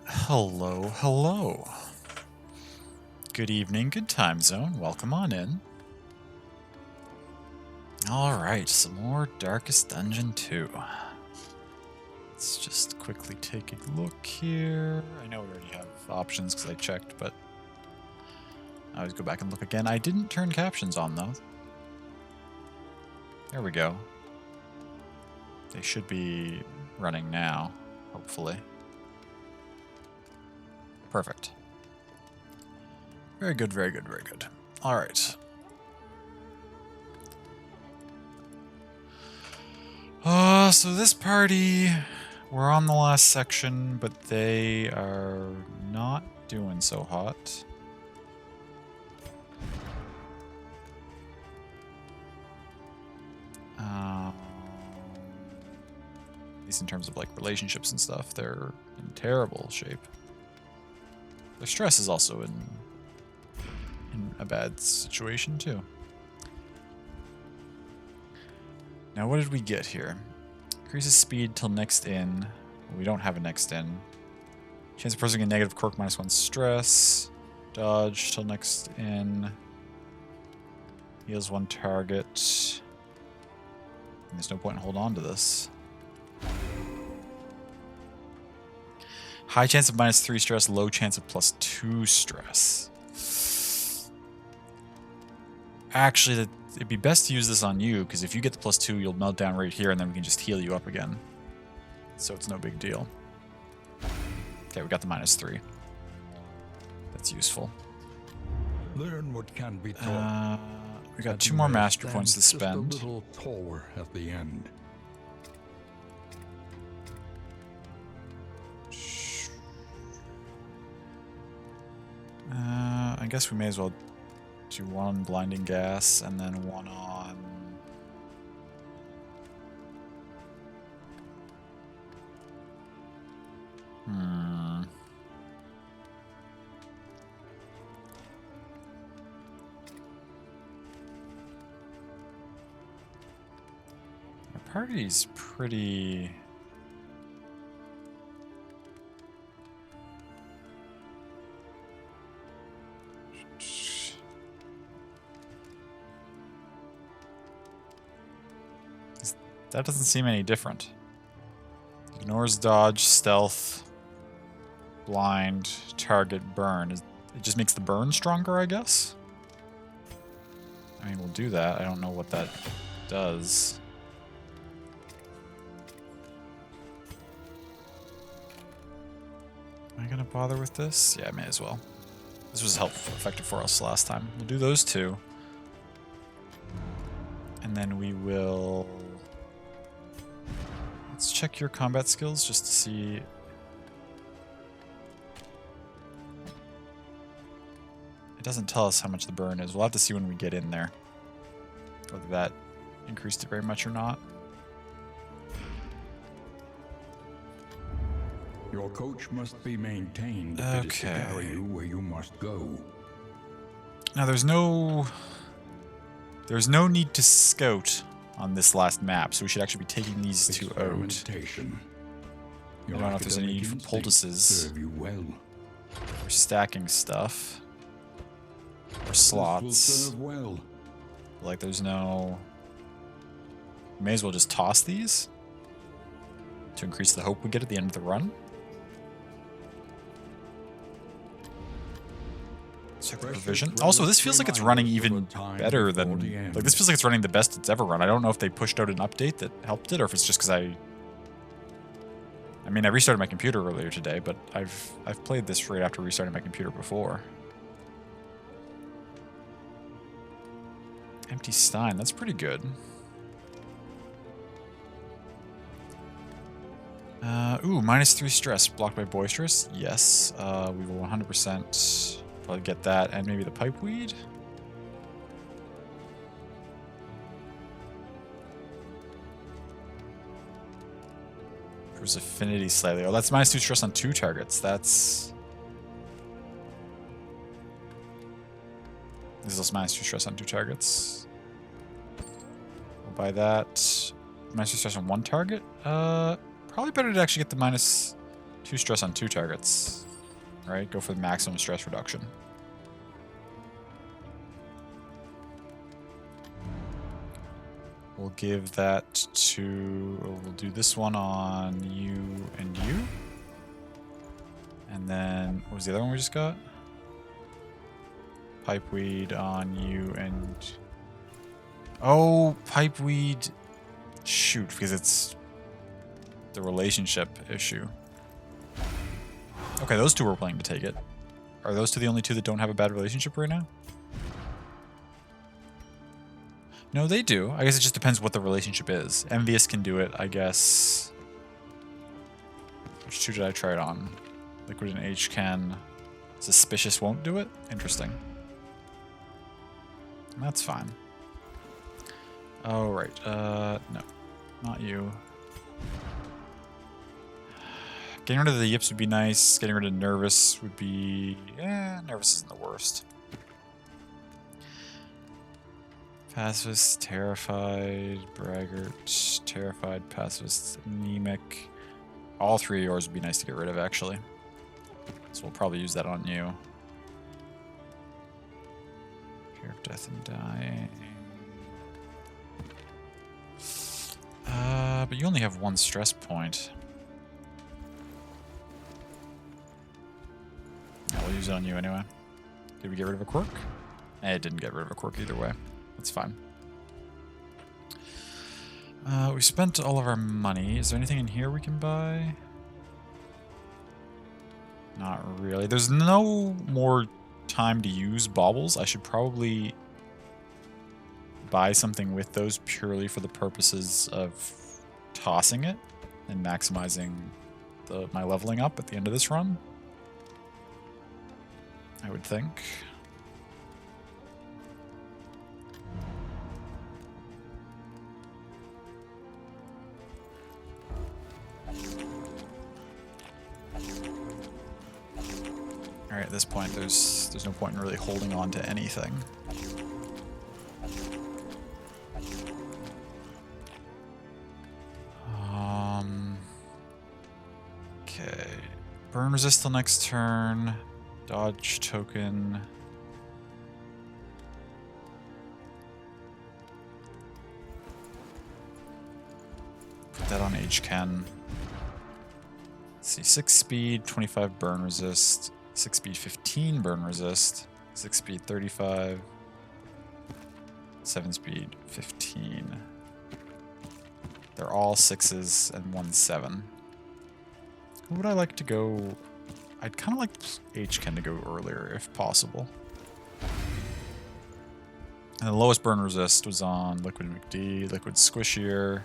Hello, hello. Good evening, good time zone. Welcome on in. Alright, some more Darkest Dungeon 2. Let's just quickly take a look here. I know we already have options because I checked, but I always go back and look again. I didn't turn captions on, though. There we go. They should be running now, hopefully. Perfect. Very good, very good, very good. Alright. So this party, we're on the last section, but they are not doing so hot. At least in terms of like relationships and stuff, they're in terrible shape. Their stress is also in a bad situation too. Now what did we get here? Increases speed till next in. We don't have a next in. Chance of pressing a negative quirk -1 stress. Dodge till next in. Heals 1 target. And there's no point in holding on to this. High chance of -3 stress, low chance of +2 stress. Actually, it'd be best to use this on you, because if you get the +2, you'll melt down right here, and then we can just heal you up again. So it's no big deal. Okay, we got the -3. That's useful. Learn what can be taught. We got 2 more master points to spend. Just a little taller at the end. I guess we may as well do 1 blinding gas and then 1 on. Our party's pretty. That doesn't seem any different. Ignores dodge, stealth, blind, target, burn. It just makes the burn stronger, I guess? I mean, we'll do that. I don't know what that does. Am I gonna bother with this? Yeah, I may as well. This was helpful, effective for us last time. We'll do those 2. And then we will. Let's check your combat skills just to see. It doesn't tell us how much the burn is. We'll have to see when we get in there whether that increased it very much or not. Your coach must be maintained if it is to carry you where you must go. Now there's no need to scout on this last map, so we should actually be taking these 2 out. I don't know if there's any need for poultices. Well. Or stacking stuff. Or slots. Well. Like there's no. May as well just toss these to increase the hope we get at the end of the run. Supervision. Also, this feels like it's running even better than. Like, this feels like it's running the best it's ever run. I don't know if they pushed out an update that helped it, or if it's just because I mean, I restarted my computer earlier today, but I've played this right after restarting my computer before. Empty Stein. That's pretty good. Ooh, -3 stress. Blocked by Boisterous. Yes. We will 100%. Probably get that, and maybe the pipeweed. Improves affinity slightly. Oh, that's -2 stress on 2 targets. That's. This is also -2 stress on 2 targets. We'll buy that. -2 stress on 1 target. Probably better to actually get the -2 2 stress on 2 targets. Right? Go for the maximum stress reduction. We'll give that to... We'll do this one on you and you. And then... What was the other one we just got? Pipeweed on you and... Oh, Pipeweed... Shoot, because it's the relationship issue. Okay, those 2 were planning to take it. Are those 2 the only 2 that don't have a bad relationship right now? No, they do. I guess it just depends what the relationship is. Envious can do it, I guess. Which 2 did I try it on? Liquid and H can. Suspicious won't do it? Interesting. That's fine. Oh, right. No. Not you. Getting rid of the yips would be nice. Getting rid of nervous would be... nervous isn't the worst. Pacifist, terrified, braggart, terrified, pacifist, anemic. All 3 of yours would be nice to get rid of, actually. So we'll probably use that on you. Fear of death and dying. But you only have 1 stress point. Yeah, we'll use it on you anyway. Did we get rid of a quirk? It didn't get rid of a quirk either way. That's fine. We spent all of our money. Is there anything in here we can buy? Not really. There's no more time to use baubles. I should probably buy something with those purely for the purposes of tossing it and maximizing my leveling up at the end of this run. I would think. Alright, at this point there's no point in really holding on to anything. Okay. Burn resist till next turn. Dodge token. Put that on H-Ken. Let's see, 6 speed, 25 burn resist, 6 speed, 15 burn resist, 6 speed, 35, 7 speed, 15. They're all 6s and 1 7. Who would I like to go? I'd kind of like H-Ken to go earlier if possible. And the lowest burn resist was on Liquid McD, Liquid Squishier.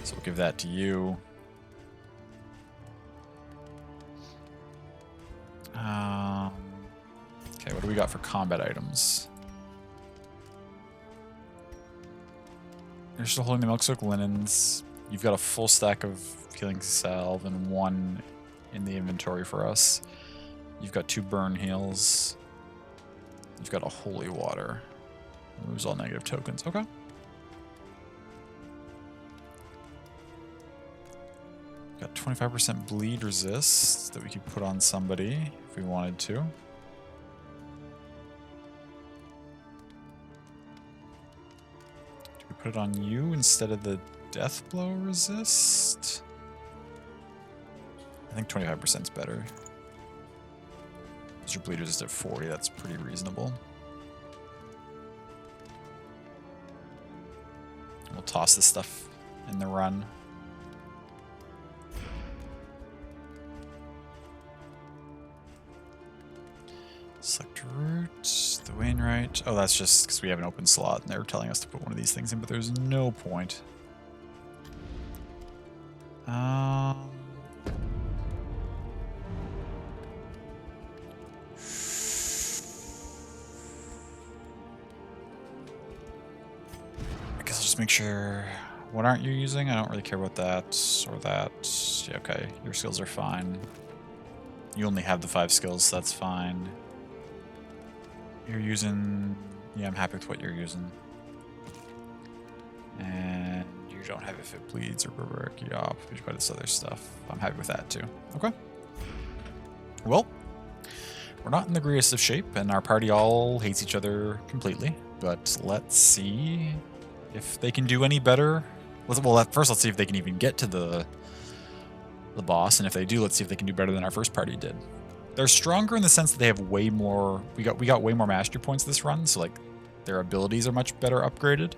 So we'll give that to you. Okay, what do we got for combat items? You're still holding the Milksoak Linens. You've got a full stack of healing salve and 1 in the inventory for us. You've got 2 burn heals. You've got a holy water. Removes all negative tokens. Okay. Got 25% bleed resist that we could put on somebody if we wanted to. Do we put it on you instead of the death blow resist? I think 25% is better. Is your bleed resist at 40? That's pretty reasonable. We'll toss this stuff in the run. Select route, the Wainwright. Oh, that's just because we have an open slot and they're telling us to put one of these things in, but there's no point. I guess I'll just make sure. What aren't you using? I don't really care about that or that. Yeah, okay, your skills are fine. You only have the 5 skills, so that's fine. You're using... Yeah, I'm happy with what you're using. And you're don't have if it bleeds or Berserk. Yup, we've got this other stuff. I'm happy with that too. Okay. Well, we're not in the greatest of shape, and our party all hates each other completely. But let's see if they can do any better. Well, first let's see if they can even get to the boss, and if they do, let's see if they can do better than our first party did. They're stronger in the sense that they have way more. We got way more mastery points this run, so like their abilities are much better upgraded.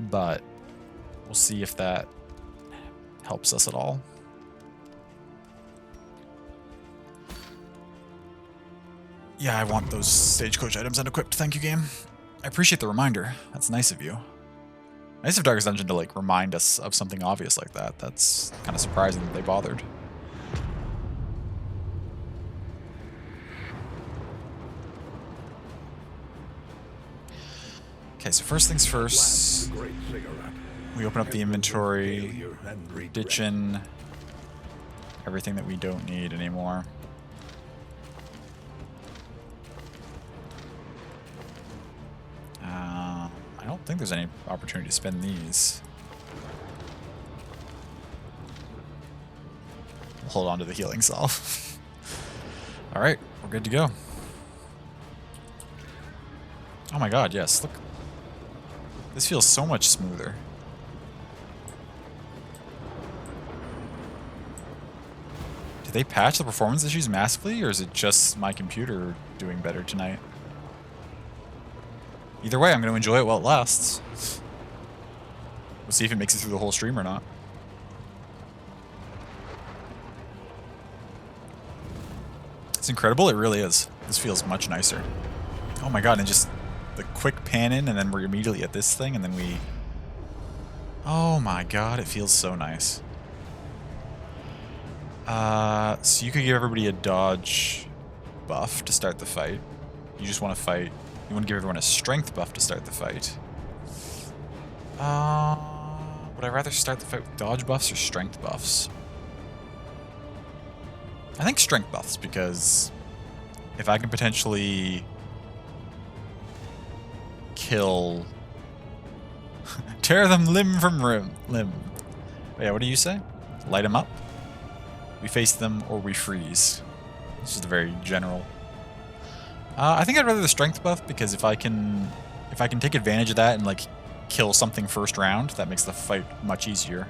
But we'll see if that helps us at all. Yeah, I want those stagecoach items unequipped. Thank you, game. I appreciate the reminder. That's nice of you. Nice of Darkest Dungeon to like remind us of something obvious like that. That's kind of surprising that they bothered. Okay, so first things first, we open up the inventory, ditching everything that we don't need anymore. I don't think there's any opportunity to spend these. We'll hold on to the healing salve. Alright, we're good to go. Oh my god, yes, look. This feels so much smoother. Did they patch the performance issues massively, or is it just my computer doing better tonight? Either way, I'm going to enjoy it while it lasts. We'll see if it makes it through the whole stream or not. It's incredible, it really is. This feels much nicer. Oh my god, and just the quick pan in, and then we're immediately at this thing, and then we... Oh my god, it feels so nice. So you could give everybody a dodge buff to start the fight. You just want to fight... You want to give everyone a strength buff to start the fight. Would I rather start the fight with dodge buffs or strength buffs? I think strength buffs, because if I can potentially kill... tear them limb from limb. Yeah, what do you say? Light them up? We face them or we freeze. This is the very general. I think I'd rather the strength buff, because if I can take advantage of that and like kill something first round, that makes the fight much easier,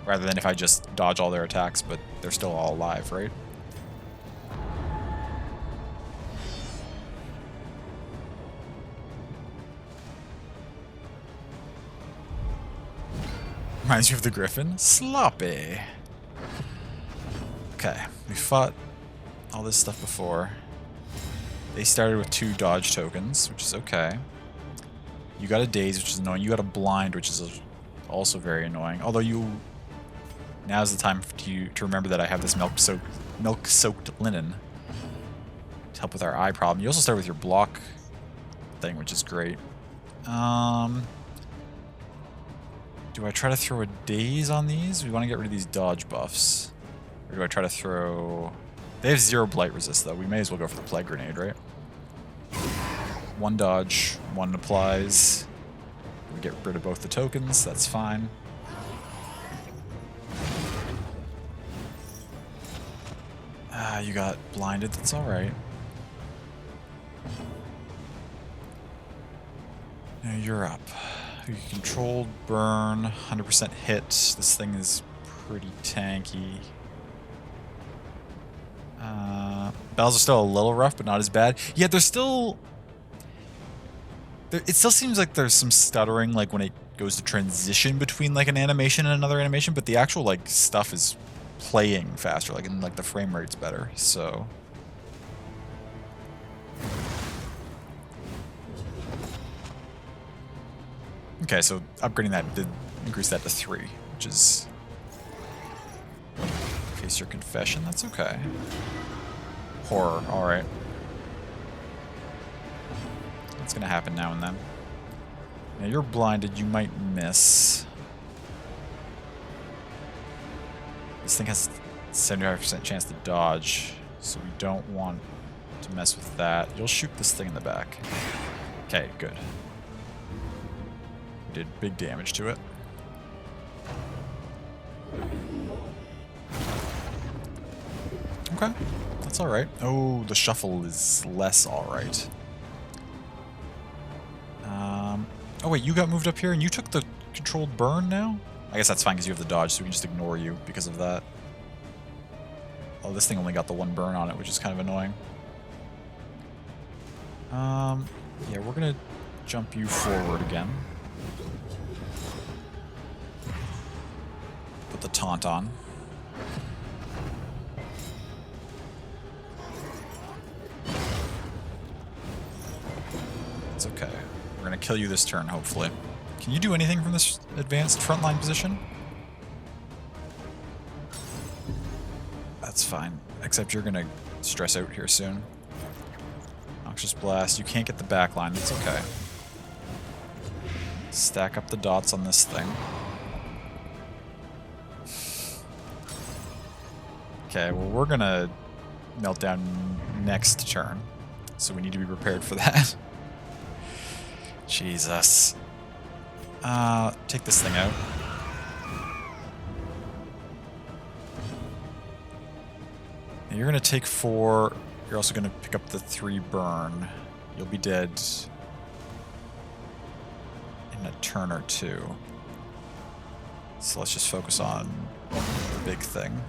rather than if I just dodge all their attacks but they're still all alive, right? Reminds you of the Griffin? Sloppy. Okay, we fought all this stuff before. They started with 2 dodge tokens, which is okay. You got a daze, which is annoying. You got a blind, which is also very annoying. Although now's the time to remember that I have this milk-soaked linen to help with our eye problem. You also start with your block thing, which is great. Do I try to throw a daze on these? We want to get rid of these dodge buffs. Or do I try to throw... They have 0 blight resist, though. We may as well go for the plague grenade, right? 1 dodge, 1 applies. We get rid of both the tokens. That's fine. You got blinded. That's all right. Now you're up. You controlled burn, 100% hit. This thing is pretty tanky. Battles are still a little rough, but not as bad. Yeah, there's still... It still seems like there's some stuttering, like when it goes to transition between like an animation and another animation, but the actual like stuff is playing faster, like, and like the frame rate's better, so... Okay, so upgrading that did increase that to 3, which is... Face your confession, that's okay. Horror, alright. That's gonna happen now and then. Now you're blinded, you might miss. This thing has 75% chance to dodge, so we don't want to mess with that. You'll shoot this thing in the back. Okay, good. Did big damage to it. Okay, that's alright. Oh, the shuffle is less alright. Oh wait, you got moved up here and you took the controlled burn now? I guess that's fine because you have the dodge, so we can just ignore you because of that. Oh, this thing only got the one burn on it, which is kind of annoying. Yeah, we're gonna jump you forward again. Put the taunt on. It's okay. We're gonna kill you this turn, hopefully. Can you do anything from this advanced frontline position? That's fine. Except you're gonna stress out here soon. Noxious Blast. You can't get the back line. It's okay. Stack up the dots on this thing. Okay, well we're gonna melt down next turn. So we need to be prepared for that. Jesus. Take this thing out. Now you're gonna take 4. You're also gonna pick up the 3 burn. You'll be dead in a turn or 2. So let's just focus on the big thing.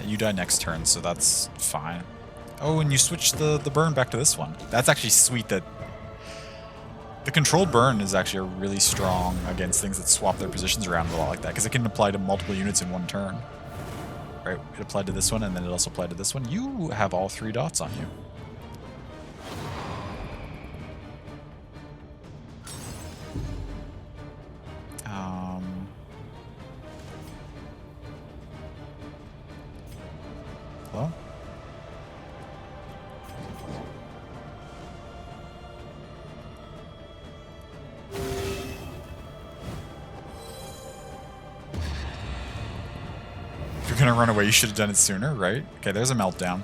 You die next turn, so that's fine. Oh, and you switch the burn back to this one. That's actually sweet that... The controlled burn is actually really strong against things that swap their positions around a lot like that, because it can apply to multiple units in one turn. Right, it applied to this one, and then it also applied to this one. You have all 3 dots on you. Hello? If you're gonna run away, you should have done it sooner, right? Okay, there's a meltdown.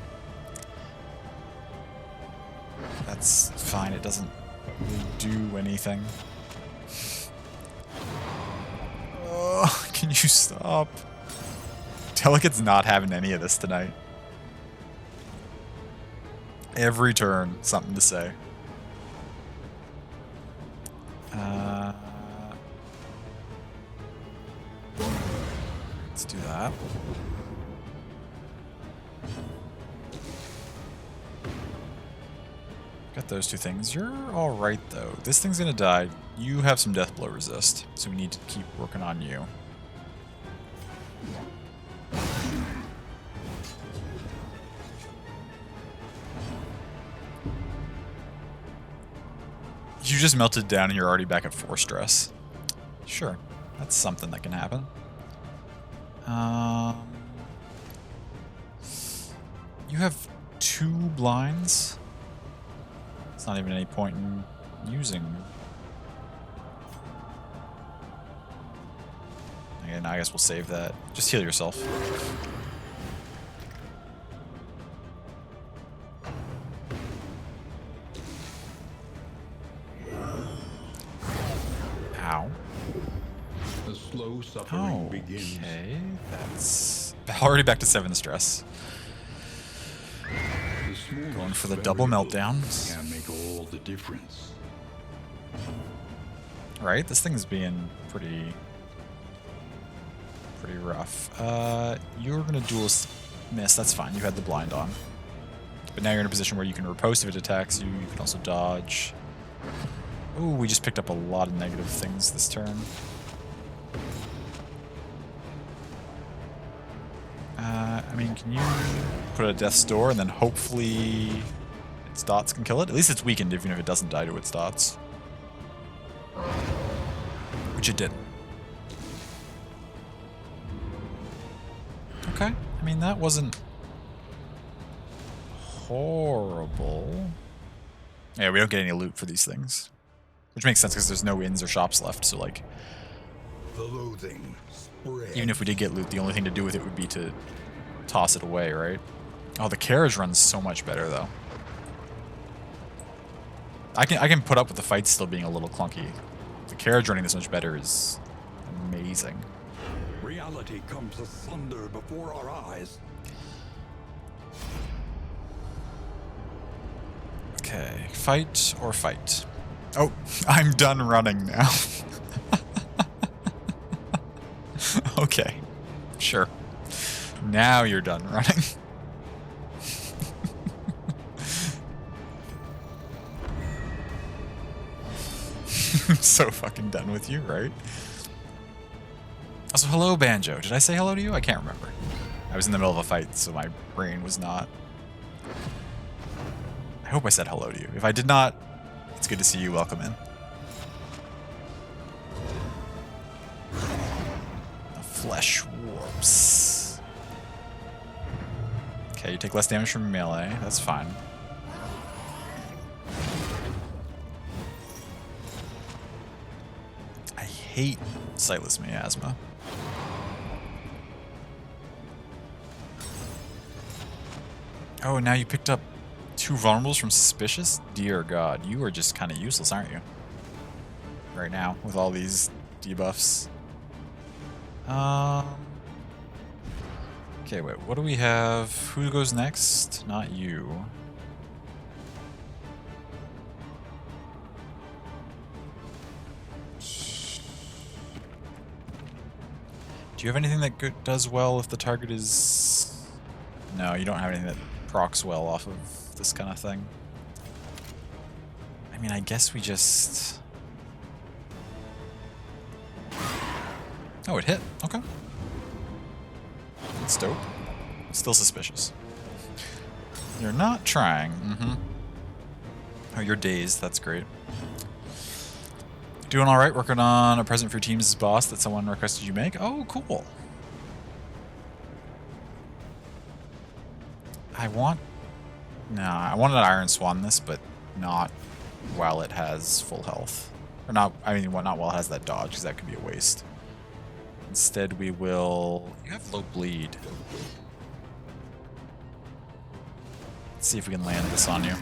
That's fine, it doesn't really do anything. Oh, can you stop? Delicate's not having any of this tonight. Every turn, something to say. Let's do that. Got those 2 things. You're alright, though. This thing's gonna die. You have some death blow resist, so we need to keep working on you. You just melted down and you're already back at 4 stress. Sure, that's something that can happen. You have 2 blinds. It's not even any point in using. Again, I guess we'll save that. Just heal yourself. Ow. The slow suffering begins. Okay, that's already back to 7 stress. Going for the double meltdown. Can make all the difference. Right, this thing's being pretty rough. You're gonna dual miss. That's fine. You had the blind on, but now you're in a position where you can riposte if it attacks you. You can also dodge. Ooh, we just picked up a lot of negative things this turn. I mean, can you put a Death's Door and then hopefully its dots can kill it? At least it's weakened even if it doesn't die to its dots. Which it didn't. Okay. I mean, that wasn't horrible. Yeah, we don't get any loot for these things. Which makes sense because there's no inns or shops left, so like... The loathing spread. Even if we did get loot, the only thing to do with it would be to toss it away, right? Oh, the carriage runs so much better, though. I can put up with the fight still being a little clunky. the carriage running this much better is amazing. Reality comes as thunder before our eyes. Okay, fight or fight? Oh, I'm done running now. Okay, sure. Now you're done running. I'm so fucking done with you, right? Also, hello, Banjo. Did I say hello to you? I can't remember. I was in the middle of a fight, so my brain was not... I hope I said hello to you. If I did not, it's good to see you. Welcome in. The flesh warps. Okay, you take less damage from melee. That's fine. I hate Sightless Miasma. Oh, now you picked up 2 vulnerables from Suspicious? Dear God, you are just kind of useless, aren't you? Right now, with all these debuffs. Okay, wait, what do we have? Who goes next? Not you. Do you have anything that does well if the target is... No, you don't have anything that procs well off of this kind of thing. I mean, I guess we just... Oh, it hit. Okay. That's dope. Still suspicious. You're not trying. Mm-hmm. Oh, you're dazed. That's great. Doing all right. Working on a present for your team's boss that someone requested you make. Oh, cool. I wanted an Iron Swan this, but not while it has full health. Or not, I mean, not while it has that dodge, because that could be a waste. Instead, we will... You have low bleed. Let's see if we can land this on you.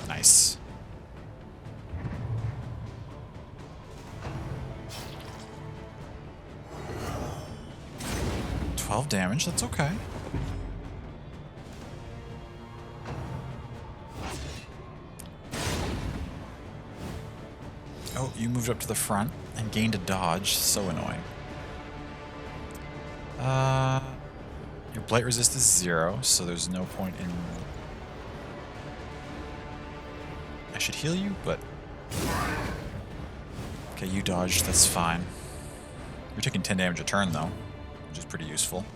Nice. $12 damage, that's okay. Oh, you moved up to the front and gained a dodge. So annoying. Your blight resist is 0, so there's no point in... I should heal you, but... Okay, you dodged, that's fine. You're taking 10 damage a turn, though, which is pretty useful.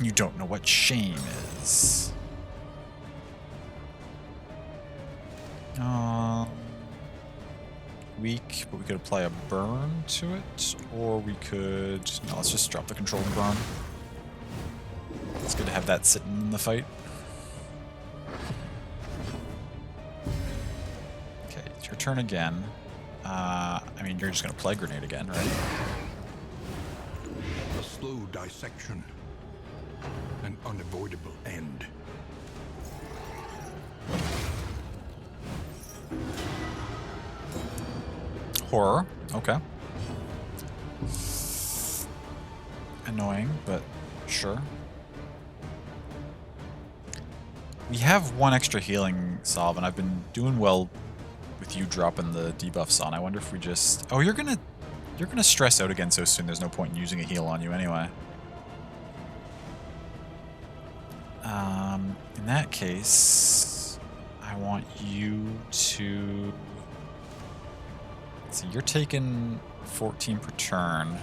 You don't know what shame is. Weak, but we could apply a burn to it, or we could... No, let's just drop the control and burn. It's good to have that sitting in the fight. Okay, it's your turn again. I mean, you're just going to Plague Grenade again, right? A slow dissection. An unavoidable end. Horror, okay. Annoying, but sure. We have 1 extra healing salve, and I've been doing well with you dropping the debuffs on. I wonder if we just... Oh, you're gonna stress out again so soon. There's no point in using a heal on you anyway. In that case, I want you to... So you're taking 14 per turn.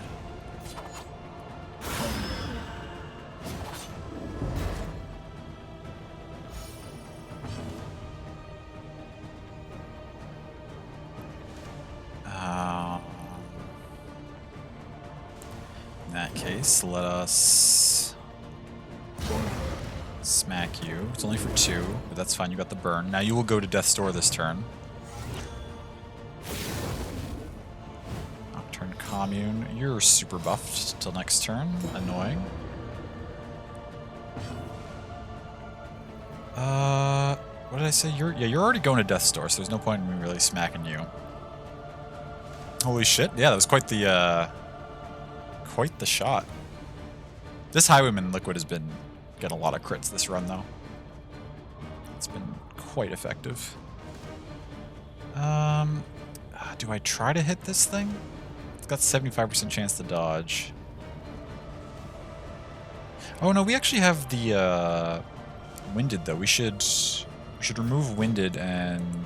In that case, let us smack you. It's only for 2, but that's fine. You got the burn. Now you will go to Death's Door this turn. Commune, you're super buffed till next turn. Annoying. What did I say? You're already going to Death's Door, so there's no point in me really smacking you. Holy shit! Yeah, that was quite the shot. This Highwayman Liquid has been getting a lot of crits this run, though. It's been quite effective. Do I try to hit this thing? It's got 75% chance to dodge. Oh no, we actually have the Winded though. We should remove Winded and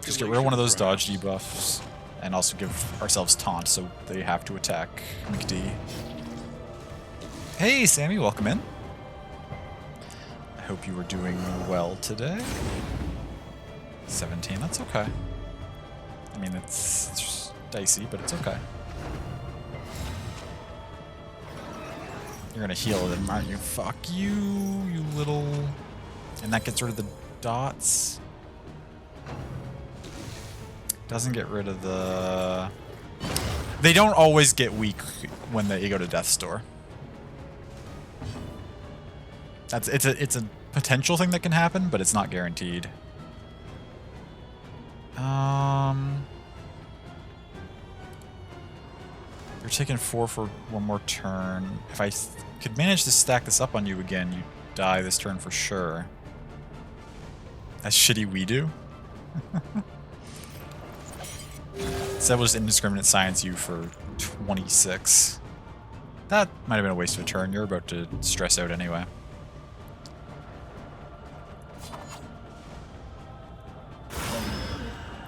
just get rid of one of those dodge debuffs, and also give ourselves taunt so they have to attack McD. Hey Sammy, welcome in. I hope you were doing well today. 17, that's okay. I mean, it's dicey, but it's okay. You're gonna heal them, aren't you? Fuck you, you little... And that gets rid of the dots. Doesn't get rid of the... They don't always get weak when they go to Death's Door. It's a potential thing that can happen, but it's not guaranteed. You're taking 4 for one more turn. If I could manage to stack this up on you again, you die this turn for sure. That's shitty we do. So that was indiscriminate science you for 26. That might have been a waste of a turn. You're about to stress out anyway.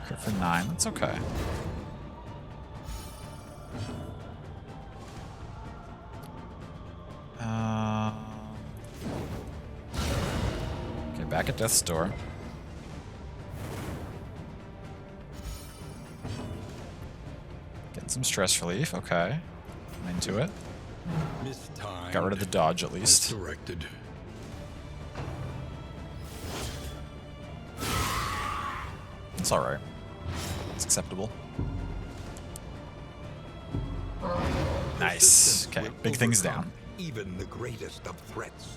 Crit for 9. That's okay. Okay, back at Death's Door. Getting some stress relief. Okay, I'm into it. Got rid of the dodge at least. Directed. It's all right. It's acceptable. Nice. Okay, big things down. Even the greatest of threats.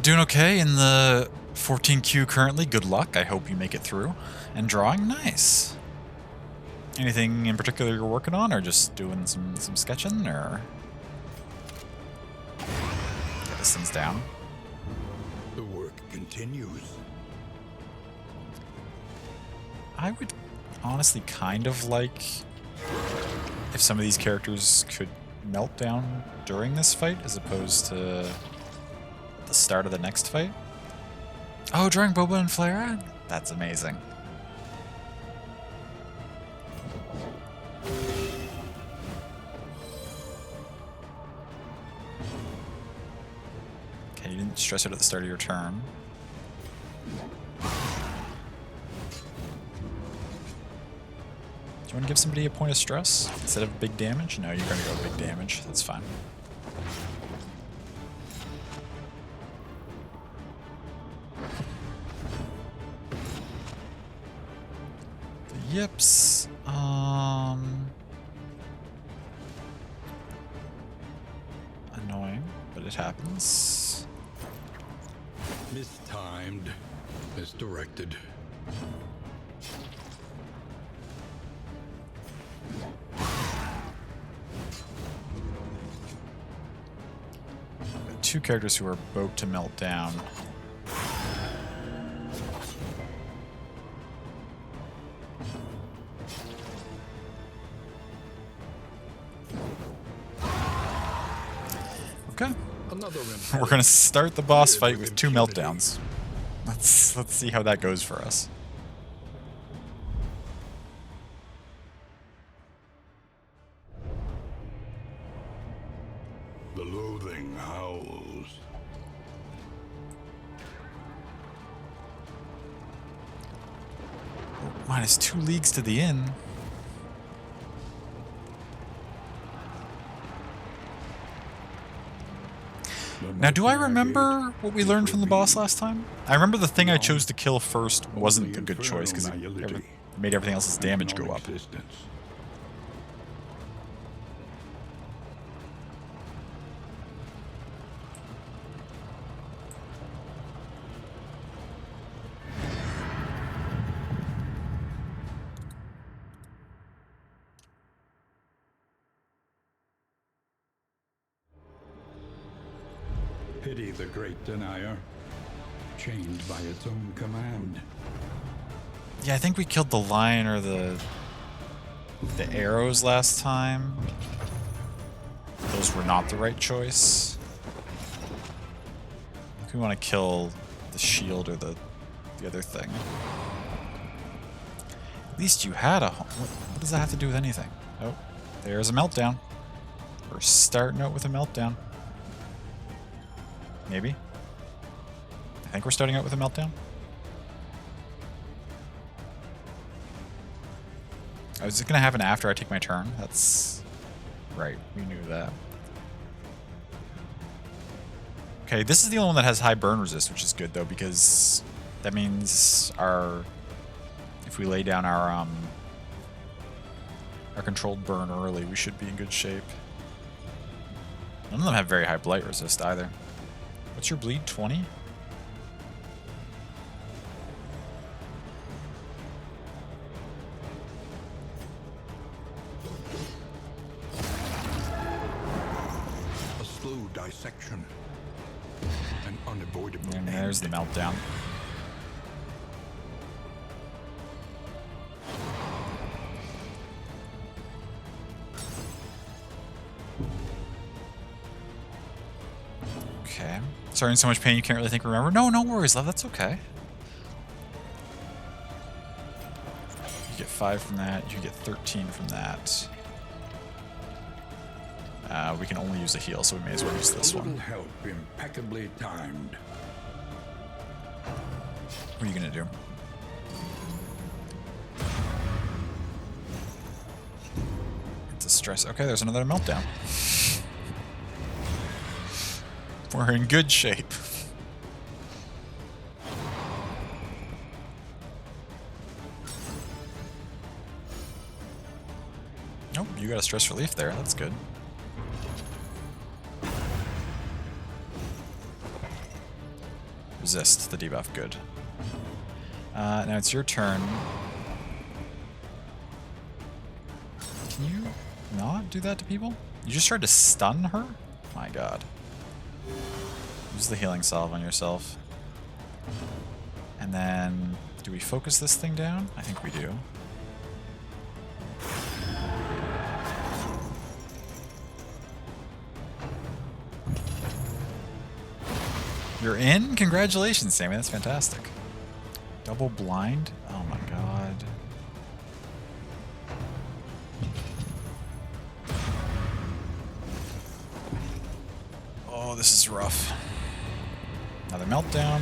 Doing okay in the 14Q currently. Good luck. I hope you make it through. And drawing, nice. Anything in particular you're working on, or just doing some sketching, or get this thing's down? The work continues. I would honestly kind of like if some of these characters could melt down during this fight as opposed to at the start of the next fight. Oh, drawing Boba and Flara? That's amazing. Okay, you didn't stress out at the start of your turn. Do you want to give somebody a point of stress instead of big damage? No, you're going to go big damage. That's fine. The yips. Annoying, but it happens. Mistimed. Misdirected. Two characters who are about to melt down. Okay. We're gonna start the boss fight with 2 meltdowns. Let's see how that goes for us. The loathing howls. Minus 2 leagues to the inn. Now, do I remember what we learned from the boss last time? I remember the thing I chose to kill first wasn't a good choice because it made everything else's damage go up. Pity the great denier. Chained by its own command. Yeah, I think we killed the lion or the arrows last time. Those were not the right choice. I think we want to kill the shield or the other thing. At least you had a home. What does that have to do with anything? Oh, there's a meltdown. We're starting out with a meltdown. Maybe. I think we're starting out with a meltdown. Oh, is it going to happen after I take my turn? That's right. We knew that. Okay, this is the only one that has high burn resist, which is good though, because that means if we lay down our controlled burn early, we should be in good shape. None of them have very high blight resist either. What's your bleed? 20? A slow dissection. An unavoidable And there's the meltdown. Okay. Sorry, in so much pain you can't really think or remember. No, no worries, love. That's okay. You get 5 from that. You get 13 from that. We can only use a heal, so we may as well use this A little one. help impeccably timed. What are you gonna do? It's a stress. Okay, there's another meltdown. We're in good shape. Nope, you got a stress relief there. That's good. Resist the debuff. Good. Now it's your turn. Can you not do that to people? You just tried to stun her? My god. Use the healing salve on yourself. And then, do we focus this thing down? I think we do. You're in? Congratulations, Sammy. That's fantastic. Double blind? Oh my god. Oh, this is rough. Another meltdown.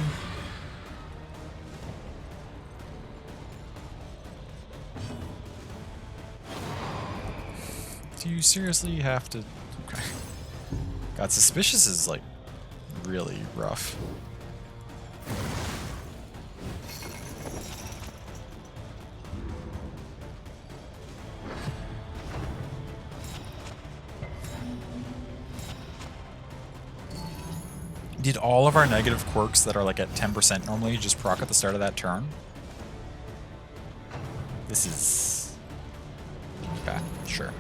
Do you seriously have to... Okay. God, Suspicious is like really rough. Did all of our negative quirks that are like at 10% normally just proc at the start of that turn? This is... Okay, sure.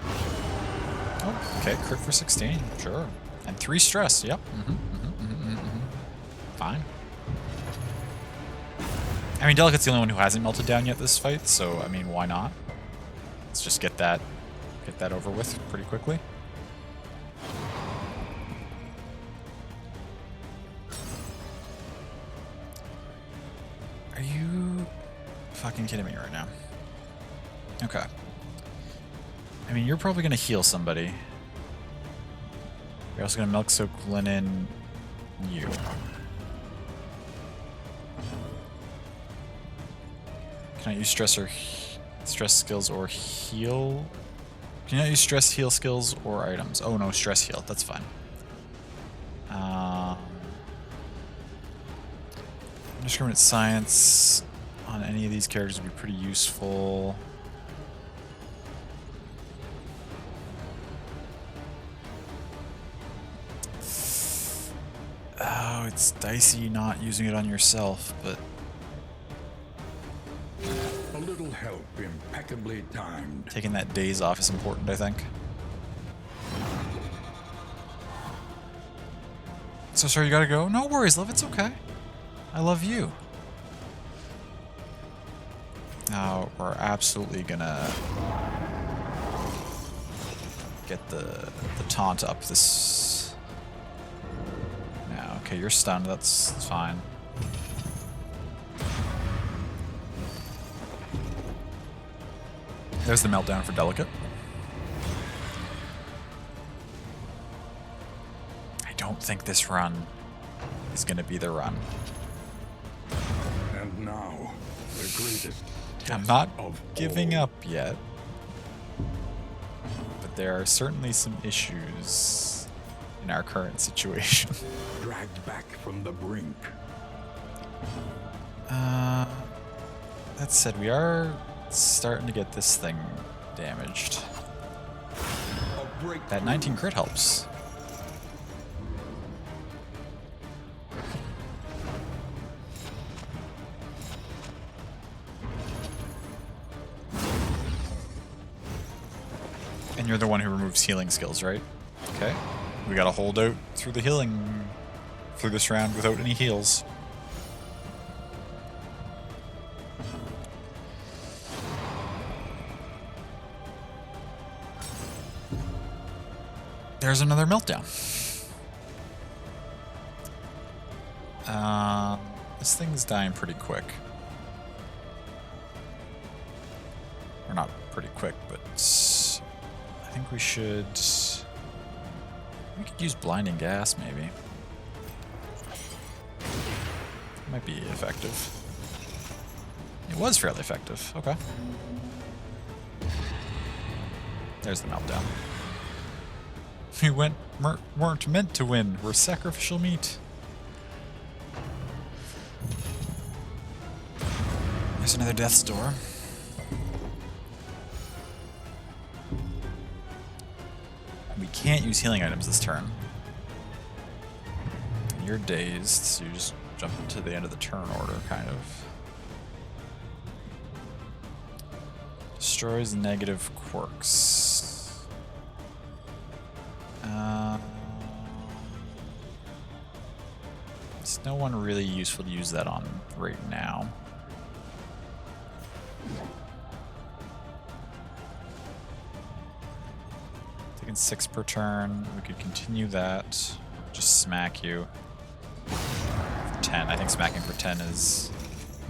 Oh, okay, crit for 16, sure. And 3 stress, yep. Fine. I mean, Delicate's the only one who hasn't melted down yet this fight, so, I mean, why not? Let's just get that over with pretty quickly. Are you fucking kidding me right now? Okay. I mean, you're probably going to heal somebody. You're also going to Milk Soak Linen you. Can I use stress skills or heal? Can you not use stress, heal skills, or items? Oh no, stress heal. That's fine. Indiscriminate science on any of these characters would be pretty useful. Oh, it's dicey not using it on yourself, but... A little help impeccably timed. Taking that daze off is important, I think. So sorry you gotta go? No worries, love, it's okay. I love you. Now, we're absolutely gonna get the taunt up this... Now, okay, you're stunned, that's fine. There's the meltdown for Delicate. I don't think this run is going to be the run. And now, the greatest I'm not of giving all. up yet. But there are certainly some issues in our current situation. Dragged back from the brink. That said, we are starting to get this thing damaged. A break That 19 crit helps. And you're the one who removes healing skills, right? Okay. We gotta hold out through the healing through this round without any heals. There's another meltdown. This thing's dying pretty quick. Or not pretty quick, but I think we should... We could use blinding gas, maybe. Might be effective. It was fairly effective. Okay. There's the meltdown. We weren't meant to win. We're sacrificial meat. There's another death's door. We can't use healing items this turn. You're dazed, so you just jump into the end of the turn order, kind of. Destroys negative quirks. There's no one really useful to use that on right now. Taking 6 per turn. We could continue that. Just smack you. For 10. I think smacking for 10 is...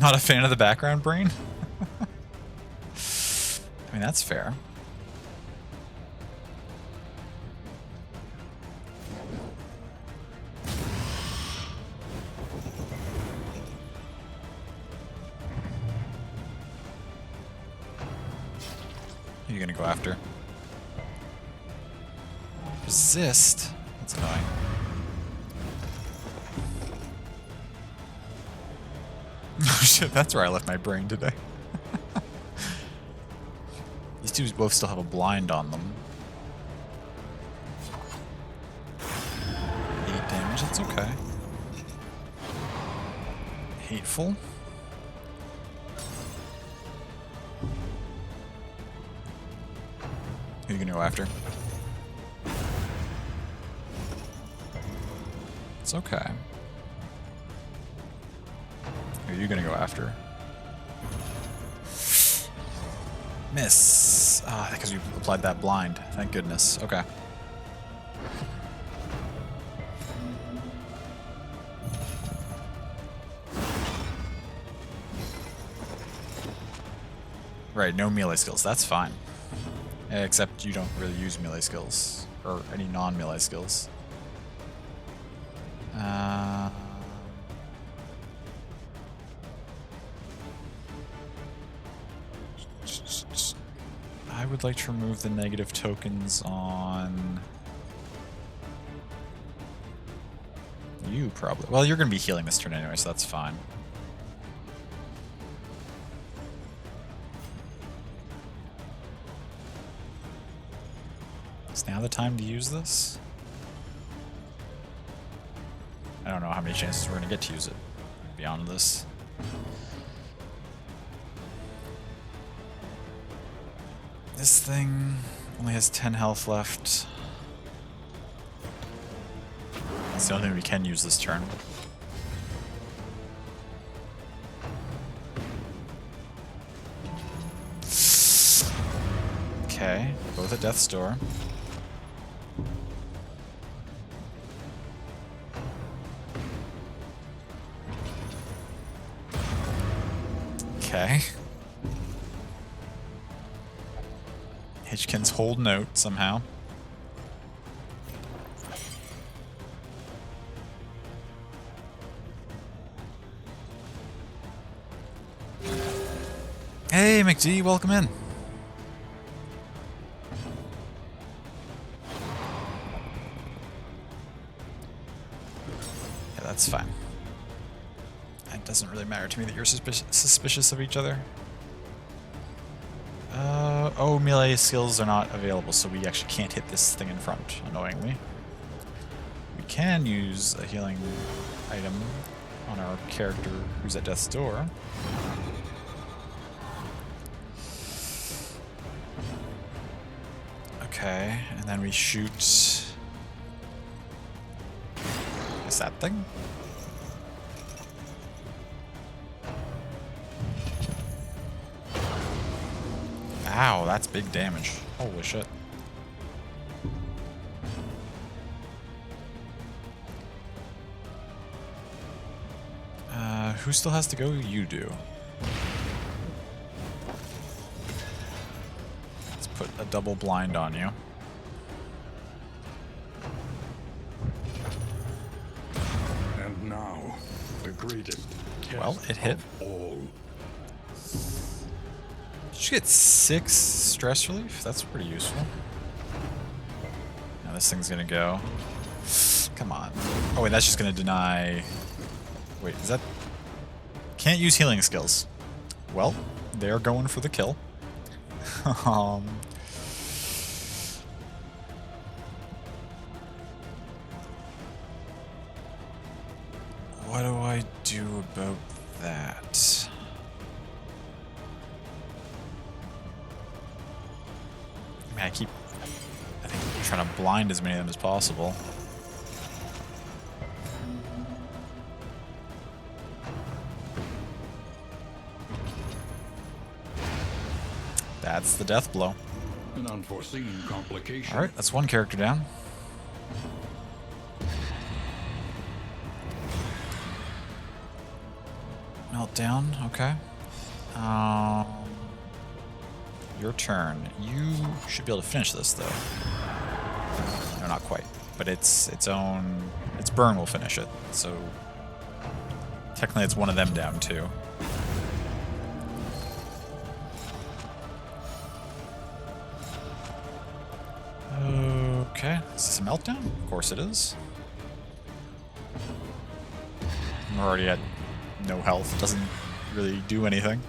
Not a fan of the background brain? I mean, that's fair. Who are you gonna go after? Resist? That's annoying. Oh shit, that's where I left my brain today. These two both still have a blind on them. 8 damage, that's okay. Hateful. Who are you gonna go after? It's okay. Who are you gonna go after? Miss. Ah, because you applied that blind. Thank goodness. Okay. Right, no melee skills. That's fine. Except you don't really use melee skills. Or any non-melee skills. I would like to remove the negative tokens on... You, probably. Well, you're going to be healing this turn anyway, so that's fine. Is now the time to use this? I don't know how many chances we're going to get to use it beyond this. This thing only has 10 health left. It's the only thing we can use this turn. Okay, both at death's door. Okay. Hitchkin's hold note somehow. Hey, McD, welcome in. Yeah, that's fine. It doesn't really matter to me that you're suspicious of each other. Oh, melee skills are not available, so we actually can't hit this thing in front, annoyingly. We can use a healing item on our character who's at death's door. Okay, and then we shoot... Is that thing? Ow, that's big damage. Holy shit. Who still has to go? You do. Let's put a double blind on you. And now, the greatest. Well, it hit. All. Did you get 6 stress relief? That's pretty useful. Now this thing's gonna go. Come on. Oh wait, that's just gonna deny... Wait, is that... Can't use healing skills. Well, they're going for the kill. What do I do about that? I mean, I think I'm trying to blind as many of them as possible. That's the death blow. An unforeseen complication. Alright, that's one character down. Meltdown, okay. Your turn. You should be able to finish this, though. No, not quite. But its own... Its burn will finish it, so... Technically, it's one of them down, too. Okay. Is this a meltdown? Of course it is. I'm already at no health. It doesn't really do anything.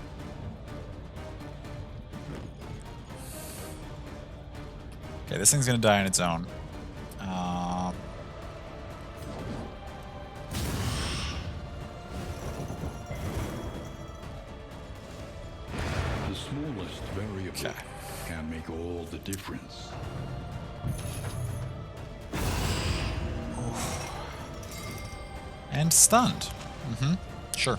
Okay, this thing's gonna die on its own. The smallest variable can make all the difference. And stunned. Sure.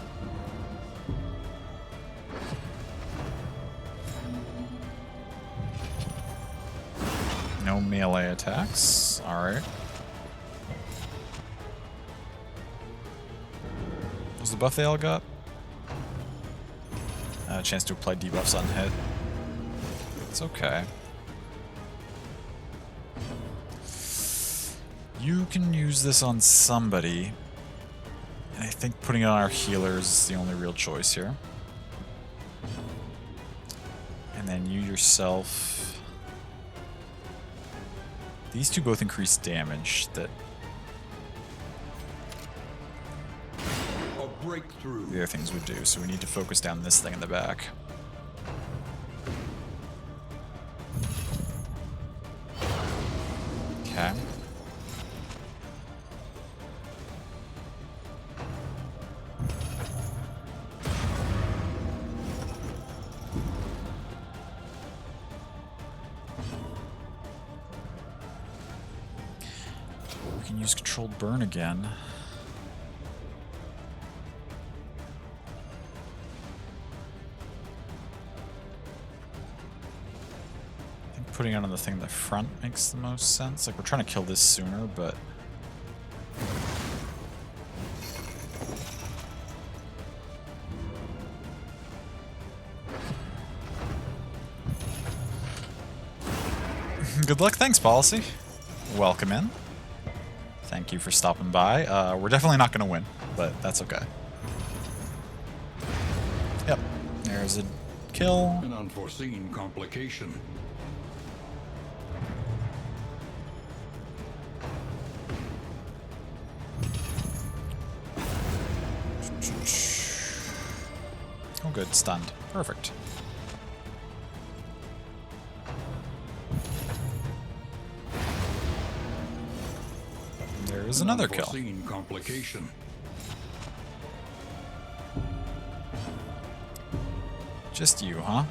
No melee attacks. Alright. What's the buff they all got? A chance to apply debuffs on hit. It's okay. You can use this on somebody. And I think putting it on our healers is the only real choice here. And then you yourself... These two both increase damage that... A breakthrough. The other things would do, so we need to focus down this thing in the back. Okay. can use controlled burn again. I think putting it on the thing in the front makes the most sense. Like, we're trying to kill this sooner, but... Good luck, thanks, policy. Welcome in. Thank you for stopping by. We're definitely not going to win, but that's okay. Yep, there's a kill. An unforeseen complication. Oh good, stunned. Perfect. There is another kill. Unforeseen complication. Just you, huh?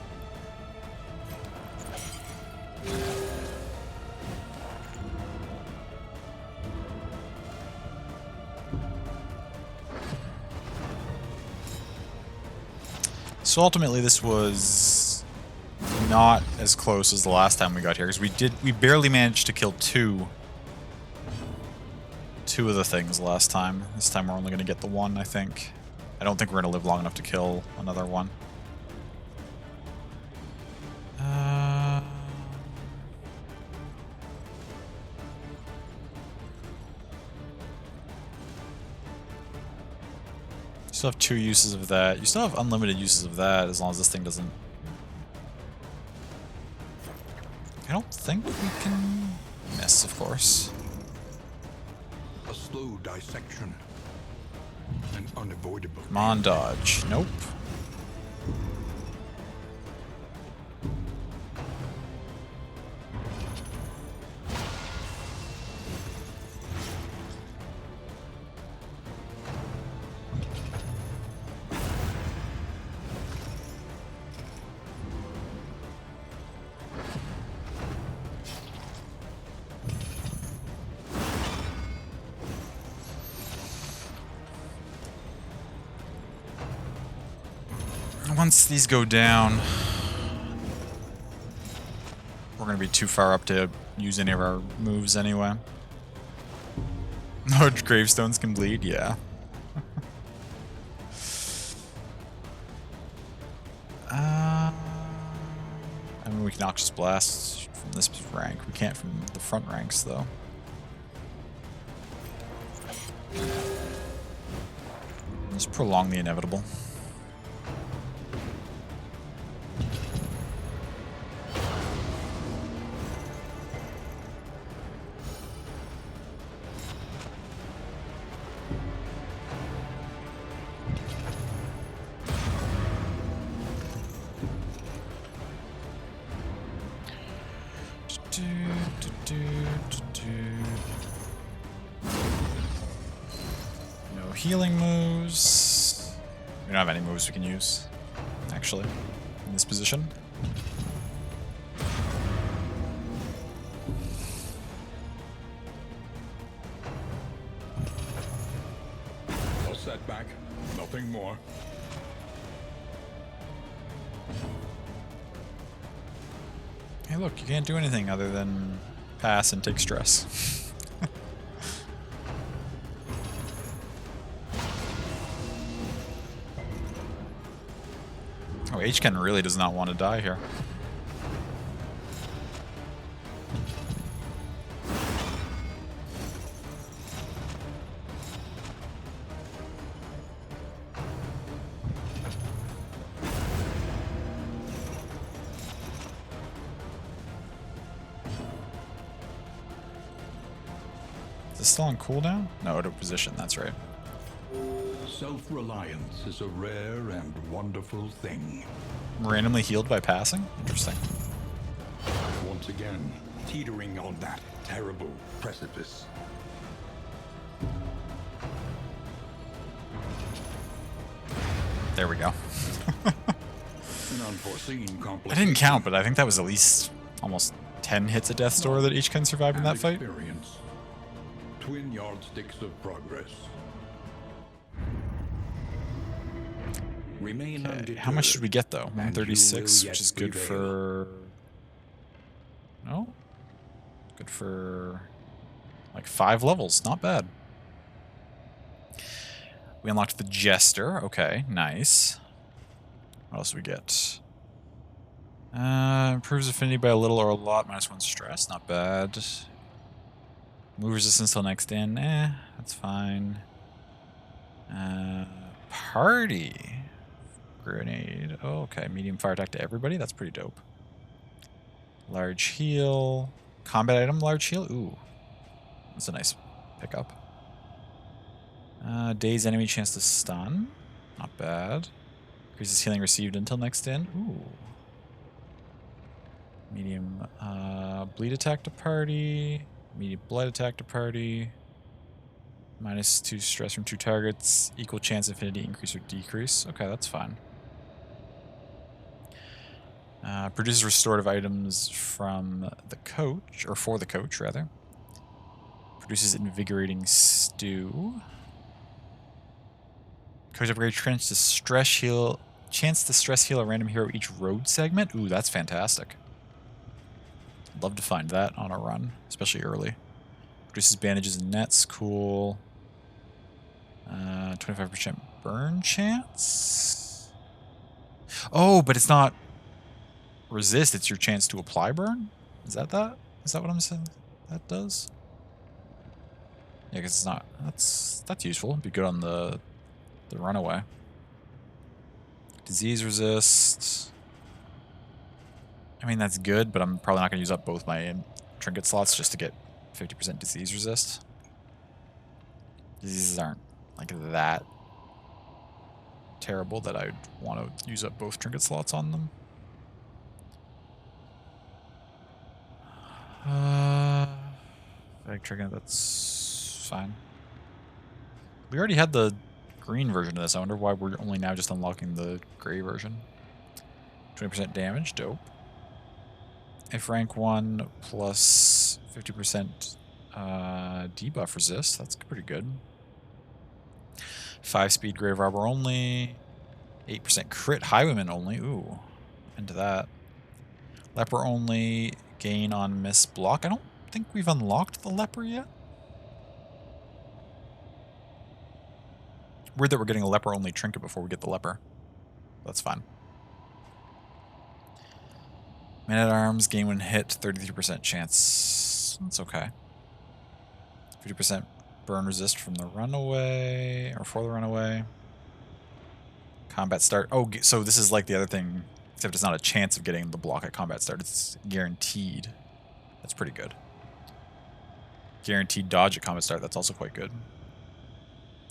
So ultimately this was not as close as the last time we got here, because we barely managed to kill two of the things last time. This time we're only going to get the one, I think. I don't think we're going to live long enough to kill another one. You still have 2 uses of that. You still have unlimited uses of that as long as this thing doesn't... I don't think we can miss, of course. A slow dissection. An unavoidable. Come on, dodge. Nope. Once these go down, we're going to be too far up to use any of our moves anyway. No, gravestones can bleed, yeah. I mean, we can Noxious Blast from this rank. We can't from the front ranks, though. Let's prolong the inevitable. No healing moves. We don't have any moves we can use, actually, in this position. A setback, nothing more. Hey look, you can't do anything other than pass and take stress. Oh, H-Ken really does not want to die here. Is this still on cooldown? No, out of position, that's right. Self-reliance is a rare and wonderful thing. Randomly healed by passing? Interesting. Once again, teetering on that terrible precipice. There we go. An unforeseen complication. I didn't count, but I think that was at least almost 10 hits of Death's Door that H-Ken survived in that fight. Experience. Twin yardsticks of progress. Remain undeterred. How much did we get though? and you 136, will which yet is good prevail. for... No? Good for... like 5 levels. Not bad. We unlocked the Jester. Okay, nice. What else do we get? Improves affinity by a little or a lot. -1 stress. Not bad. Move resistance till next in. That's fine. Party. Grenade. Oh, okay. Medium fire attack to everybody. That's pretty dope. Large heal. Combat item, large heal. Ooh. That's a nice pickup. Daze enemy chance to stun. Not bad. Increases healing received until next in. Ooh. Medium bleed attack to party. Medium blood attack to party. -2 stress from 2 targets. Equal chance affinity increase or decrease. Okay, that's fine. Produces restorative items from the coach, or for the coach, rather. Produces invigorating stew. Coach upgrade chance to stress heal. Chance to stress heal a random hero each road segment. Ooh, that's fantastic. Love to find that on a run, especially early. Produces bandages and nets. Cool. 25% burn chance. Oh, but it's not resist. It's your chance to apply burn. Is that that? Is that what I'm saying? That does. Yeah, because it's not. That's useful. It'd be good on the runaway. Disease resist. I mean, that's good, but I'm probably not going to use up both my trinket slots just to get 50% disease resist. Diseases aren't like that terrible that I'd want to use up both trinket slots on them. Egg trinket, that's fine. We already had the green version of this. I wonder why we're only now just unlocking the gray version. 20% damage, dope. If rank 1 plus 50% debuff resist, that's pretty good. 5 speed grave robber only. 8% crit highwayman only. Ooh, into that. Leper only. Gain on miss block. I don't think we've unlocked the leper yet. Weird that we're getting a leper only trinket before we get the leper. That's fine. Man at arms, gain when hit, 33% chance. That's okay. 50% burn resist from the runaway, or for the runaway. Combat start. Oh, so this is like the other thing, except it's not a chance of getting the block at combat start. It's guaranteed. That's pretty good. Guaranteed dodge at combat start. That's also quite good.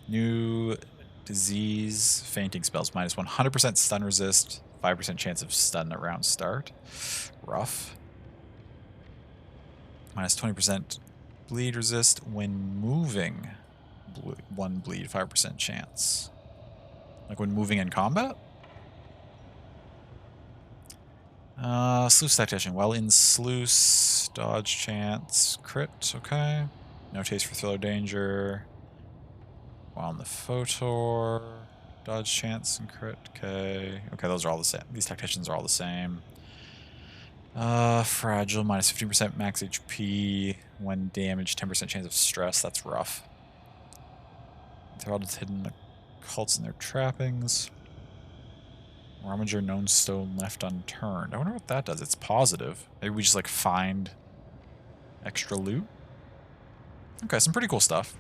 New disease fainting spells. -1. 100% stun resist. 5% chance of stun at round start. Rough. -20% bleed resist when moving. 1 bleed, 5% chance. Like when moving in combat? Sluice tactician. While in sluice, dodge chance, crit, okay. No taste for thrill or danger. While on the Photor, dodge chance and crit, okay. Okay, those are all the same. These tacticians are all the same. Fragile, -15% max HP. When damaged, 10% chance of stress. That's rough. Heralded hidden occults in their trappings. Ramager known stone left unturned. I wonder what that does. It's positive. Maybe we just like find extra loot. Okay, some pretty cool stuff.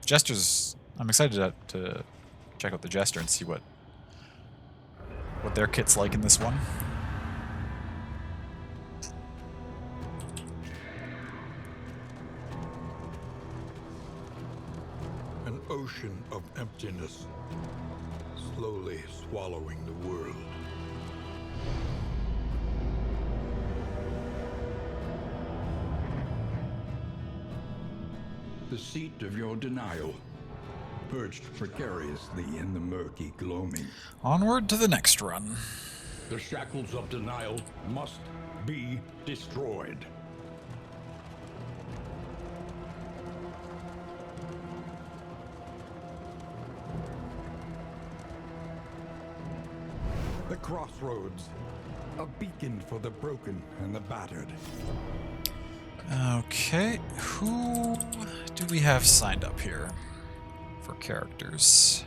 Jesters. I'm excited to check out the Jester and see what their kit's like in this one. An ocean of emptiness, slowly swallowing the world. The seat of your denial, perched precariously in the murky gloaming. Onward to the next run. The shackles of denial must be destroyed. crossroads. A beacon for the broken and the battered. Okay, who do we have signed up here for characters?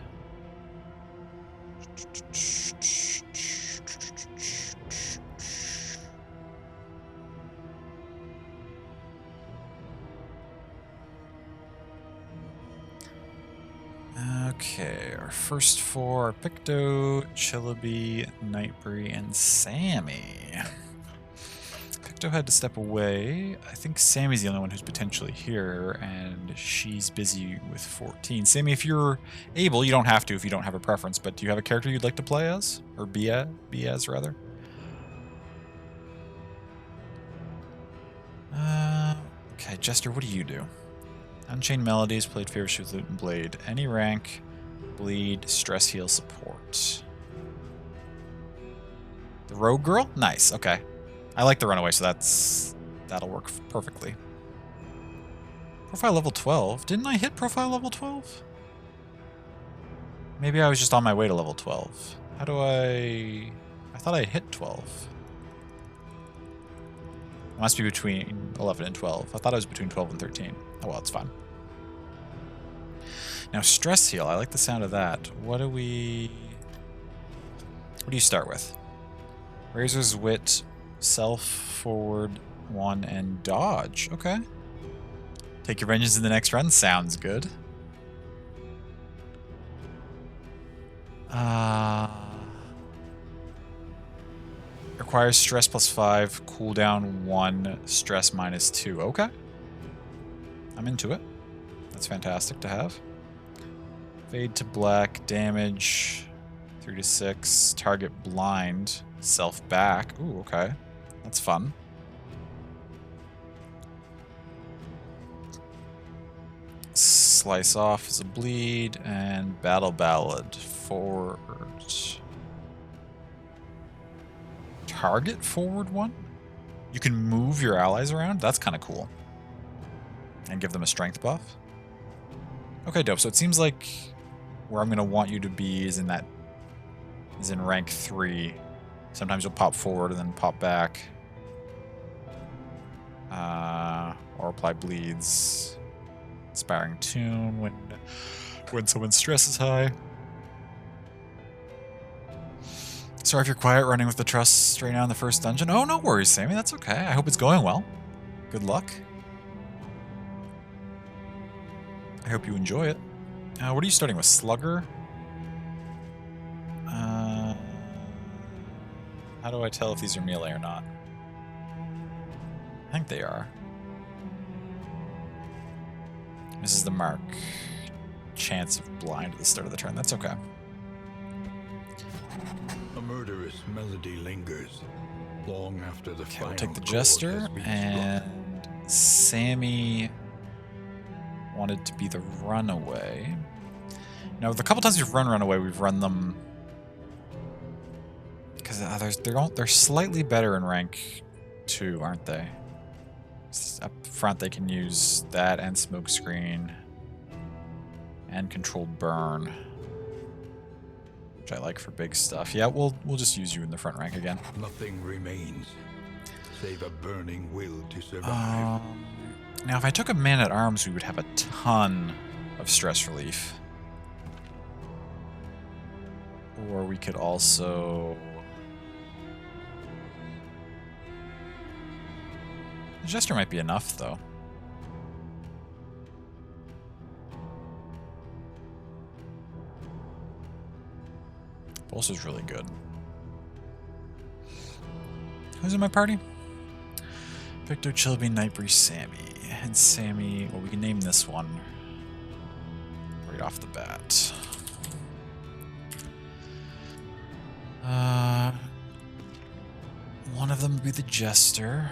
Okay, our first four are Picto, Chillaby, Nightbreed, and Sammy. Picto had to step away. I think Sammy's the only one who's potentially here, and she's busy with 14. Sammy, if you're able, you don't have to if you don't have a preference, but do you have a character you'd like to play as? Or be as, rather? Okay, Jester, what do you do? Unchained Melodies, played Fever with Loot and Blade. Any rank, bleed, stress heal, support. The Rogue Girl? Nice, okay. I like the Runaway, so that'll work perfectly. Profile level 12? Didn't I hit profile level 12? Maybe I was just on my way to level 12. How do I thought I hit 12. It must be between 11 and 12. I thought it was between 12 and 13. Oh well, it's fine. Now, stress heal. I like the sound of that. What do you start with? Razor's Wit, self, forward, 1, and dodge. Okay. Take your vengeance in the next run. Sounds good. Requires stress +5, cooldown 1, stress -2. Okay. I'm into it. That's fantastic to have. Fade to black, damage 3 to 6, target blind, self back. Ooh, okay. That's fun. Slice off is a bleed, and battle ballad forward. Target forward 1? You can move your allies around? That's kind of cool. And give them a strength buff. Okay, dope. So it seems like where I'm going to want you to be is in rank 3. Sometimes you'll pop forward and then pop back. Or apply bleeds. Inspiring tune when someone's stress is high. Sorry if you're quiet running with the trust straight out in the first dungeon. Oh, no worries, Sammy. That's okay. I hope it's going well. Good luck. I hope you enjoy it. What are you starting with? Slugger? How do I tell if these are melee or not? I think they are. This is the mark. Chance of blind at the start of the turn. That's okay. A murderous melody lingers long after the Okay, we'll take the Jester, and Sammy wanted to be the Runaway. Now, the couple times we've run Runaway, we've run them because they're slightly better in rank 2, aren't they? Up front, they can use that and Smokescreen and Controlled Burn, which I like for big stuff. Yeah, we'll just use you in the front rank again. Nothing remains save a burning will to survive. Now, if I took a Man-at-Arms, we would have a ton of stress relief. Or we could also... The Jester might be enough, though. Bolster's really good. Who's in my party? Picto, Chillaby, Nightbreed, Sammy. And Sammy, well, we can name this one right off the bat. One of them would be the Jester.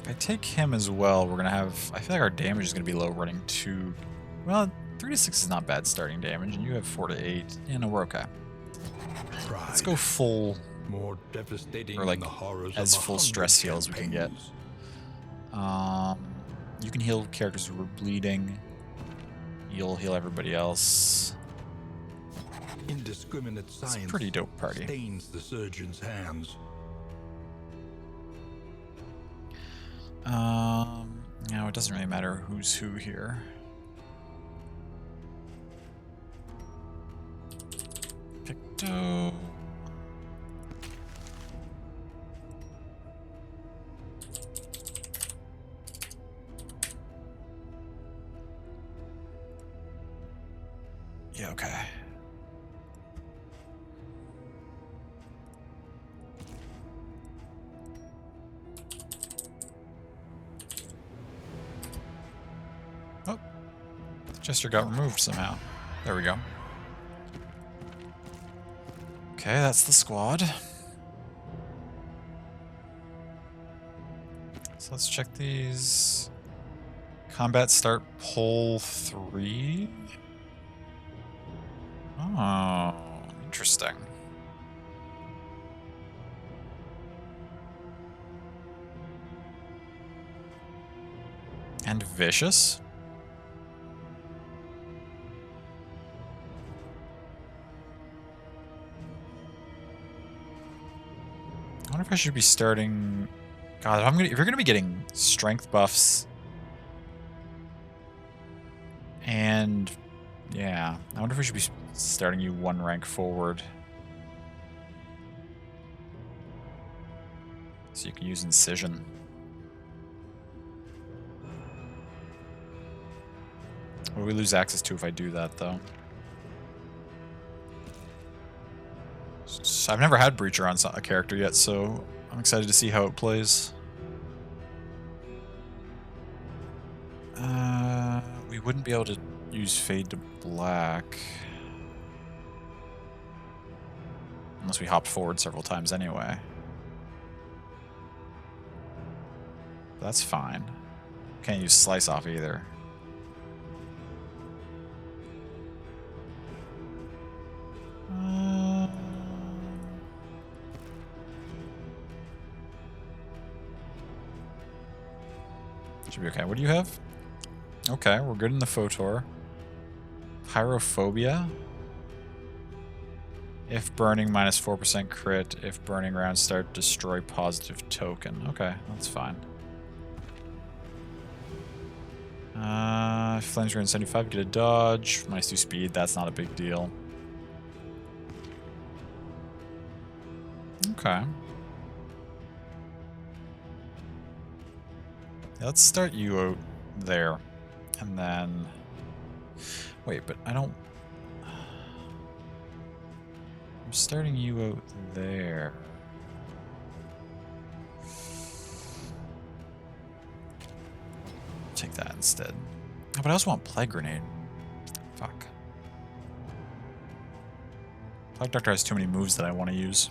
If I take him as well, we're going to have... I feel like our damage is going to be low running 2... Well, 3 to 6 is not bad starting damage, and you have 4 to 8. Yeah, no, we're okay. Let's go full, more devastating or like than the horrors as of full 100 stress heal as we can get. campaigns. You can heal characters who are bleeding. You'll heal everybody else. Indiscriminate It's a science pretty dope party. stains the surgeon's hands. No, it doesn't really matter who's who here. Picto. Yeah, okay. Oh, the gesture got removed somehow. There we go. Okay, that's the squad. So let's check these. Combat start poll 3. Oh, interesting. And vicious? I wonder if I should be starting... God, if you're gonna be getting strength buffs and yeah, I wonder if we should be starting you 1 rank forward so you can use Incision. Will we lose access to if I do that though? So I've never had Breacher on a character yet, so I'm excited to see how it plays. We wouldn't be able to use Fade to Black unless we hopped forward several times anyway. That's fine. Can't use Slice Off either. Should be okay. What do you have? Okay, we're good in the Photor. Pyrophobia. If burning, minus 4% crit. If burning rounds start, destroy positive token. Okay, that's fine. Flames around 75, get a dodge. Minus 2 speed, that's not a big deal. Okay. Yeah, let's start you out there. And then... Wait, but I don't... I'm starting you out there. Take that instead. Oh, but I also want Plague Grenade. Fuck. Plague Doctor has too many moves that I want to use.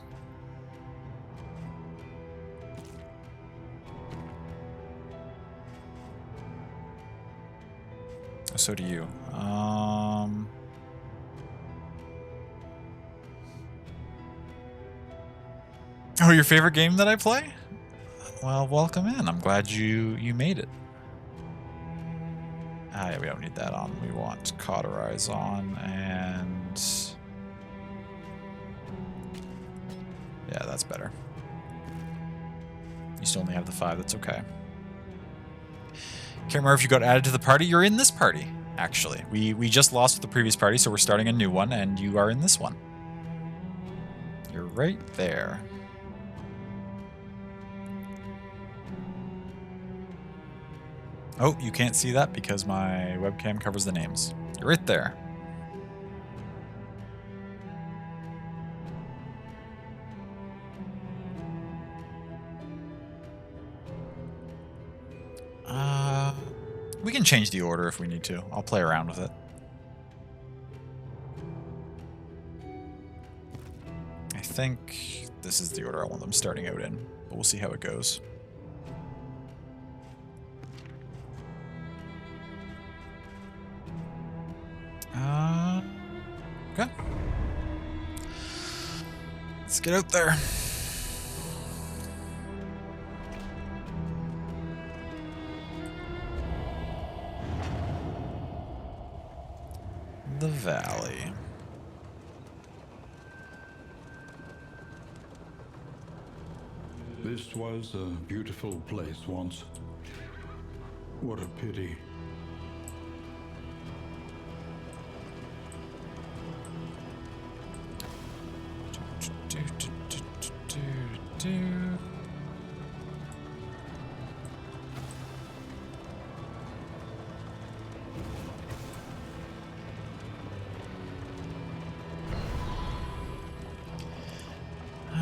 So do you. Oh, your favorite game that I play? Well, welcome in. I'm glad you made it. Ah, yeah, we don't need that on. We want Cauterize on, and... Yeah, that's better. You still only have the 5, that's okay. Can't remember if you got added to the party. You're in this party, actually. We just lost with the previous party, so we're starting a new one, and you are in this one. You're right there. Oh, you can't see that because my webcam covers the names. You're right there. We can change the order if we need to. I'll play around with it. I think this is the order I want them starting out in, but we'll see how it goes. get out there. The valley. This was a beautiful place once. What a pity.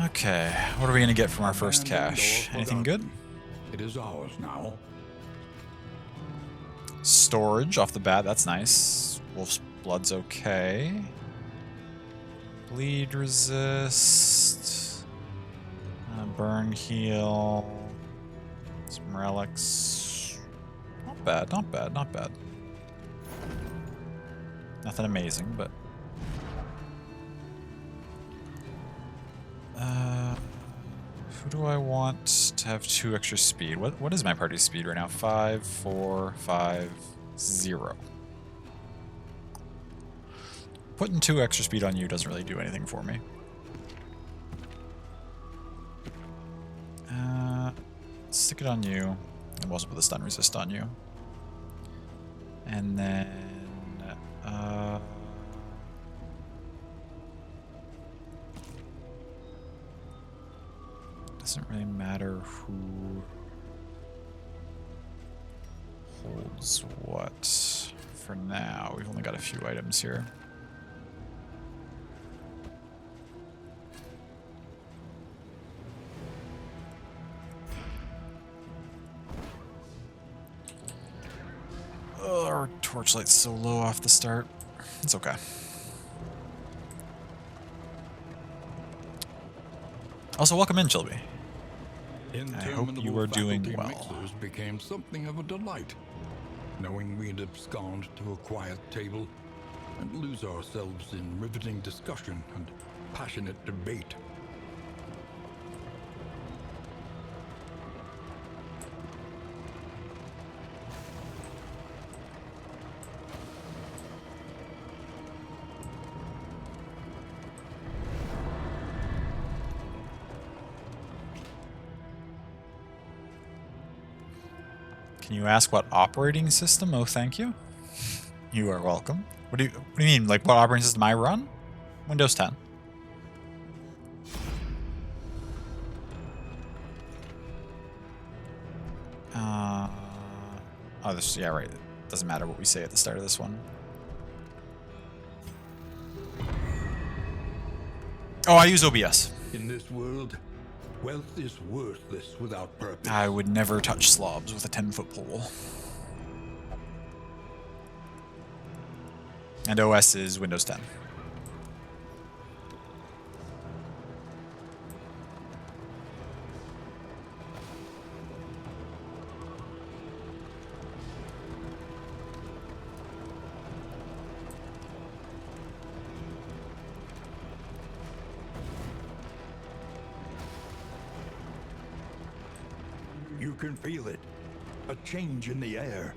Okay, what are we gonna get from our first cache? Anything good? It is ours now. Storage off the bat, that's nice. Wolf's blood's okay. Bleed resist. Burn heal. Some relics. Not bad, not bad, not bad. Nothing amazing, but... who do I want to have 2 extra speed? What is my party speed right now? 5, 4, 5, 0. Putting 2 extra speed on you doesn't really do anything for me. Stick it on you. And we'll also put the stun resist on you. And then... doesn't really matter who holds what for now. We've only got a few items here. Oh, our torchlight's so low off the start. It's okay. Also, welcome in, Chilby. I hope you are doing well. Mixers became something of a delight, knowing we'd abscond to a quiet table and lose ourselves in riveting discussion and passionate debate. Can you ask what operating system? Oh, thank you. You are welcome. What do you mean? Like, what operating system I run? Windows 10. Oh, this, yeah, right. It doesn't matter what we say at the start of this one. Oh, I use OBS. In this world, wealth is worthless without purpose. I would never touch slobs with a 10-foot pole. And OS is Windows 10. You can feel it. A change in the air.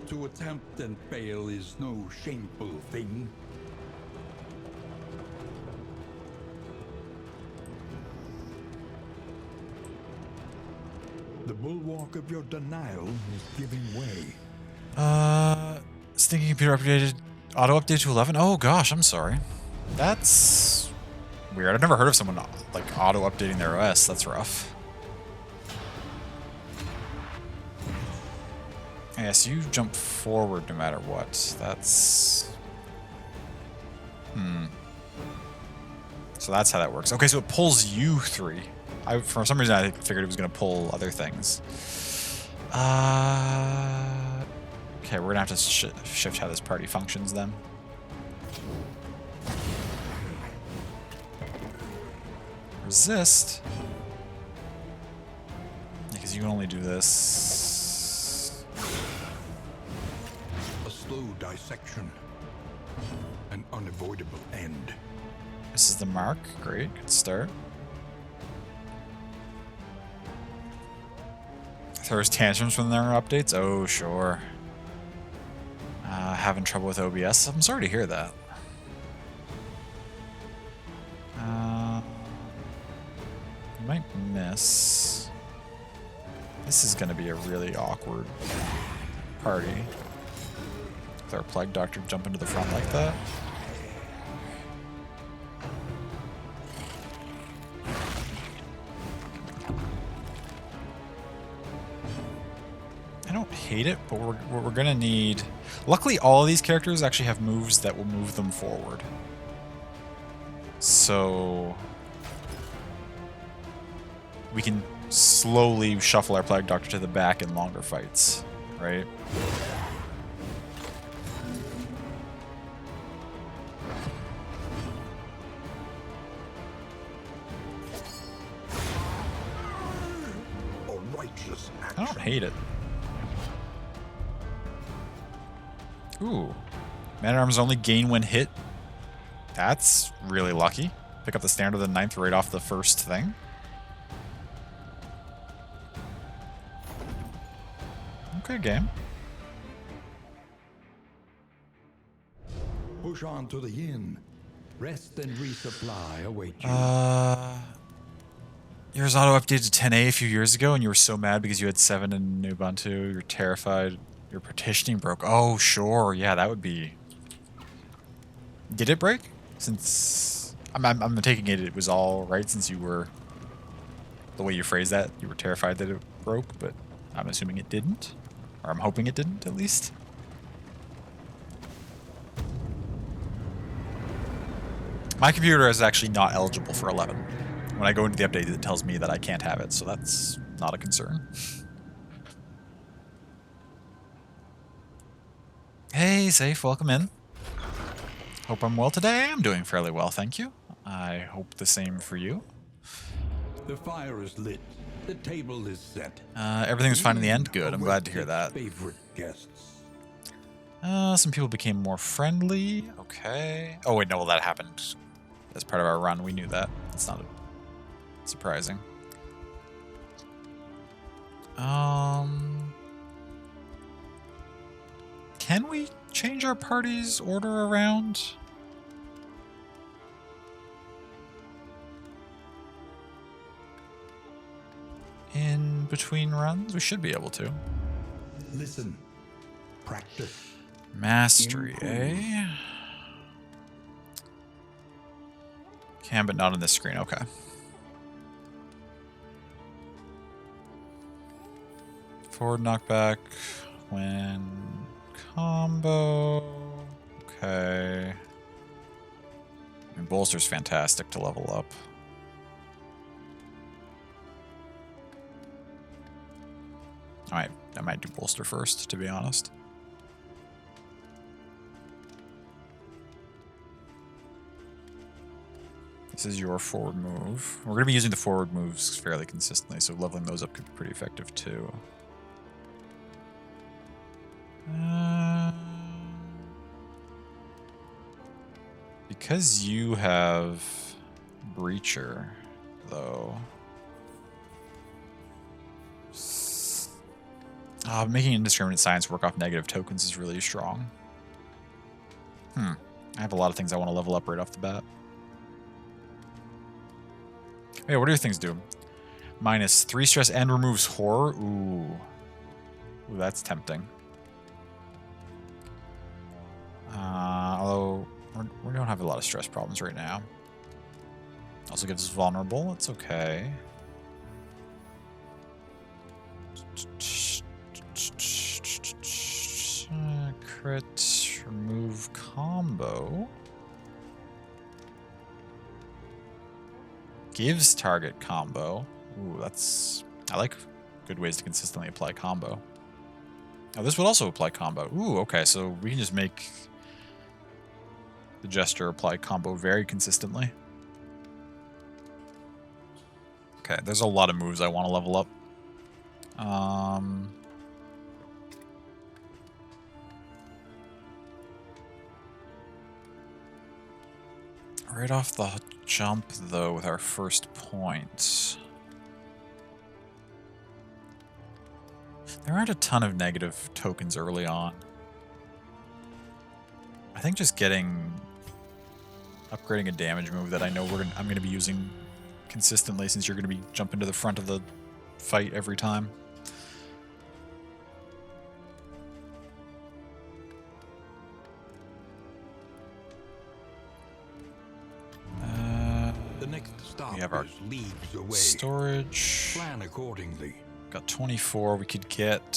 To attempt and fail is no shameful thing. The bulwark of your denial is giving way. Stinking computer updated, auto update to 11. Oh gosh, I'm sorry. That's weird. I've never heard of someone like auto updating their OS. That's rough. Yeah, so you jump forward no matter what. That's... So that's how that works. Okay, so it pulls you 3. For some reason, I figured it was going to pull other things. Okay, we're going to have to shift how this party functions then. Resist? Because you can only do this. A slow slow dissection. An unavoidable end. This is the mark. Great. Good start. Throws tantrums when there are updates? Oh, sure. Having trouble with OBS? I'm sorry to hear that. You might miss. This is going to be a really awkward party. With our Plague Doctor jump into the front like that. I don't hate it, but we're going to need... Luckily, all of these characters actually have moves that will move them forward. So... we can slowly shuffle our Plague Doctor to the back in longer fights, right? A righteous I don't action. hate it. Ooh. Man-at-Arms only gain when hit. That's really lucky. Pick up the standard of the 9th right off the first thing. Okay, game. Push on to the inn. Rest and resupply await you. Yours auto-updated to 10A a few years ago, and you were so mad because you had 7 in Ubuntu. You're terrified. Your partitioning broke. Oh, sure. Yeah, that would be... Did it break? Since... I'm taking it was all right since you were... The way you phrased that, you were terrified that it broke, but I'm assuming it didn't. Or I'm hoping it didn't, at least. My computer is actually not eligible for 11. When I go into the update, it tells me that I can't have it, so that's not a concern. Hey, Safe, welcome in. Hope I'm well today. I'm doing fairly well, thank you. I hope the same for you. The fire is lit. The table is set. Everything was fine in the end. Good, I'm glad to hear that. Favorite guests. Some people became more friendly. Okay. Oh, wait, no, well, that happened as part of our run. We knew that. It's not surprising. Can we change our party's order around? In between runs? We should be able to. Listen. Practice. Mastery, eh? Can, but not on this screen. Okay. Forward knockback when combo. Okay. I mean, bolster's fantastic to level up. I might do bolster first, to be honest. This is your forward move. We're going to be using the forward moves fairly consistently, so leveling those up could be pretty effective too. Because you have Breacher, though. Making indiscriminate science work off negative tokens is really strong. I have a lot of things I want to level up right off the bat. Hey, what do your things do? -3 stress and removes horror? Ooh, that's tempting. Although, we don't have a lot of stress problems right now. Also gives us vulnerable. It's okay. Crit, remove combo. Gives target combo. Ooh, that's... I like good ways to consistently apply combo. Oh, this would also apply combo. Ooh, okay, so we can just make the Jester apply combo very consistently. Okay, there's a lot of moves I want to level up. Right off the jump, though, with our first point. There aren't a ton of negative tokens early on. I think just upgrading a damage move that I know I'm gonna be using consistently, since you're gonna be jumping to the front of the fight every time. The next stop we have our is leagues away. Storage. Plan accordingly. Got 24. We could get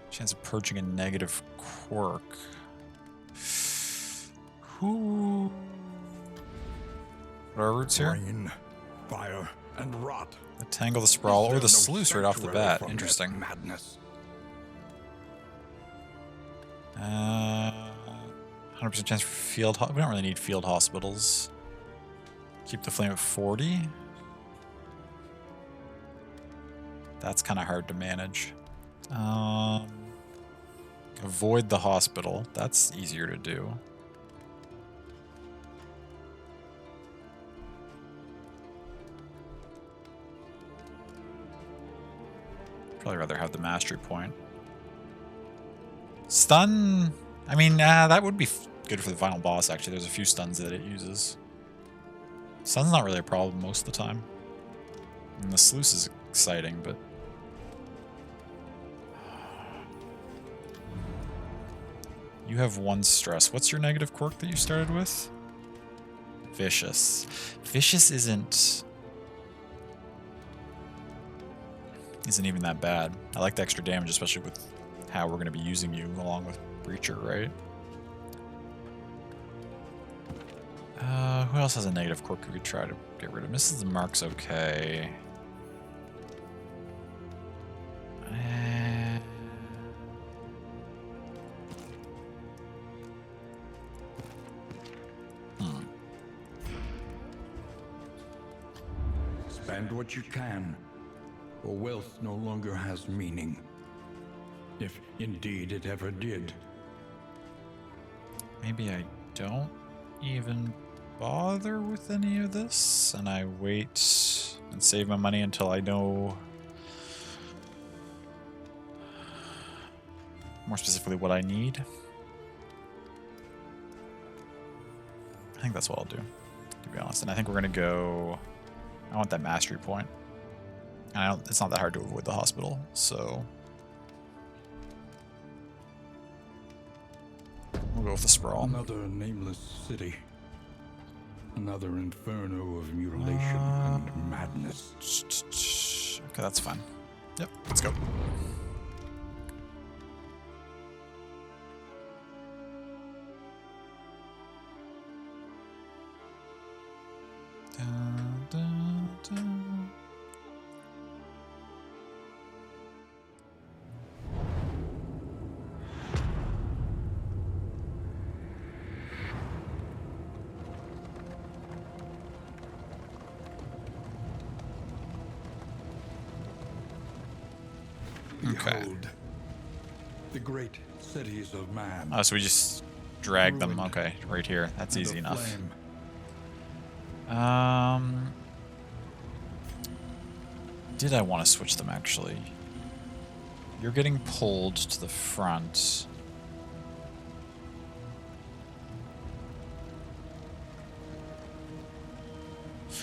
chance of purging a negative quirk. Who? What are our roots here? Rain, fire, and rot. The Tangle, the Sprawl, Is or there the no Sluice right off the sanctuary bat. from Interesting. that madness? 100% chance for field. We don't really need field hospitals. Keep the flame at 40. That's kind of hard to manage. Avoid the hospital. That's easier to do. Probably rather have the mastery point. Stun. I mean, that would be good for the final boss, actually. There's a few stuns that it uses. Stun's not really a problem most of the time. And the sluice is exciting, but... You have 1 stress. What's your negative quirk that you started with? Vicious. Vicious isn't even that bad. I like the extra damage, especially with how we're going to be using you along with Breacher, right? Who else has a negative quirk we could try to get rid of? Mrs. Mark's okay. Spend what you can, or wealth no longer has meaning. If indeed it ever did. Maybe I don't even bother with any of this, and I wait and save my money until I know more specifically what I need. I think that's what I'll do, to be honest. And I think we're gonna go... I want that mastery point. And it's not that hard to avoid the hospital, so... We'll go with the Sprawl. Another nameless city. Another inferno of mutilation and madness. Okay, that's fine. Yep, let's go. Dun, dun, dun. Okay. Behold, the great cities of man. Oh, so we just drag them. Okay, right here. That's easy enough. Flame. Did I want to switch them, actually? You're getting pulled to the front.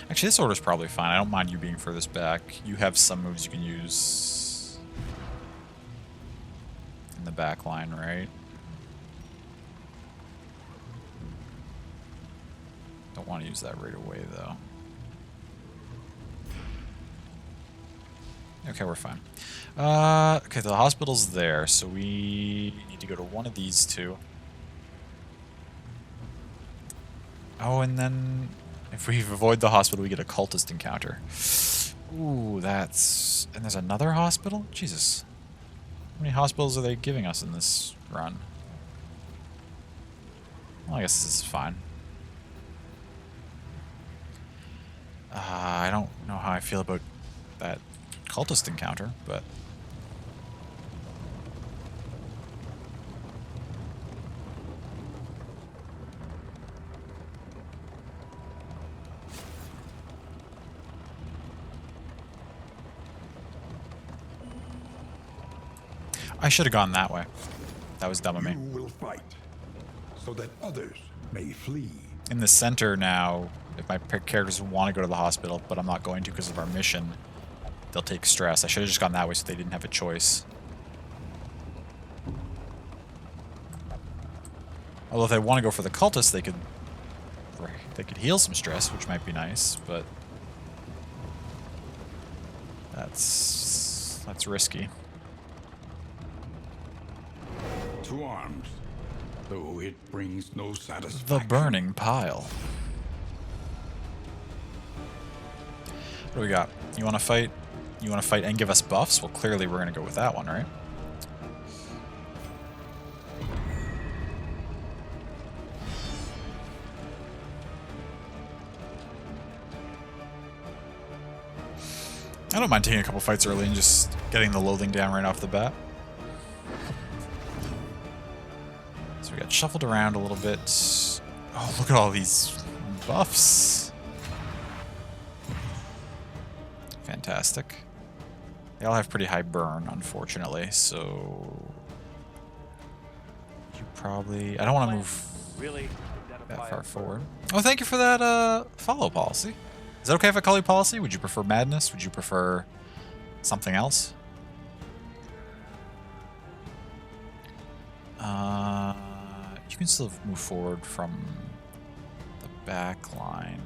Actually, this order's probably fine. I don't mind you being furthest back. You have some moves you can use in the back line, right? Don't want to use that right away, though. Okay, we're fine. Okay, the hospital's there, so we need to go to one of these two. Oh, and then if we avoid the hospital, we get a cultist encounter. Ooh, that's... And there's another hospital? Jesus. How many hospitals are they giving us in this run? Well, I guess this is fine. I don't know how I feel about that cultist encounter, but... I should have gone that way. That was dumb of me. You will fight, so that others may flee. In the center now, if my characters want to go to the hospital, but I'm not going to because of our mission, they'll take stress. I should have just gone that way so they didn't have a choice. Although if they want to go for the cultists, they could heal some stress, which might be nice, but that's risky. To arms, though it brings no satisfaction. The burning pile. What do we got? You want to fight? You want to fight and give us buffs? Well, clearly we're going to go with that one, right? I don't mind taking a couple fights early and just getting the loathing down right off the bat. So we got shuffled around a little bit. Oh, look at all these buffs. Fantastic. They all have pretty high burn, unfortunately, so... You probably... I don't want to move that far forward. Oh, thank you for that follow policy. Is it okay if I call you policy? Would you prefer madness? Would you prefer something else? You can still move forward from the back line.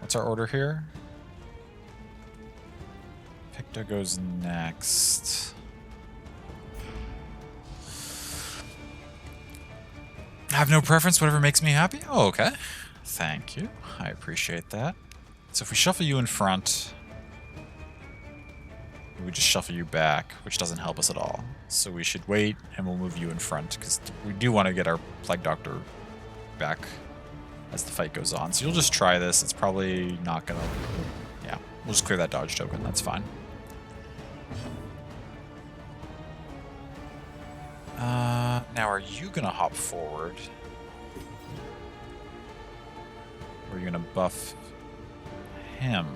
What's our order here? Picta goes next. I have no preference, whatever makes me happy. Oh, okay. Thank you. I appreciate that. So if we shuffle you in front, we just shuffle you back, which doesn't help us at all. So we should wait, and we'll move you in front, because we do want to get our Plague Doctor back as the fight goes on. So you'll just try this. It's probably not going to... Yeah, we'll just clear that dodge token. That's fine. Now, are you going to hop forward? Or are you going to buff him?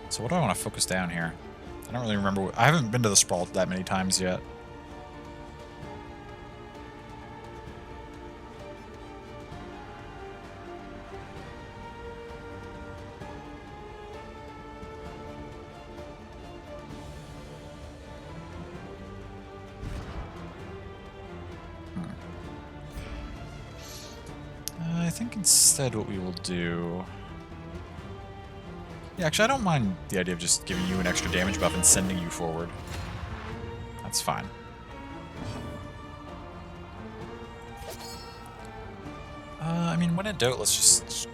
So what do I want to focus down here? I don't really remember. I haven't been to the Sprawl that many times yet. I think instead what we will do... Yeah, actually I don't mind the idea of just giving you an extra damage buff and sending you forward. That's fine. I mean, when in doubt, let's just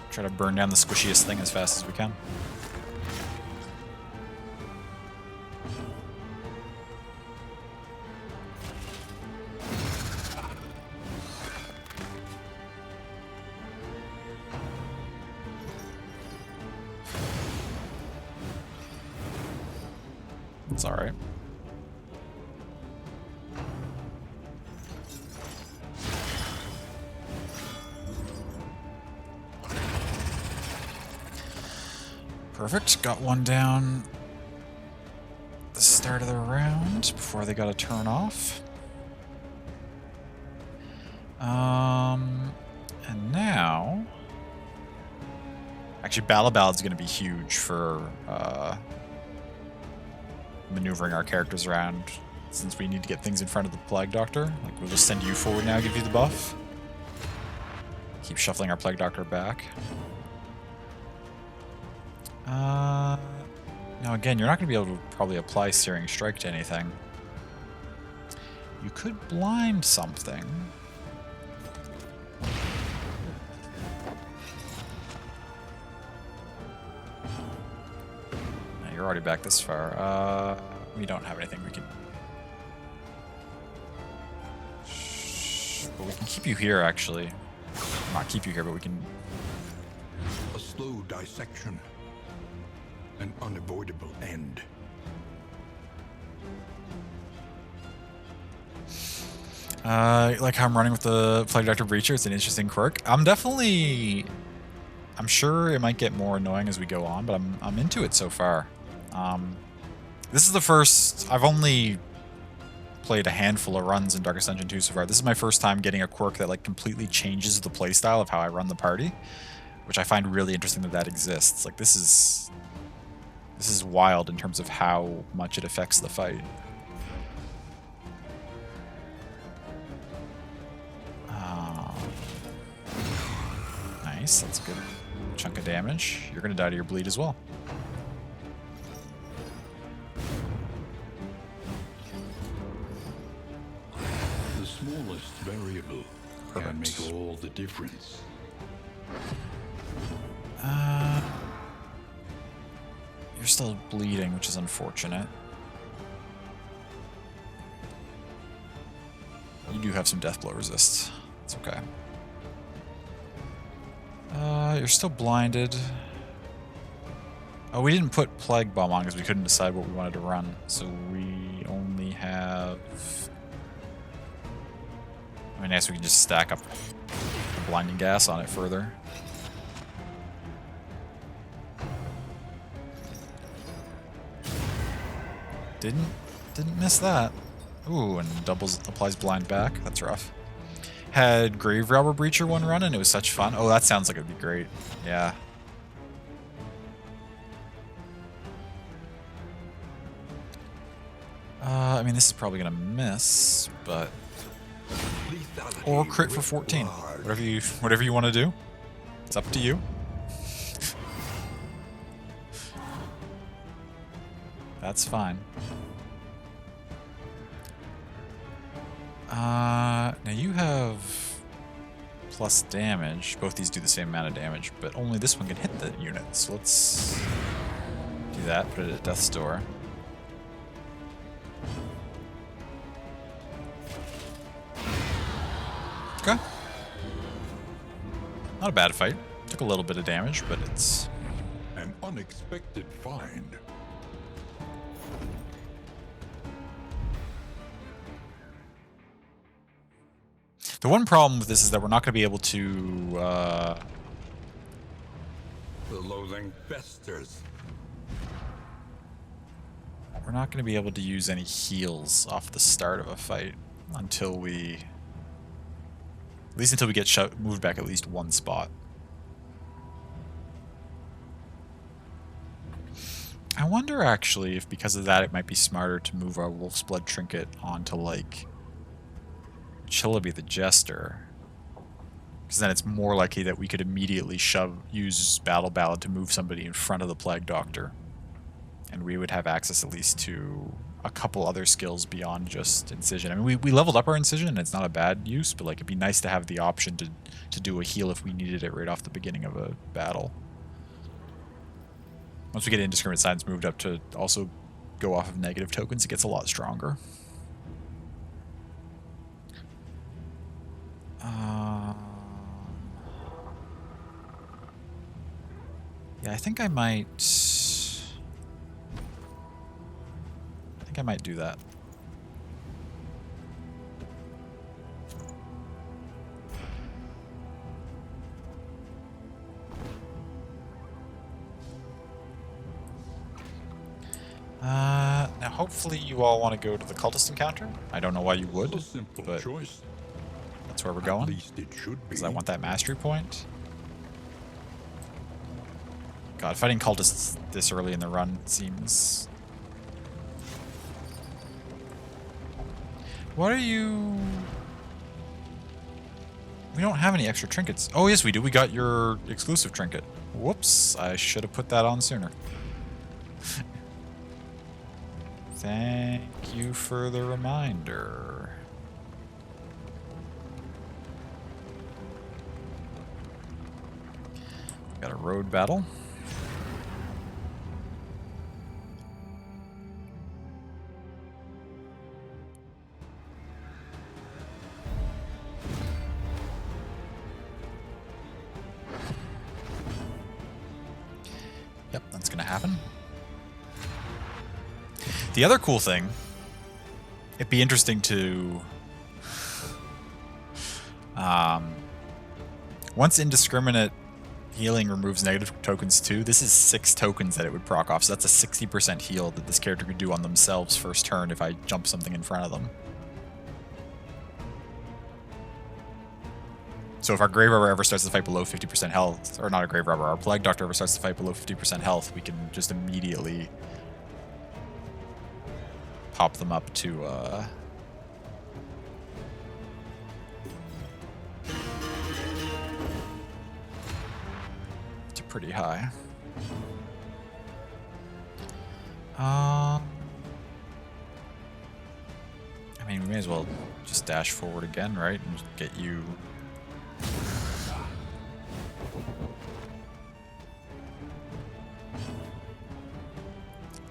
try to burn down the squishiest thing as fast as we can. It's alright. Perfect. Got one down at the start of the round before they got to turn off. And now... Actually, Battle Ballad's going to be huge for... maneuvering our characters around, since we need to get things in front of the Plague Doctor. Like, we'll just send you forward now, give you the buff. Keep shuffling our Plague Doctor back. Now again, you're not going to be able to probably apply Searing Strike to anything. You could blind something. You're already back this far. We don't have anything we can... But we can keep you here, actually. Not keep you here, but we can... A slow dissection. An unavoidable end. Like how I'm running with the Plague Doctor Breacher. It's an interesting quirk. I'm sure it might get more annoying as we go on, but I'm into it so far. This is the first... I've only played a handful of runs in Darkest Dungeon 2 so far. This is my first time getting a quirk that like completely changes the playstyle of how I run the party, which I find really interesting that exists. Like this is wild in terms of how much it affects the fight. Nice, that's a good chunk of damage. You're gonna die to your bleed as well. The smallest variable can make all the difference. You're still bleeding, which is unfortunate. You do have some death blow resist. It's okay. You're still blinded. Oh, we didn't put Plague Bomb on because we couldn't decide what we wanted to run. So we only have... I mean, I guess we can just stack up the Blinding Gas on it further. Didn't miss that. Ooh, and applies blind back. That's rough. Had Grave Robber Breacher one run and it was such fun. Oh, that sounds like it'd be great. Yeah. I mean, this is probably gonna miss, but or crit for 14. Whatever you want to do. It's up to you. That's fine. Now you have plus damage. Both these do the same amount of damage, but only this one can hit the unit. So let's do that. Put it at Death's Door. Okay. Not a bad fight. Took a little bit of damage, but it's an unexpected find. the one problem with this is that we're not going to be able to. The loathing festers. We're not going to be able to use any heals off the start of a fight until we. At least until we get moved back at least one spot. I wonder actually if because of that it might be smarter to move our Wolf's Blood Trinket onto like Chillaby the Jester. Because then it's more likely that we could immediately use Battle Ballad to move somebody in front of the Plague Doctor. And we would have access at least to a couple other skills beyond just Incision. I mean, we leveled up our Incision, and it's not a bad use, but like it'd be nice to have the option to do a heal if we needed it right off the beginning of a battle. Once we get Indiscriminate Signs moved up to also go off of negative tokens, it gets a lot stronger. Yeah, I think I might do that. Now hopefully you all want to go to the cultist encounter. I don't know why you would, It's a simple but choice. that's where we're At going. least it should be. Because I want that mastery point. God, fighting cultists this early in the run seems... What are you... We don't have any extra trinkets. Oh, yes, we do. We got your exclusive trinket. Whoops. I should have put that on sooner. Thank you for the reminder. Got a road battle. Yep, that's gonna happen. The other cool thing, it'd be interesting to Once indiscriminate healing removes negative tokens too, this is 6 tokens that it would proc off, so that's a 60% heal that this character could do on themselves first turn if I jump something in front of them. So if our Grave Robber ever starts to fight below 50% health, or not a Grave Robber, our Plague Doctor ever starts to fight below 50% health, we can just immediately pop them up to pretty high. I mean, we may as well just dash forward again, right? And get you...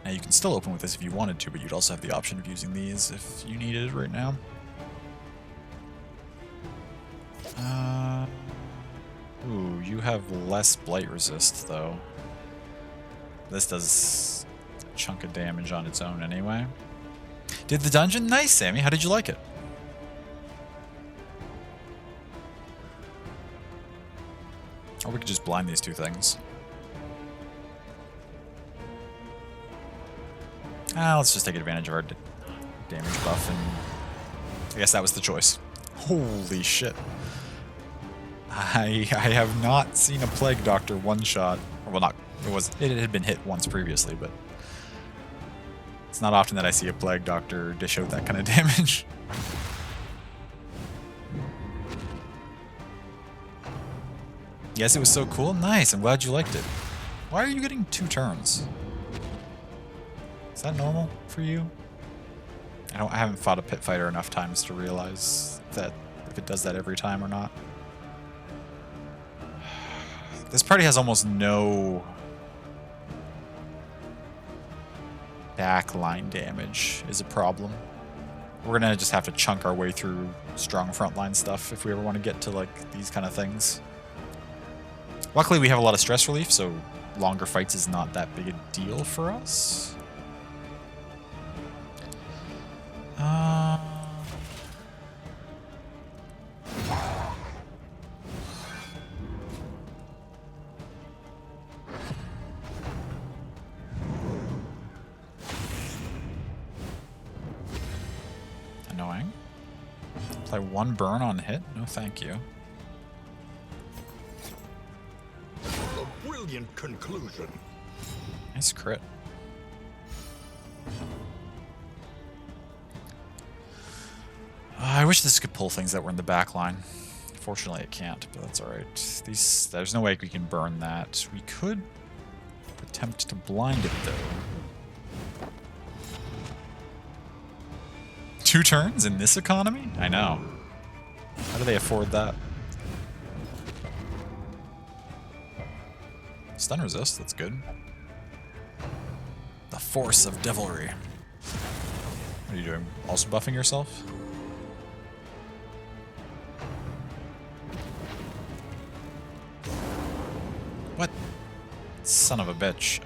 Now you can still open with this if you wanted to, but you'd also have the option of using these if you needed it right now. Ooh, you have less blight resist, though. This does a chunk of damage on its own anyway. Did the dungeon? Nice, Sammy. How did you like it? Or we could just blind these two things. Let's just take advantage of our damage buff, and I guess that was the choice. Holy shit. I have not seen a Plague Doctor one-shot. Well, it had been hit once previously, but it's not often that I see a Plague Doctor dish out that kind of damage. Yes, it was so cool. Nice. I'm glad you liked it. Why are you getting 2 turns? Is that normal for you? I haven't fought a pit fighter enough times to realize that if it does that every time or not. This party has almost no backline damage is a problem. We're gonna just have to chunk our way through strong frontline stuff if we ever want to get to like these kind of things. Luckily we have a lot of stress relief, so longer fights is not that big a deal for us. Annoying. Apply 1 burn on hit? No, thank you. A brilliant conclusion. Nice crit. I wish this could pull things that were in the back line. Fortunately, it can't, but that's alright. There's no way we can burn that. We could attempt to blind it, though. 2 turns in this economy? I know. How do they afford that? Stun resist, that's good. The force of devilry. What are you doing? Also buffing yourself? What? Son of a bitch.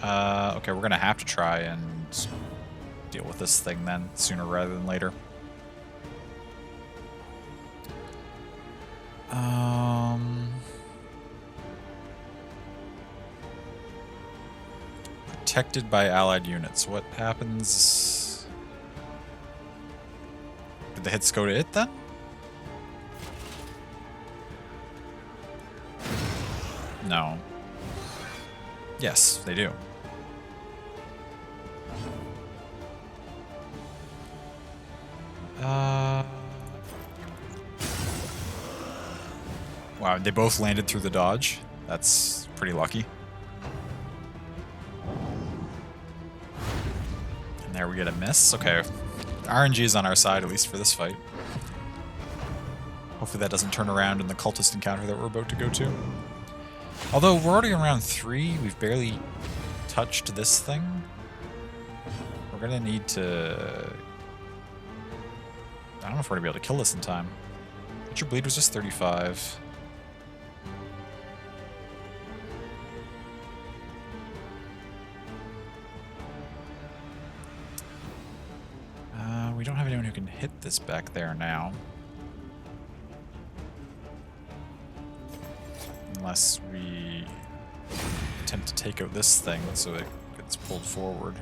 Okay, we're gonna have to try and deal with this thing then, sooner rather than later. Protected by allied units. What happens? Did the hits go to it then? No. Yes, they do. Wow, they both landed through the dodge. That's pretty lucky. And there we get a miss. Okay, RNG is on our side, at least for this fight. Hopefully that doesn't turn around in the cultist encounter that we're about to go to. Although we're already in round 3, we've barely touched this thing. We're gonna need to... I don't know if we're gonna be able to kill this in time. But your bleed was just 35. We don't have anyone who can hit this back there now. unless we attempt to take out this thing so it gets pulled forward.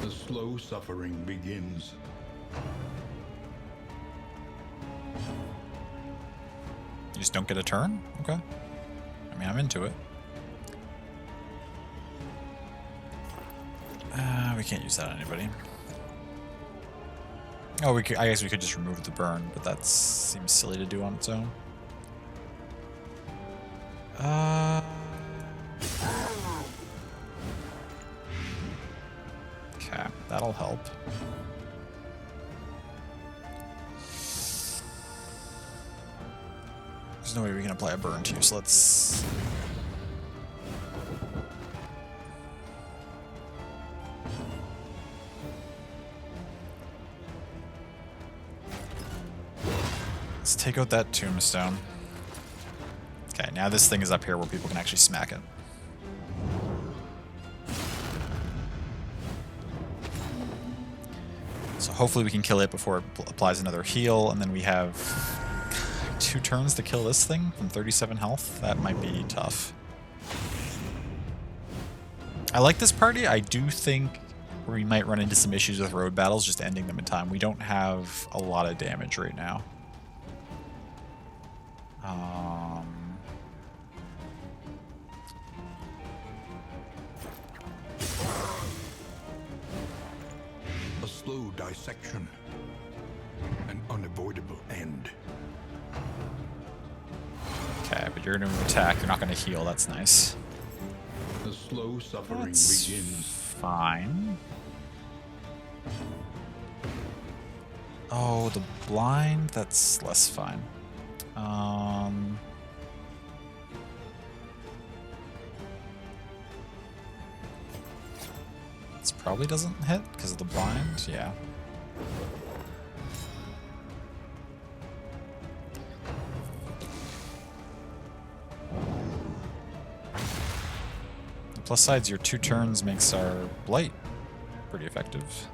The slow suffering begins. You just don't get a turn? Okay. I mean, I'm into it. We can't use that on anybody. Oh, I guess we could just remove the burn, but that seems silly to do on its own. Okay, that'll help. There's no way we can apply a burn to you, so let's... Let's take out that tombstone. Okay, now this thing is up here where people can actually smack it. So hopefully we can kill it before it applies another heal, and then we have 2 turns to kill this thing from 37 health. That might be tough. I like this party. I do think we might run into some issues with road battles, just ending them in time. We don't have a lot of damage right now. A slow dissection. An unavoidable end. Okay, but you're going to attack. You're not going to heal. That's nice. The slow suffering That's begins. fine. Oh, the blind? That's less fine. This probably doesn't hit because of the blind, yeah. The plus side's your 2 turns makes our blight pretty effective.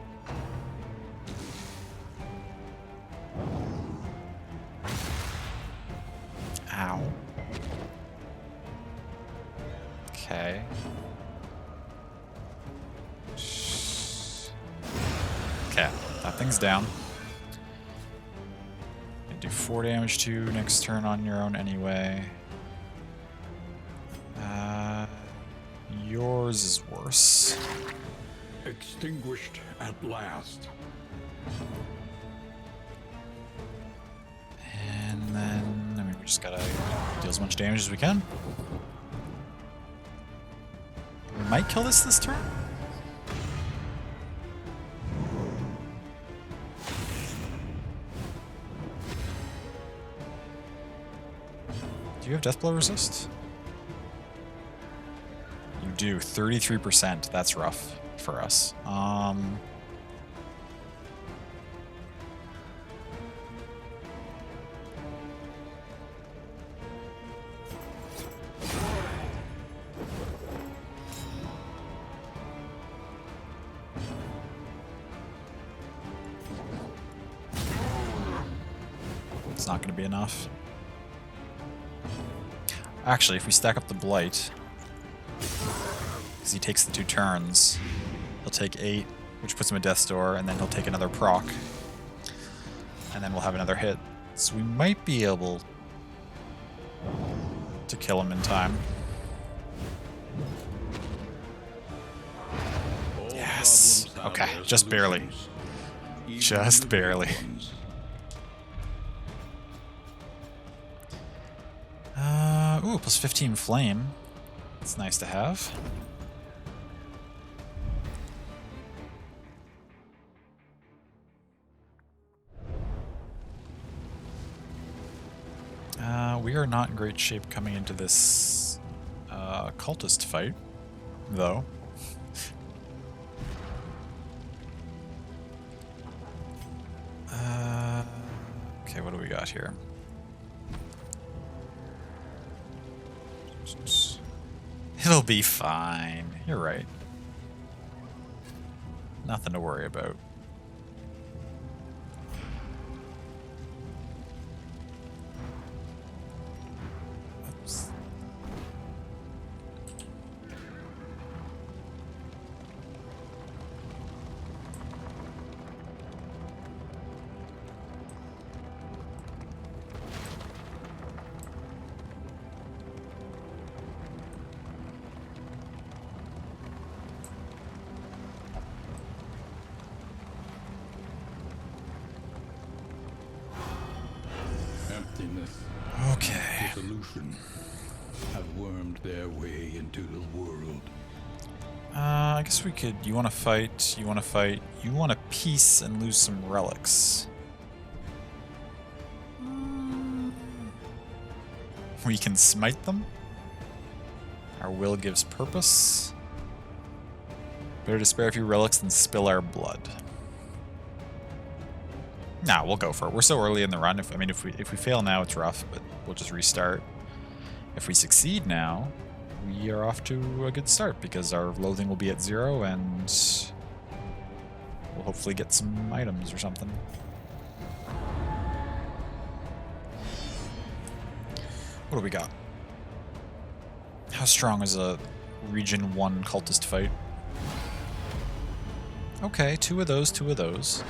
Ow. Okay. Okay, that thing's down. You do 4 damage to you next turn on your own anyway. Yours is worse. Extinguished at last. And then, I mean, we just gotta deal as much damage as we can. We might kill this turn. Do you have Deathblow resist? You do, 33%. That's rough for us. It's not going to be enough. Actually, if we stack up the Blight, because he takes the 2 turns, he'll take 8, which puts him at Death's Door, and then he'll take another proc. And then we'll have another hit. So we might be able to kill him in time. Yes. Okay, just barely. Just barely. Ooh, plus 15 flame. It's nice to have. We are not in great shape coming into this cultist fight, though. Okay, what do we got here? It'll be fine. You're right. Nothing to worry about. emptiness, Okay. dissolution have wormed their way into the world. I guess we could... You want to fight, you want to fight, you want to peace and lose some relics. We can smite them. Our will gives purpose. Better to spare a few relics than spill our blood. Nah, we'll go for it. We're so early in the run. If we fail now, it's rough, but we'll just restart. If we succeed now, we are off to a good start because our loathing will be at 0 and we'll hopefully get some items or something. What do we got? How strong is a Region 1 cultist fight? Okay, two of those.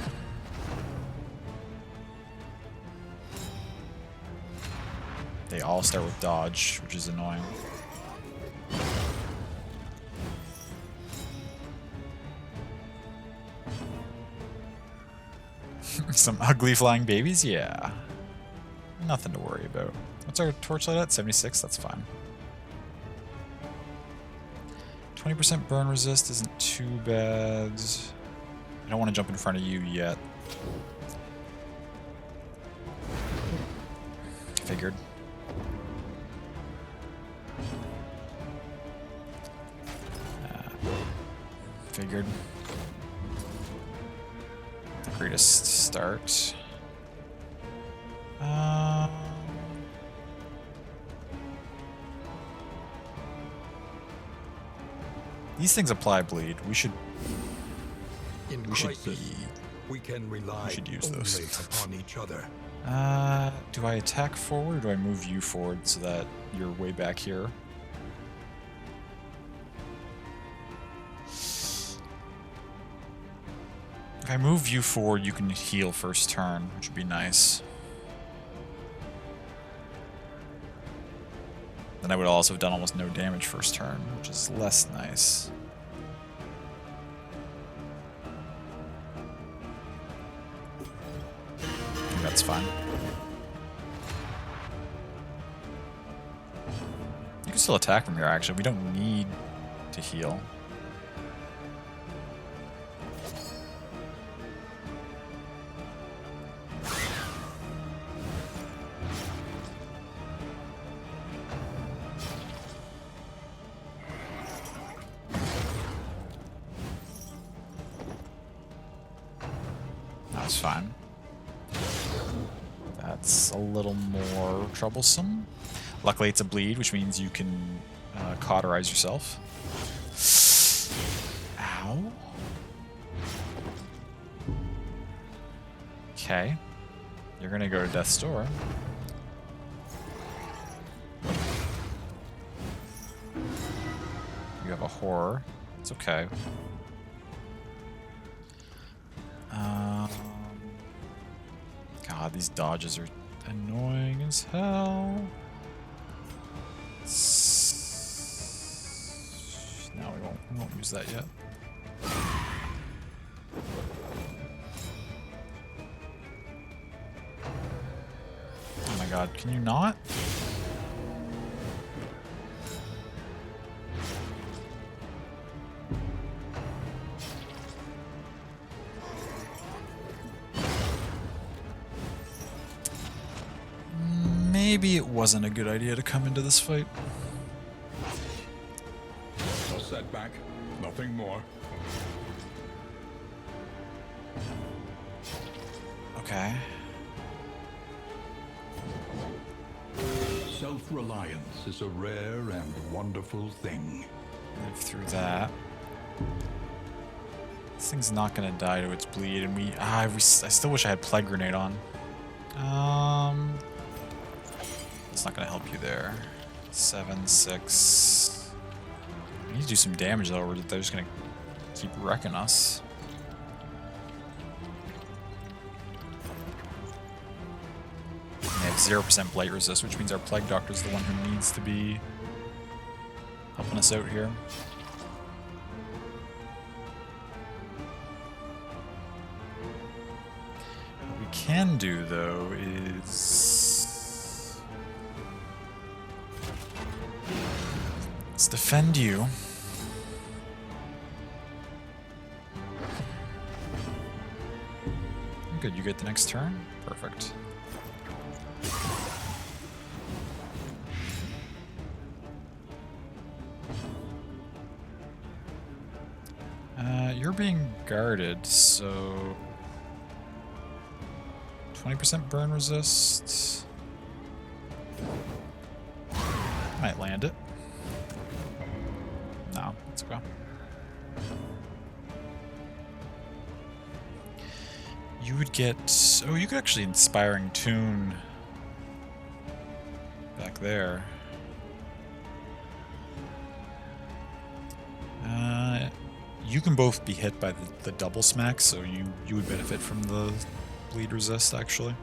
They all start with dodge, which is annoying. Some ugly flying babies? Yeah. Nothing to worry about. What's our torchlight at? 76? That's fine. 20% burn resist isn't too bad. I don't want to jump in front of you yet. Figured. Figured. The greatest start. These things apply bleed. We should we can rely we should use only those. upon each other. Do I attack forward or do I move you forward so that you're way back here? If I move you forward, you can heal first turn, which would be nice. Then I would also have done almost no damage first turn, which is less nice. I think that's fine. You can still attack from here, actually. We don't need to heal. That's fine. That's a little more troublesome. Luckily it's a bleed, which means you can cauterize yourself. Ow. Okay. You're gonna go to Death's Door. You have a horror. It's okay. God, these dodges are annoying as hell. No, we won't use that yet. Oh my god, can you not? Maybe it wasn't a good idea to come into this fight. A setback, nothing more. Okay. Self-reliance is a rare and wonderful thing. Live through that. This thing's not gonna die to its bleed, and I still wish I had Plague Grenade on. It's not gonna help you there. 7, 6. We need to do some damage though, or they're just gonna keep wrecking us. They have 0% blight resist, which means our Plague Doctor is the one who needs to be helping us out here. What we can do though is defend you. Good, you get the next turn? Perfect. You're being guarded, so 20% burn resist. Might land it. No, let's go. You would get... Oh, you could actually Inspiring Tune back there. You can both be hit by the double smack, so you would benefit from the bleed resist, actually.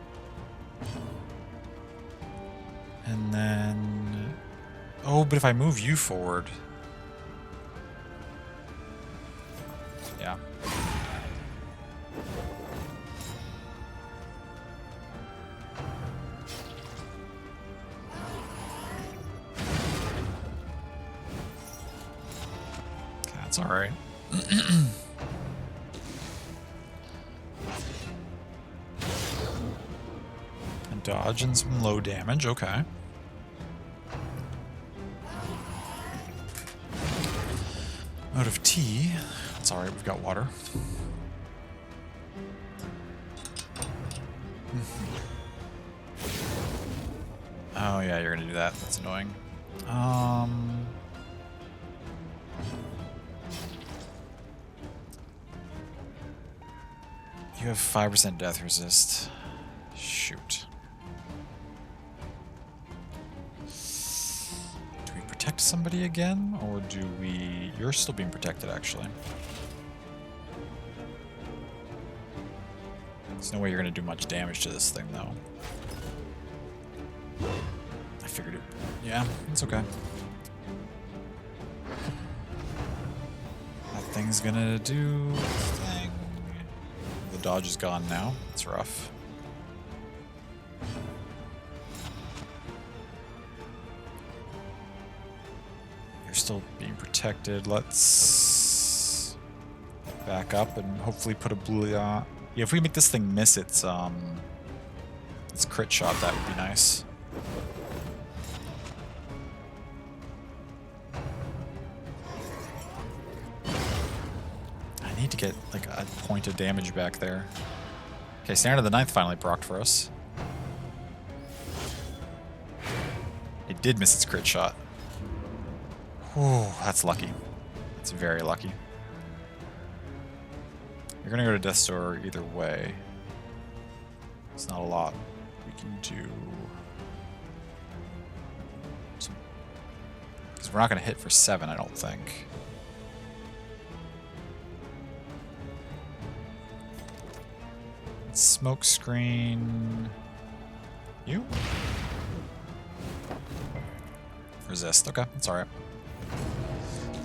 And then... Oh, but if I move you forward... Yeah. That's alright. And dodge and some low damage, okay. Out of tea. That's alright, we've got water. Oh yeah, you're gonna do that. That's annoying. You have 5% death resist. Shoot. Do we protect somebody again? Or do we... You're still being protected, actually. There's no way you're going to do much damage to this thing, though. I figured it... Yeah, it's okay. That thing's gonna do... thing. The dodge is gone now. It's rough. You're still being protected. Let's back up and hopefully put a blue on. Yeah, if we make this thing miss its crit shot, that would be nice. I need to get like a point of damage back there. Okay, Standard of the Ninth finally procced for us. It did miss its crit shot. Oh, that's lucky. It's very lucky. You're gonna go to Death's Door either way. It's not a lot we can do. Because we're not gonna hit for 7, I don't think. Smoke screen. You? Resist. Okay, that's alright.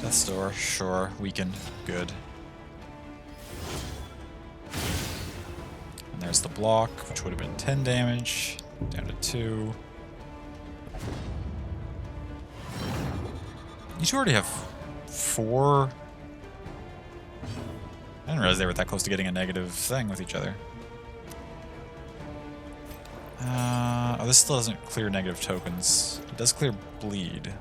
Death's Door, sure. Weakened. Good. And there's the block, which would have been 10 damage. Down to 2. You two already have 4. I didn't realize they were that close to getting a negative thing with each other. Oh, this still doesn't clear negative tokens. It does clear bleed.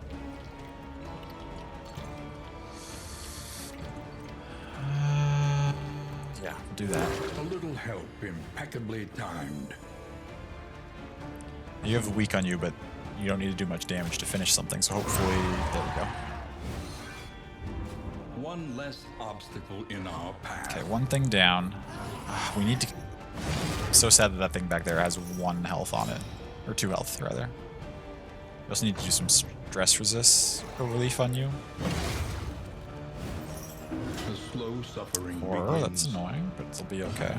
Yeah, we'll do that. A little help, impeccably timed. You have a weak on you, but you don't need to do much damage to finish something, so hopefully... There we go. One less obstacle in our path. Okay, one thing down. We need to... I'm so sad that that thing back there has 1 health on it. Or 2 health, rather. We also need to do some stress resist or relief on you. The slow suffering Or, begins. that's annoying, but it'll be okay.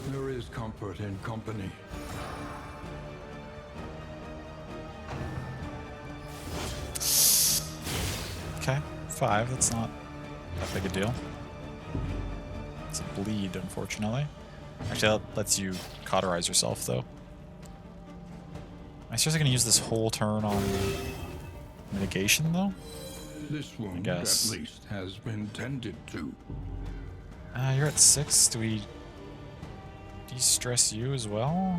There is comfort in company. Okay, 5, that's not that big a deal. It's a bleed, unfortunately. Actually, that lets you cauterize yourself, though. Am I seriously going to use this whole turn on mitigation, though? This wound, guess. at least, has been tended to. You're at 6. Do we de-stress you as well?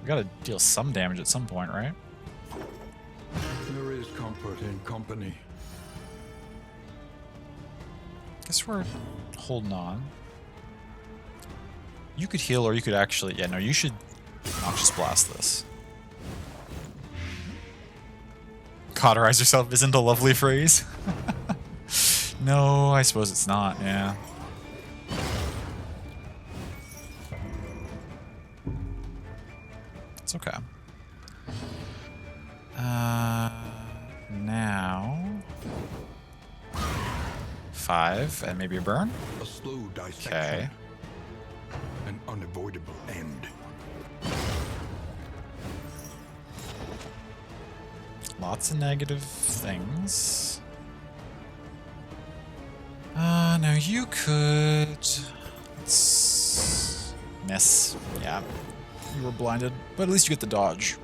We gotta deal some damage at some point, right? There is comfort in company. Guess we're holding on. You could heal, or you could actually... Yeah, no, you should Noxious Blast this. Cauterize yourself isn't a lovely phrase. No, I suppose it's not, yeah. It's okay. Now... 5, and maybe a burn? A slow dissection. Okay. An unavoidable end. Lots of negative things. Now you could... Let's miss. Yeah. You were blinded, but at least you get the dodge.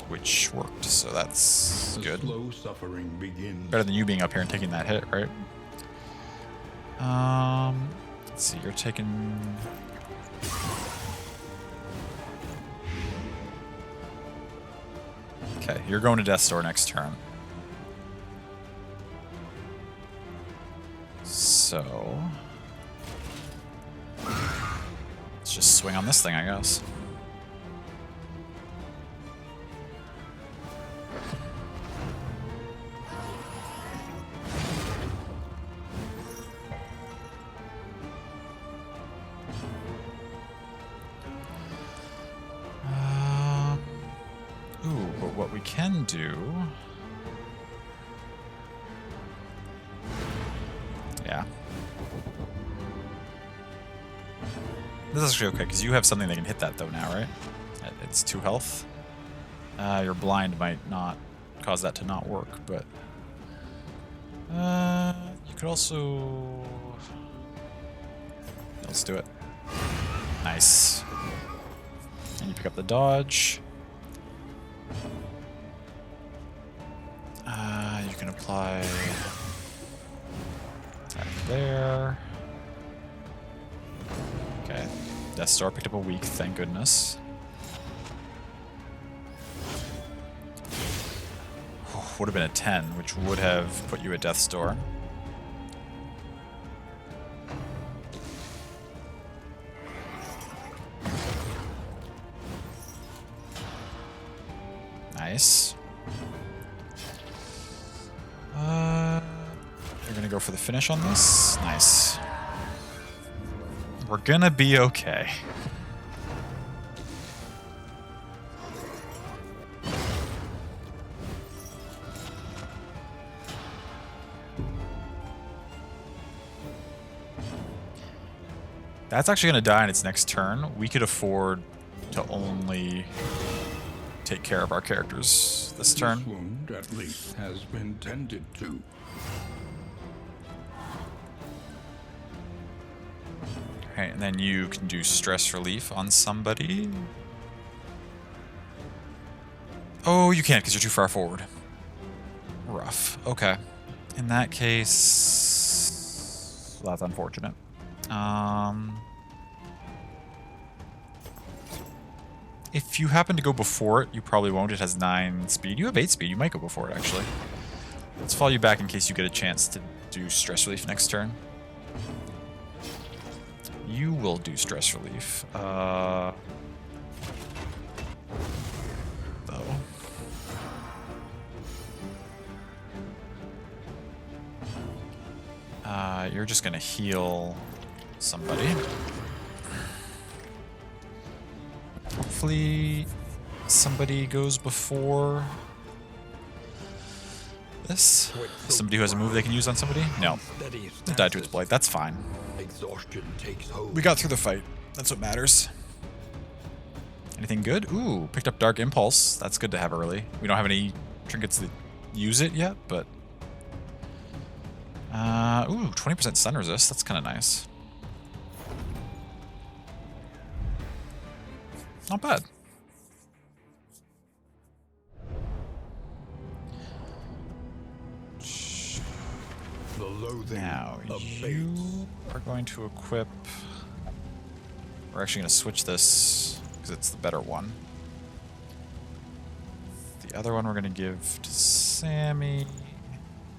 Which worked, so that's good. Slow suffering begins. Better than you being up here and taking that hit, right? Let's see, you're taking... Okay, you're going to Death's Door next turn. So... let's just swing on this thing, I guess. What we can do... Yeah. This is actually okay, because you have something that can hit that, though, now, right? It's 2 health. Your blind might not cause that to not work, but... you could also... Let's do it. Nice. And you pick up the dodge. You can apply that there. Okay. Death's Door picked up a weak, thank goodness. Would have been a 10, which would have put you at Death's Door. Nice. You're gonna go for the finish on this? Nice. We're gonna be okay. That's actually gonna die in its next turn. We could afford to only take care of our characters this turn. This wound, at least, has been tended to. Okay, and then you can do stress relief on somebody. Oh, you can't because you're too far forward. Rough. Okay. In that case, well, that's unfortunate. If you happen to go before it, you probably won't. It has 9 speed. You have 8 speed. You might go before it, actually. Let's follow you back in case you get a chance to do stress relief next turn. You will do stress relief. Though. You're just gonna heal somebody. Hopefully somebody goes before this. Somebody who has a move they can use on somebody? No. It died to its blight. That's fine. Exhaustion takes hold. We got through the fight. That's what matters. Anything good? Ooh, picked up Dark Impulse. That's good to have early. We don't have any trinkets that use it yet, but... ooh, 20% stun resist. That's kind of nice. Not bad. The loathing Now, abates. you are going to equip... We're actually going to switch this, because it's the better one. The other one we're going to give to Sammy.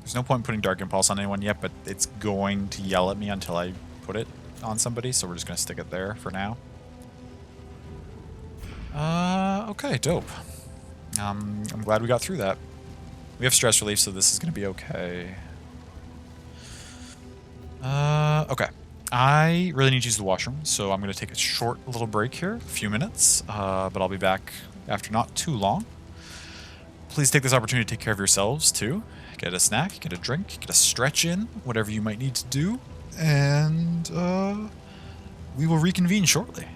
There's no point in putting Dark Impulse on anyone yet, but it's going to yell at me until I put it on somebody, so we're just going to stick it there for now. Okay, dope. I'm glad we got through that. We have stress relief, so this is going to be okay. Okay. I really need to use the washroom, so I'm going to take a short little break here, a few minutes, but I'll be back after not too long. Please take this opportunity to take care of yourselves, too. Get a snack, get a drink, get a stretch in, whatever you might need to do, and we will reconvene shortly.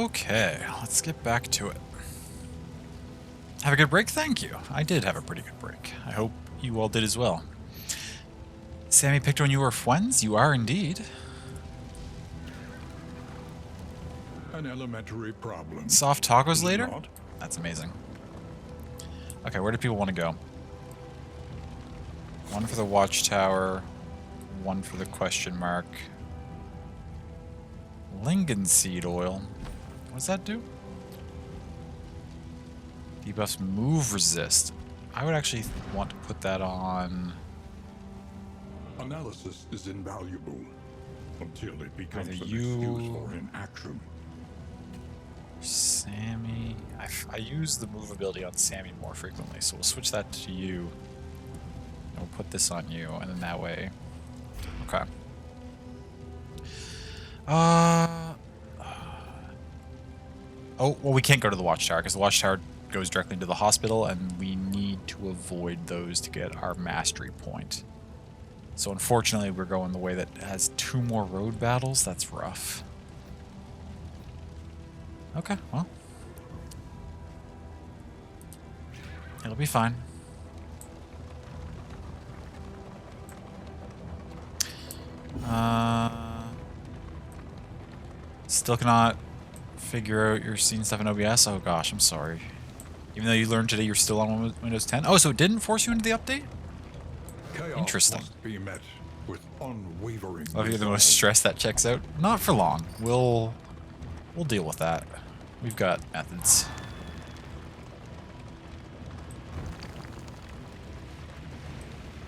Okay, let's get back to it. Have a good break? Thank you. I did have a pretty good break. I hope you all did as well. Sammy picked when you were friends? You are indeed. An elementary problem. Soft tacos Is it later? not? That's amazing. Okay, where do people want to go? One for the watchtower, one for the question mark. Lingonseed oil. What does that do? Debuffs move resist. I would actually want to put that on... Analysis is invaluable until it becomes Either an you- excuse for inaction. Sammy... I use the move ability on Sammy more frequently, so we'll switch that to you. And we'll put this on you, and then that way... Okay. Oh, well, we can't go to the watchtower, because the watchtower goes directly to the hospital, and we need to avoid those to get our mastery point. So unfortunately, we're going the way that has 2 more road battles. That's rough. Okay, well. It'll be fine. Still cannot figure out your scene stuff in OBS? Oh gosh, I'm sorry. Even though you learned today you're still on Windows 10? Oh, so it didn't force you into the update? Chaos Interesting. must be met with unwavering Love you're the resolve. most stressed that checks out. Not for long. We'll deal with that. We've got methods.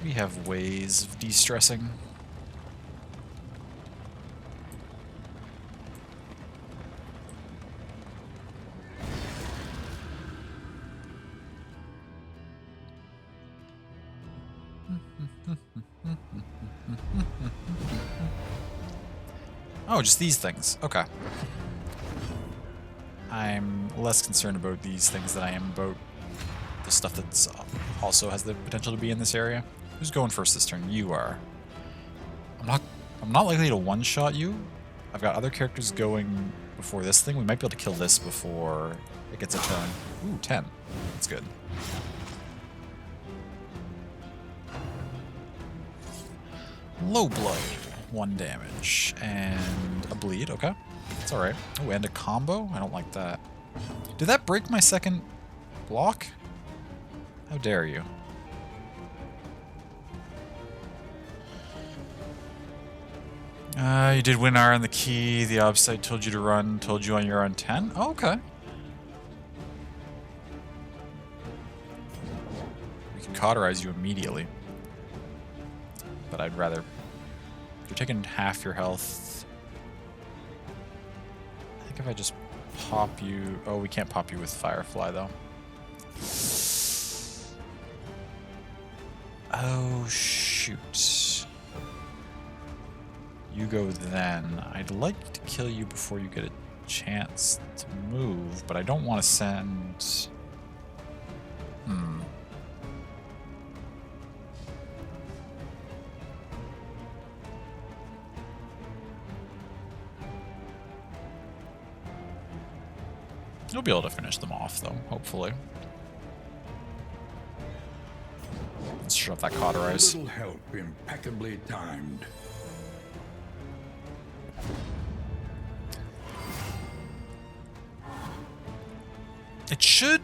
We have ways of de-stressing. Oh, just these things. Okay. I'm less concerned about these things than I am about the stuff that's also has the potential to be in this area. Who's going first this turn? You are. I'm not likely to one-shot you. I've got other characters going before this thing. We might be able to kill this before it gets a turn. Ooh, 10. That's good. Low blow. 1 damage. And a bleed. Okay. That's alright. Oh, and a combo? I don't like that. Did that break my second block? How dare you? You did win R on the key. The obsite told you to run. Told you you're on 10? Oh, okay. We can cauterize you immediately. But I'd rather... You're taking half your health. I think if I just pop you... Oh, we can't pop you with Firefly, though. Oh, shoot. You go then. I'd like to kill you before you get a chance to move, but I don't want to send... You'll be able to finish them off, though, hopefully. Let's shut that cauterize. Little help, impeccably timed. It should...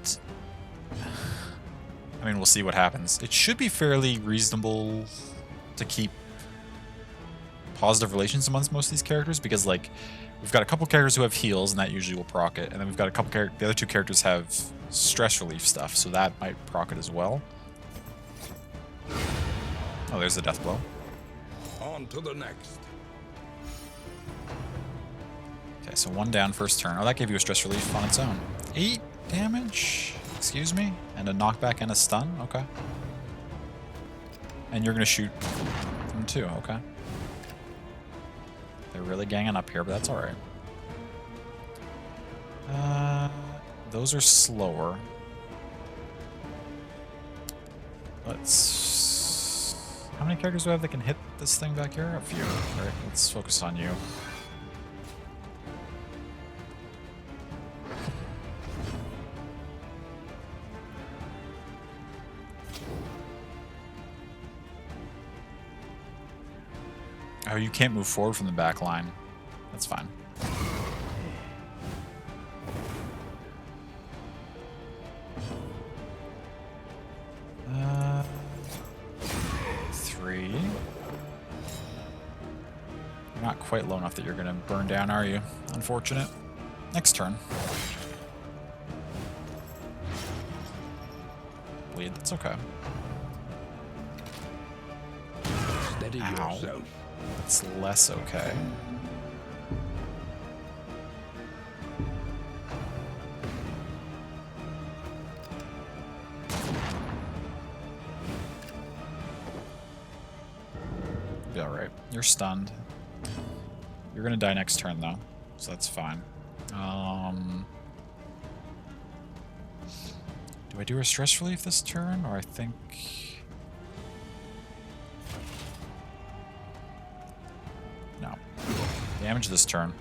I mean, we'll see what happens. It should be fairly reasonable to keep positive relations amongst most of these characters, because, like, we've got a couple characters who have heals, and that usually will proc it, and then we've got a couple the other 2 characters have stress relief stuff, so that might proc it as well. Oh, there's the death blow. On to the next. Okay, so 1 down first turn. Oh, that gave you a stress relief on its own. 8 damage? Excuse me? And a knockback and a stun? Okay. And you're gonna shoot them too, okay. They're really ganging up here, but that's alright. Those are slower. Let's... How many characters do I have that can hit this thing back here? A few. Alright, let's focus on you. Oh, you can't move forward from the back line. That's fine. Three. You're not quite low enough that you're going to burn down, are you? Unfortunate. Next turn. Bleed, that's okay. Steady Ow. yourself. It's less okay. Be alright. You're stunned. You're gonna die next turn though, so that's fine. Do I do a stress relief this turn, or I think... No. Damage this turn.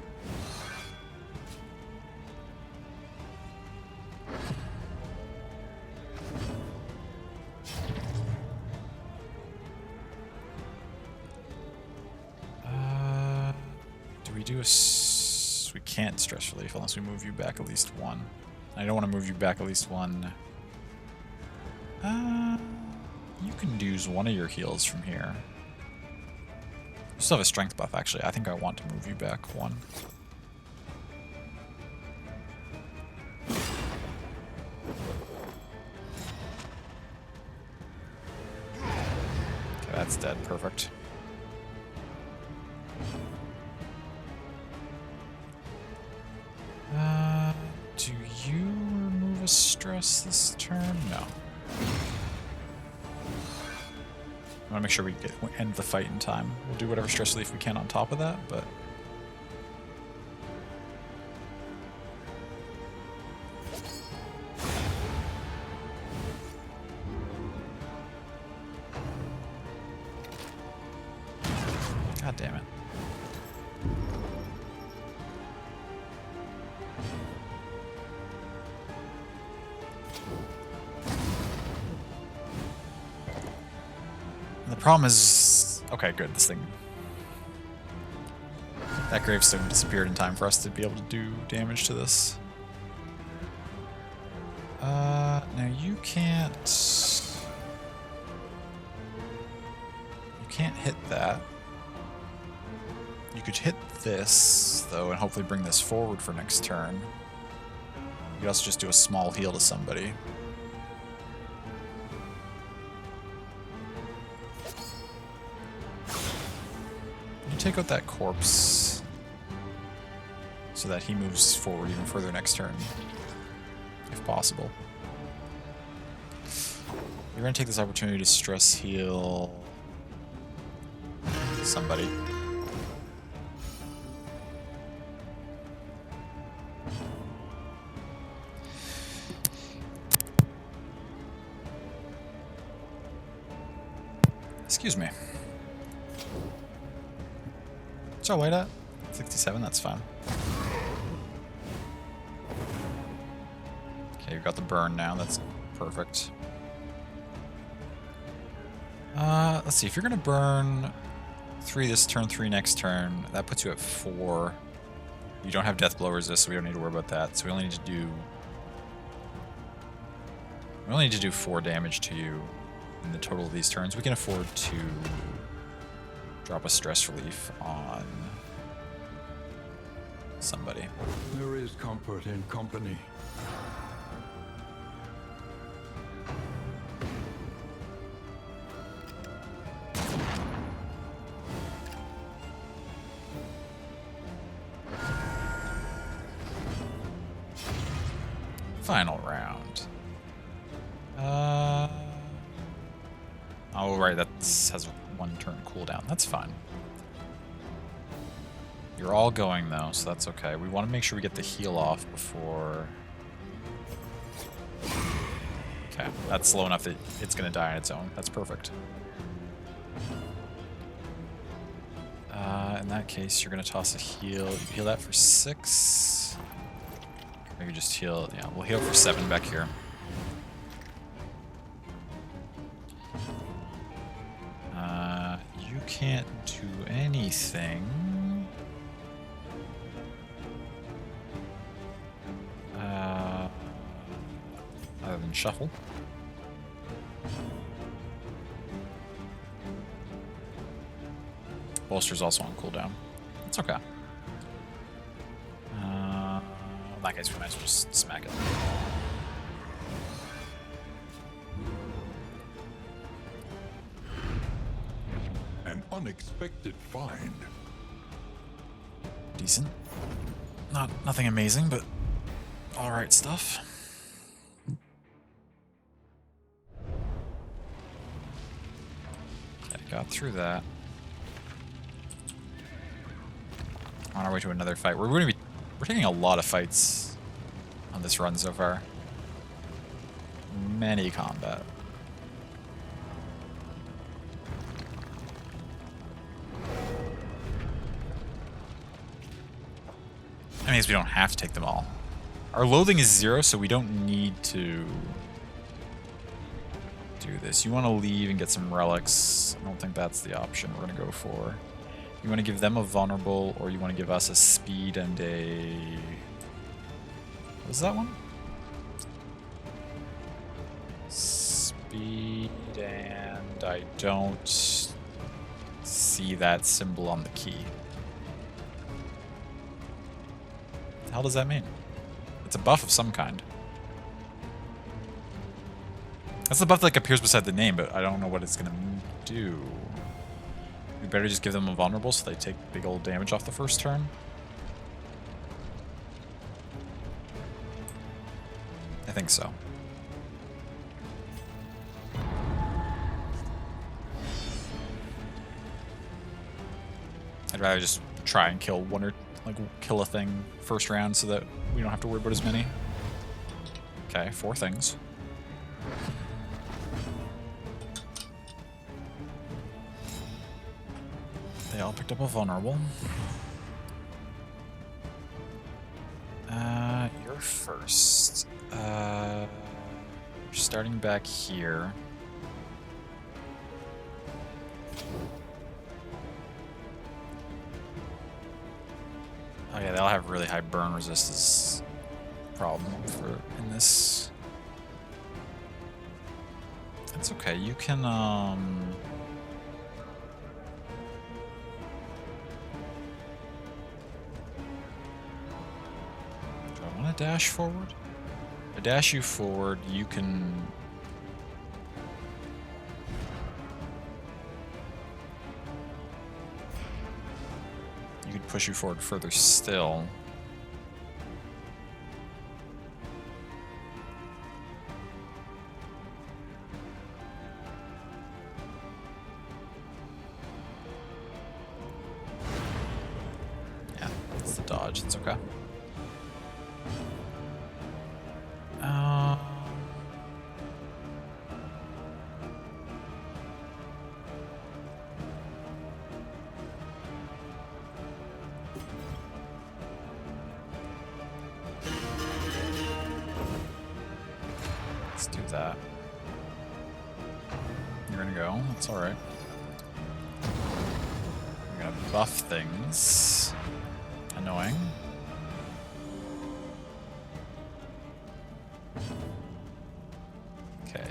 Do we do a... We can't stress relief unless we move you back at least one. I don't want to move you back at least one. You can use one of your heals from here. You still have a strength buff, actually. I think I want to move you back one. Okay, that's dead. Perfect. Do you remove a stress this turn? No. I want to make sure we end the fight in time. We'll do whatever stress relief we can on top of that, but... God damn it. The problem is... Okay, good, this thing... That gravestone disappeared in time for us to be able to do damage to this. Now you can't... You can't hit that. You could hit this, though, and hopefully bring this forward for next turn. You could also just do a small heal to somebody. Take out that corpse so that he moves forward even further next turn, if possible. You're going to take this opportunity to stress heal somebody. Excuse me. What's our weight at? 67, that's fine. Okay, you've got the burn now, that's perfect. Let's see, if you're gonna burn 3 this turn, 3 next turn, that puts you at 4. You don't have death blow resist, so we don't need to worry about that. So we only need to do 4 damage to you in the total of these turns. We can afford to drop a stress relief on somebody. There is comfort in company. Final round. Oh, right, that has 1 turn cooldown. That's fine. You're all going, though, so that's okay. We want to make sure we get the heal off before... Okay, that's slow enough that it's going to die on its own. That's perfect. In that case, you're going to toss a heal. You heal that for 6. Maybe just heal... Yeah, we'll heal for 7 back here. You can't do anything. Other than shuffle. Bolster's also on cooldown. It's okay. In that case, we might as well just smack it. An unexpected find. Decent. Nothing amazing, but alright stuff. Okay, got through that. On our way to another fight. We're taking a lot of fights on this run so far. Many combat. I mean, we don't have to take them all. Our loathing is 0, so we don't need to do this. You want to leave and get some relics. I don't think that's the option we're going to go for. You want to give them a vulnerable, or you want to give us a speed and a... What is that one? Speed, and I don't see that symbol on the key. What the hell does that mean? It's a buff of some kind. That's the buff that like, appears beside the name, but I don't know what it's going to do. We better just give them a vulnerable so they take big old damage off the first turn. I think so. I'd rather just try and kill one or like kill a thing first round so that we don't have to worry about as many. Okay, 4 things. They all picked up a vulnerable. You're first. We're starting back here. Oh yeah, they all have really high burn resistance problem in this. That's okay. You can do I want to dash forward? If I dash you forward, you can... You could push you forward further still. Yeah, it's the dodge. It's okay. Let's do that. You're gonna go. That's all right. We're gonna buff things. Annoying. Okay.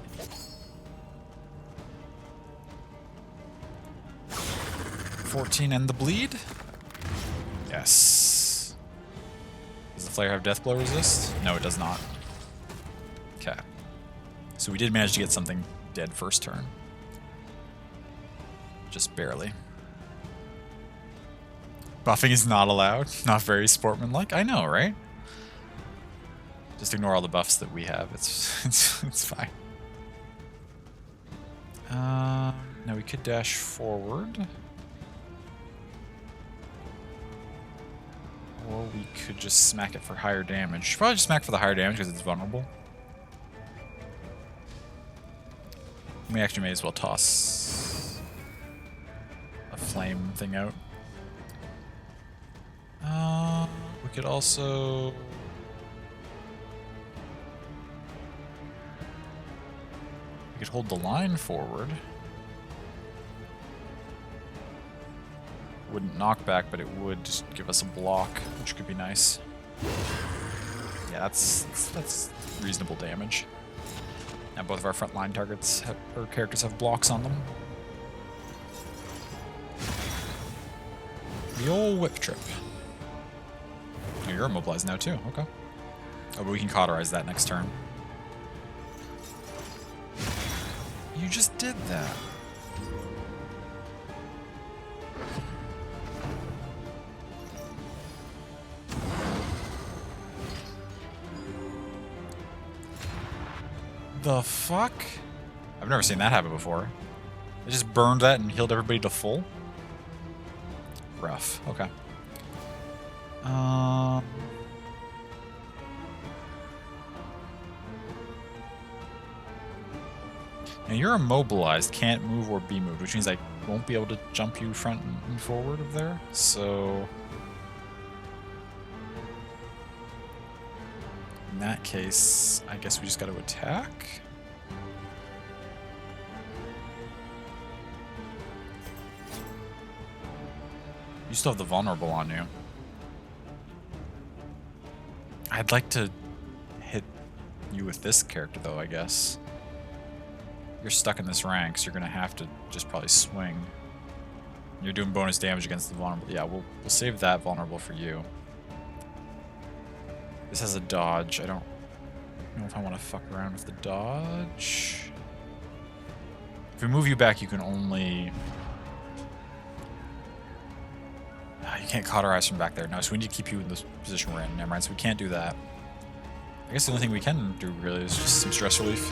$14 and the bleed? Yes. Does the flare have death blow resist? No, it does not. Okay. So we did manage to get something dead first turn. Just barely. Buffing is not allowed. Not very sportsmanlike. I know, right? Just ignore all the buffs that we have. It's fine. Now we could dash forward. Or we could just smack it for higher damage. Should probably just smack for the higher damage because it's vulnerable. We actually may as well toss a flame thing out. We could also... We could hold the line forward. wouldn't knock back, but it would just give us a block, which could be nice. Yeah, that's reasonable damage. Now both of our frontline targets or characters have blocks on them. The old whip trip. Oh, you're immobilized now too. Okay. Oh, but we can cauterize that next turn. You just did that. The fuck? I've never seen that happen before. They just burned that and healed everybody to full? Rough. Okay. Now you're immobilized, can't move or be moved, which means I won't be able to jump you front and forward of there, so... In that case, I guess we just gotta attack? You still have the vulnerable on you. I'd like to hit you with this character though, I guess. You're stuck in this rank, so you're gonna have to just probably swing. You're doing bonus damage against the vulnerable. Yeah, we'll save that vulnerable for you. This has a dodge. I don't know if I want to fuck around with the dodge. If we move you back, you can only... you can't cauterize from back there. No, so we need to keep you in this position we're in. Never mind, so we can't do that. I guess the only thing we can do really is just some stress relief.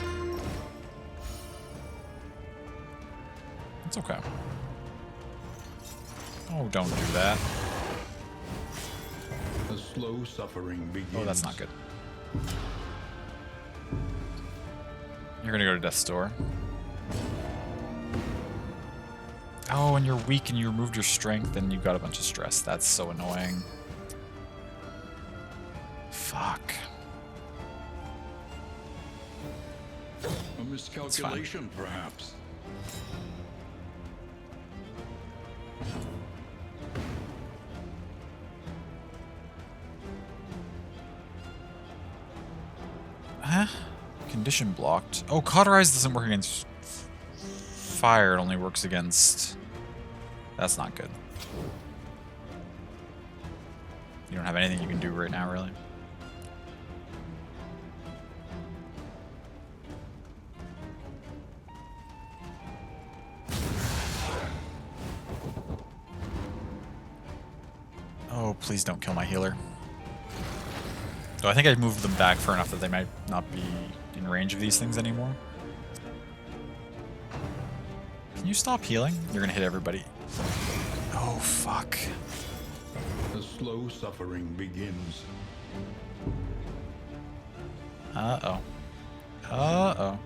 It's okay. Oh, don't do that. The slow suffering begins. Oh, that's not good. You're gonna go to death's door. Oh, and you're weak and you removed your strength and you got a bunch of stress. That's so annoying. Fuck. A miscalculation, perhaps. Huh? Condition blocked. Oh, cauterize doesn't work against fire. It only works against... That's not good. You don't have anything you can do right now, really. Oh, please don't kill my healer. So I think I moved them back far enough that they might not be in range of these things anymore. Can you stop healing? You're gonna hit everybody. Oh, fuck. The slow suffering begins. Uh-oh. Uh-oh.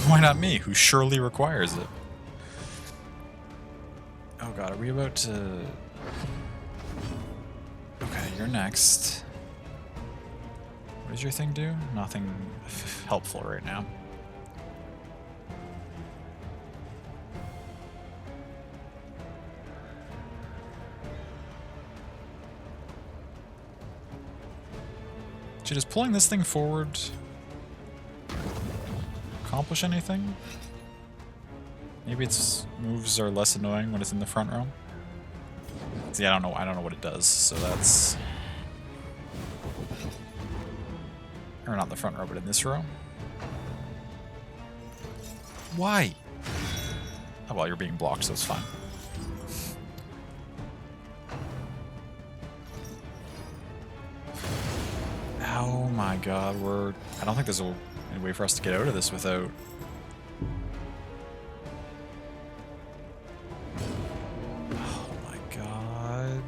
Why not me, who surely requires it? Oh god, are we about to... Okay, you're next. What does your thing do? Nothing helpful right now. Should just pulling this thing forward accomplish anything? Maybe its moves are less annoying when it's in the front row. See, I don't know what it does, so that's... Or not the front row, but in this row. Why? Oh well, you're being blocked, so it's fine. Oh my god, I don't think there's any way for us to get out of this without... Oh my god.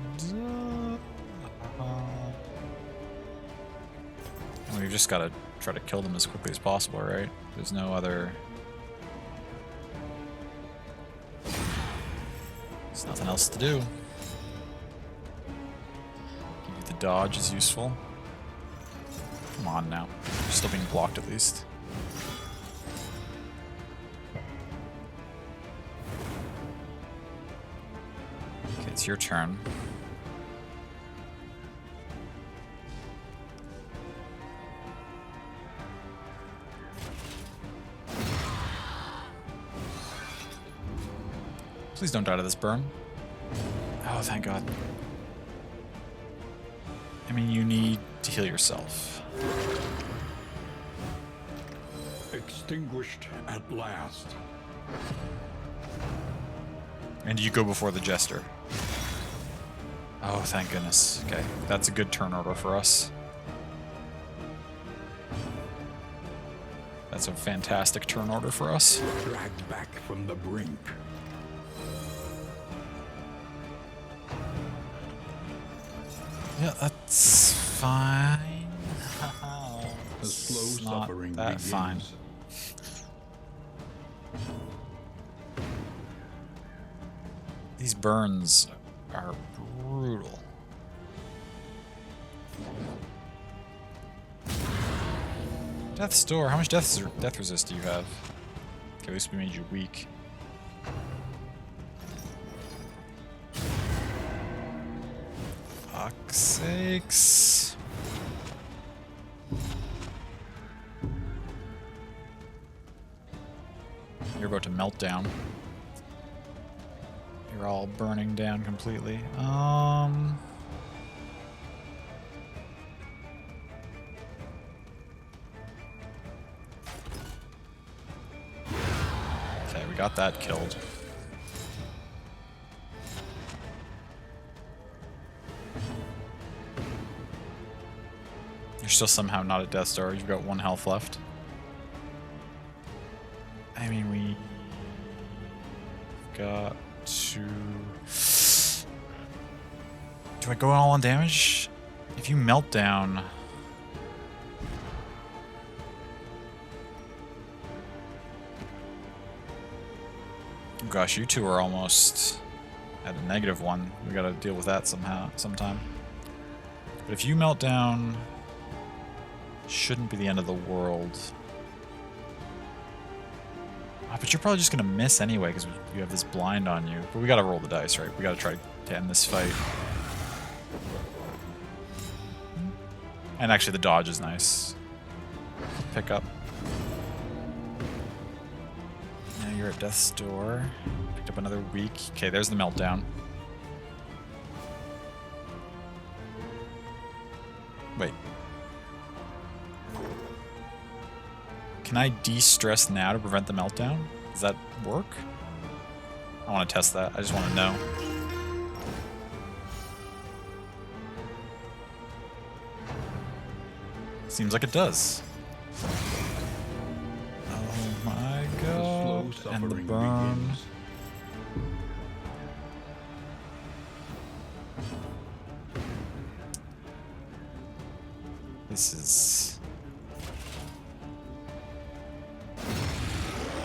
We've just got to try to kill them as quickly as possible, right? There's no other... There's nothing else to do. Give you the dodge is useful. Come on now. You're still being blocked at least. Okay, it's your turn. Please don't die to this burn. Oh, thank God. I mean, you need to heal yourself. Extinguished at last. And you go before the Jester. Oh, thank goodness. Okay, that's a good turn order for us. That's a fantastic turn order for us. Dragged back from the brink. Yeah, that's fine. The slow It's not suffering that begins. fine. These burns are brutal. Death's Door. How much death resist do you have? Okay, at least we made you weak. Fuck's sakes. You're about to melt down. You're all burning down completely. Okay, we got that killed. You're still somehow not at Death's Door. You've got 1 health left. I mean, we got to... Do I go all on damage? If you melt down... Oh gosh, you two are almost at a -1. We gotta deal with that sometime. But if you melt down, shouldn't be the end of the world. But you're probably just gonna miss anyway because you have this blind on you. But we gotta roll the dice, right? We gotta try to end this fight. And actually, the dodge is nice. Pick up. Now you're at Death's Door. Picked up another weak. Okay, there's the meltdown. Wait. Can I de-stress now to prevent the meltdown? Does that work? I want to test that. I just want to know. Seems like it does. Oh my god. And the burn. Begins. This is...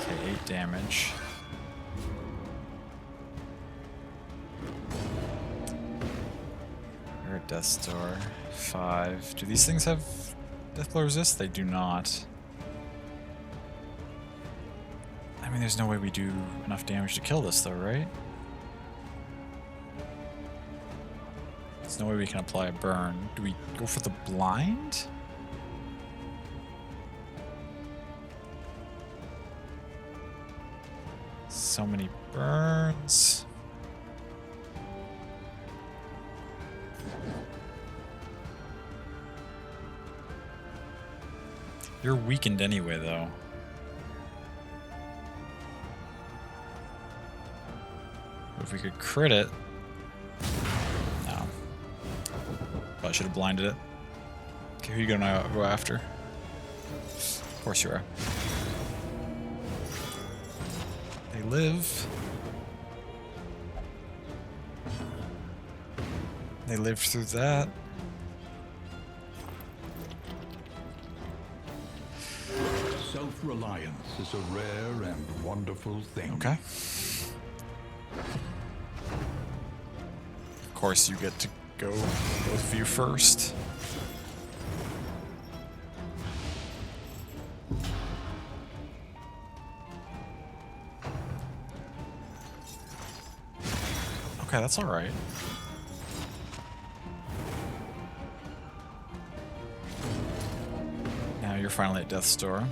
Okay, 8 damage. We're at Death's Door. 5. Do these things have death blow resist? They do not. I mean, there's no way we do enough damage to kill this, though, right? There's no way we can apply a burn. Do we go for the blind? So many burns. You're weakened anyway, though. If we could crit it... No. But I should have blinded it. Okay, who are you gonna go after? Of course you are. They live. They lived through that. Self-reliance is a rare and wonderful thing. Okay. course, you get to go both of you first. Okay, that's alright. Now you're finally at Death's Door.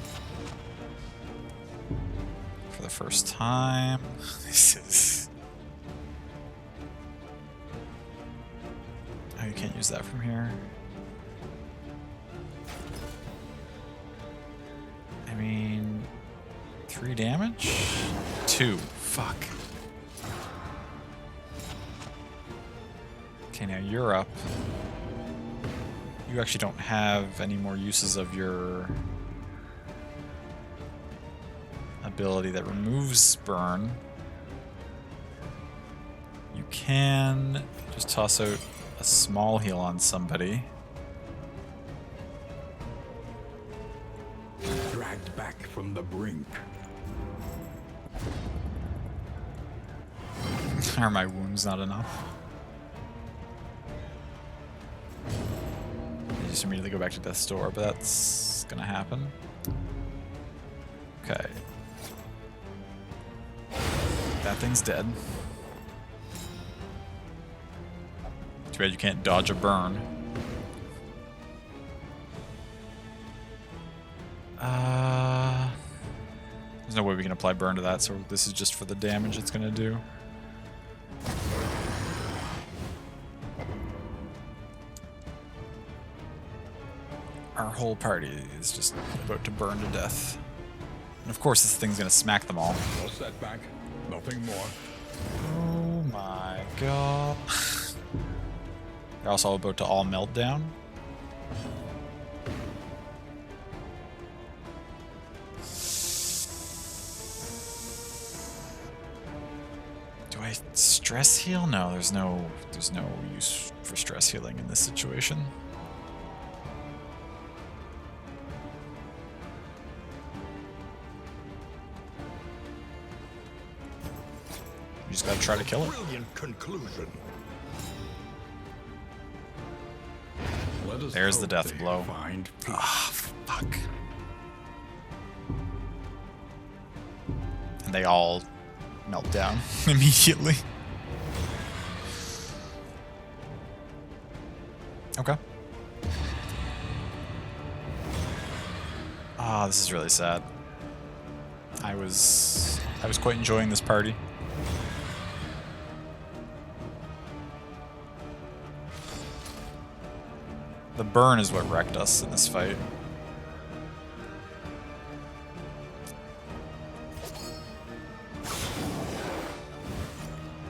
For the first time. This is... Oh, you can't use that from here. I mean... 3 damage? 2. Fuck. Okay, now you're up. You actually don't have any more uses of your ability that removes burn. You can just toss out a small heal on somebody. Dragged back from the brink. Are my wounds not enough? I just immediately go back to Death's Door, but that's gonna happen. Okay. That thing's dead. Too bad you can't dodge a burn. There's no way we can apply burn to that, so this is just for the damage it's gonna do. Our whole party is just about to burn to death. And of course this thing's gonna smack them all. No setback, nothing more. Oh my god. They're also about to all melt down. Do I stress heal? No, there's no use for stress healing in this situation. You just gotta try to kill it. Brilliant conclusion. There's the death blow. Ah, fuck. And they all melt down immediately. Okay. Ah, this is really sad. I was quite enjoying this party. The burn is what wrecked us in this fight.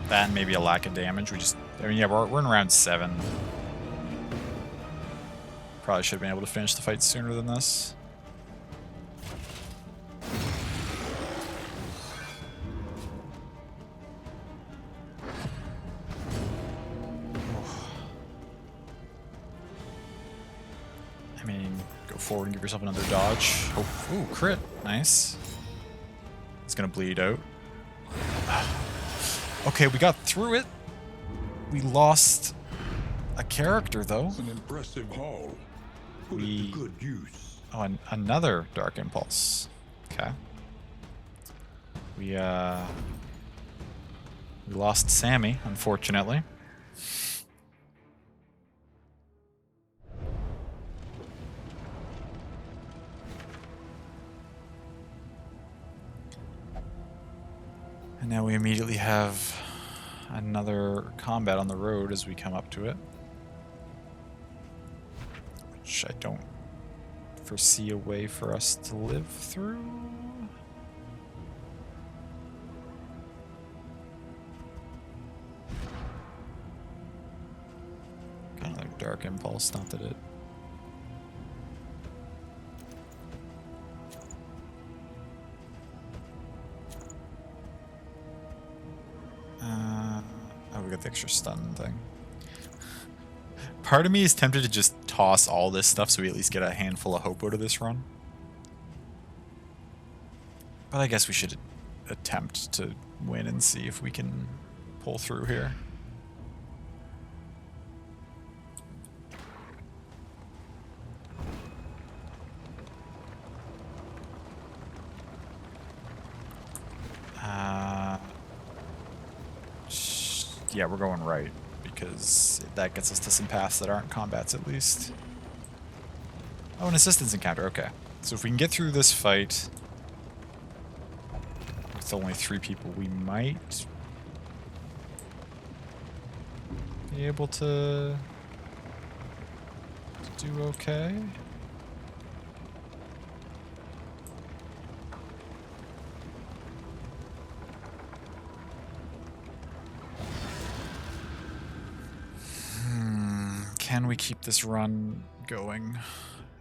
That and maybe a lack of damage. I mean, yeah, we're in round 7. Probably should have been able to finish the fight sooner than this. I mean, go forward and give yourself another dodge. Oh, ooh, crit. Nice. It's gonna bleed out. Okay, we got through it. We lost a character, though. It's an impressive haul. Put it to good use. Oh, another Dark Impulse. Okay. We lost Sammy, unfortunately. And now we immediately have another combat on the road as we come up to it. Which I don't foresee a way for us to live through. Kind of like Dark Impulse, not that it... Oh, we got the extra stun thing. Part of me is tempted to just toss all this stuff so we at least get a handful of hope out of this run. But I guess we should attempt to win and see if we can pull through here. yeah, we're going right, because that gets us to some paths that aren't combats at least. Oh, an assistance encounter, okay. So if we can get through this fight with only 3 people, we might be able to do okay. Can we keep this run going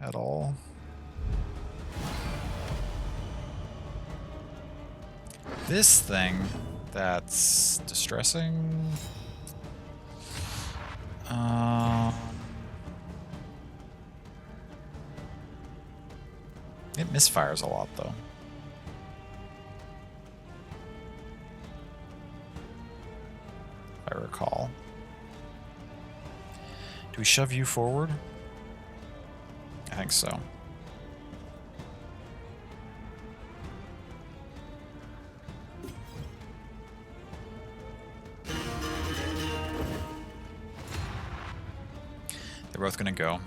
at all? This thing that's distressing. It misfires a lot, though. If I recall. Do we shove you forward? I think so. They're both gonna go.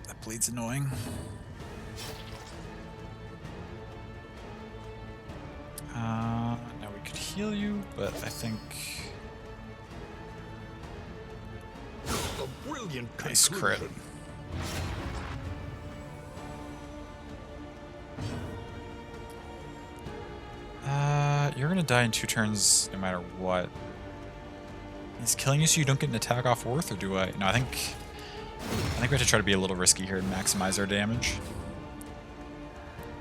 That bleed's annoying. Now we could heal you, but I think... A brilliant Nice crit. conclusion. You're gonna die in 2 turns no matter what. He's killing you so you don't get an attack off worth, or do I? No, I think we have to try to be a little risky here and maximize our damage.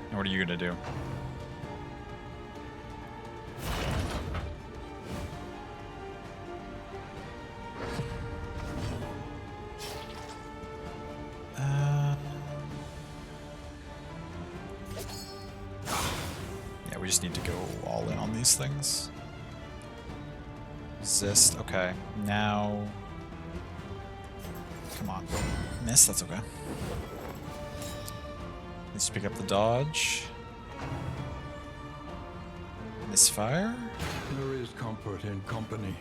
And what are you gonna do? Yeah, we just need to go all in on these things. Resist, okay. Now... Come on. Miss, that's okay. Let's pick up the dodge. Misfire? There is comfort in company.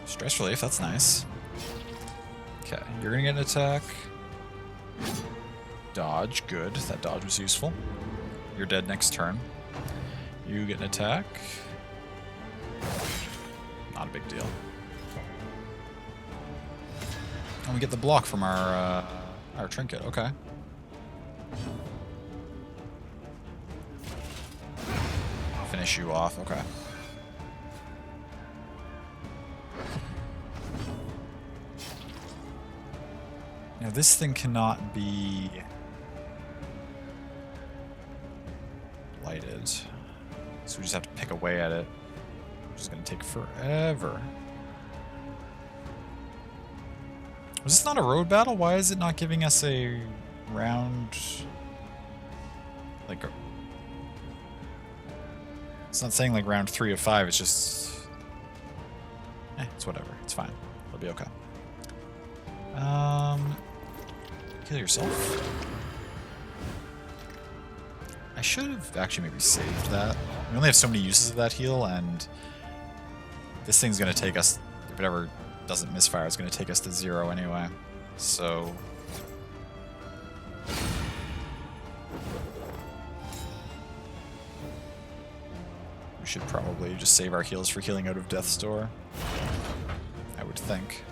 Stress relief, that's nice. Okay, you're gonna get an attack. Dodge, good. That dodge was useful. You're dead next turn. You get an attack. Not a big deal. And we get the block from our trinket, okay. Finish you off, okay. Now this thing cannot be lighted, so we just have to pick away at it, which is going to take forever. Was this not a road battle? Why is it not giving us a round? Like, it's not saying like round 3 of 5. It's just, it's whatever. It's fine. It'll be okay. Kill yourself. I should have actually maybe saved that. We only have so many uses of that heal, and this thing's gonna take us, if it ever doesn't misfire, it's gonna take us to 0 anyway. So we should probably just save our heals for healing out of Death's Door, I would think.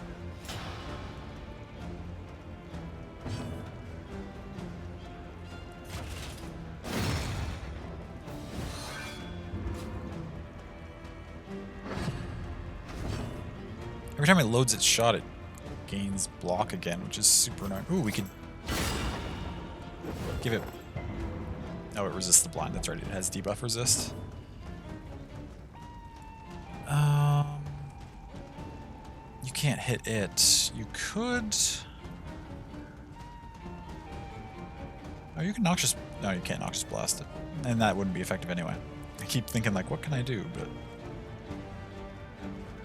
Every time it loads its shot, it gains block again, which is super annoying. Ooh, we could give it... Oh, it resists the blind. That's right. It has debuff resist. You can't hit it. You could... Oh, you can Noxious... No, you can't Noxious Blast it. And that wouldn't be effective anyway. I keep thinking, like, what can I do? But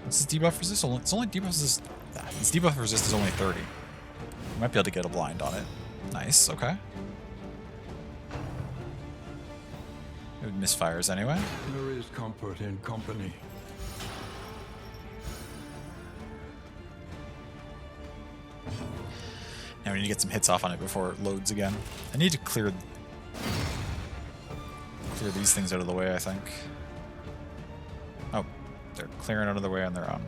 What's this debuff resist? It's only debuff resist. Its debuff resist is only 30. We might be able to get a blind on it. Nice, okay. It misfires anyway. There is comfort in company. Now we need to get some hits off on it before it loads again. I need to clear these things out of the way, I think. Oh, they're clearing out of the way on their own.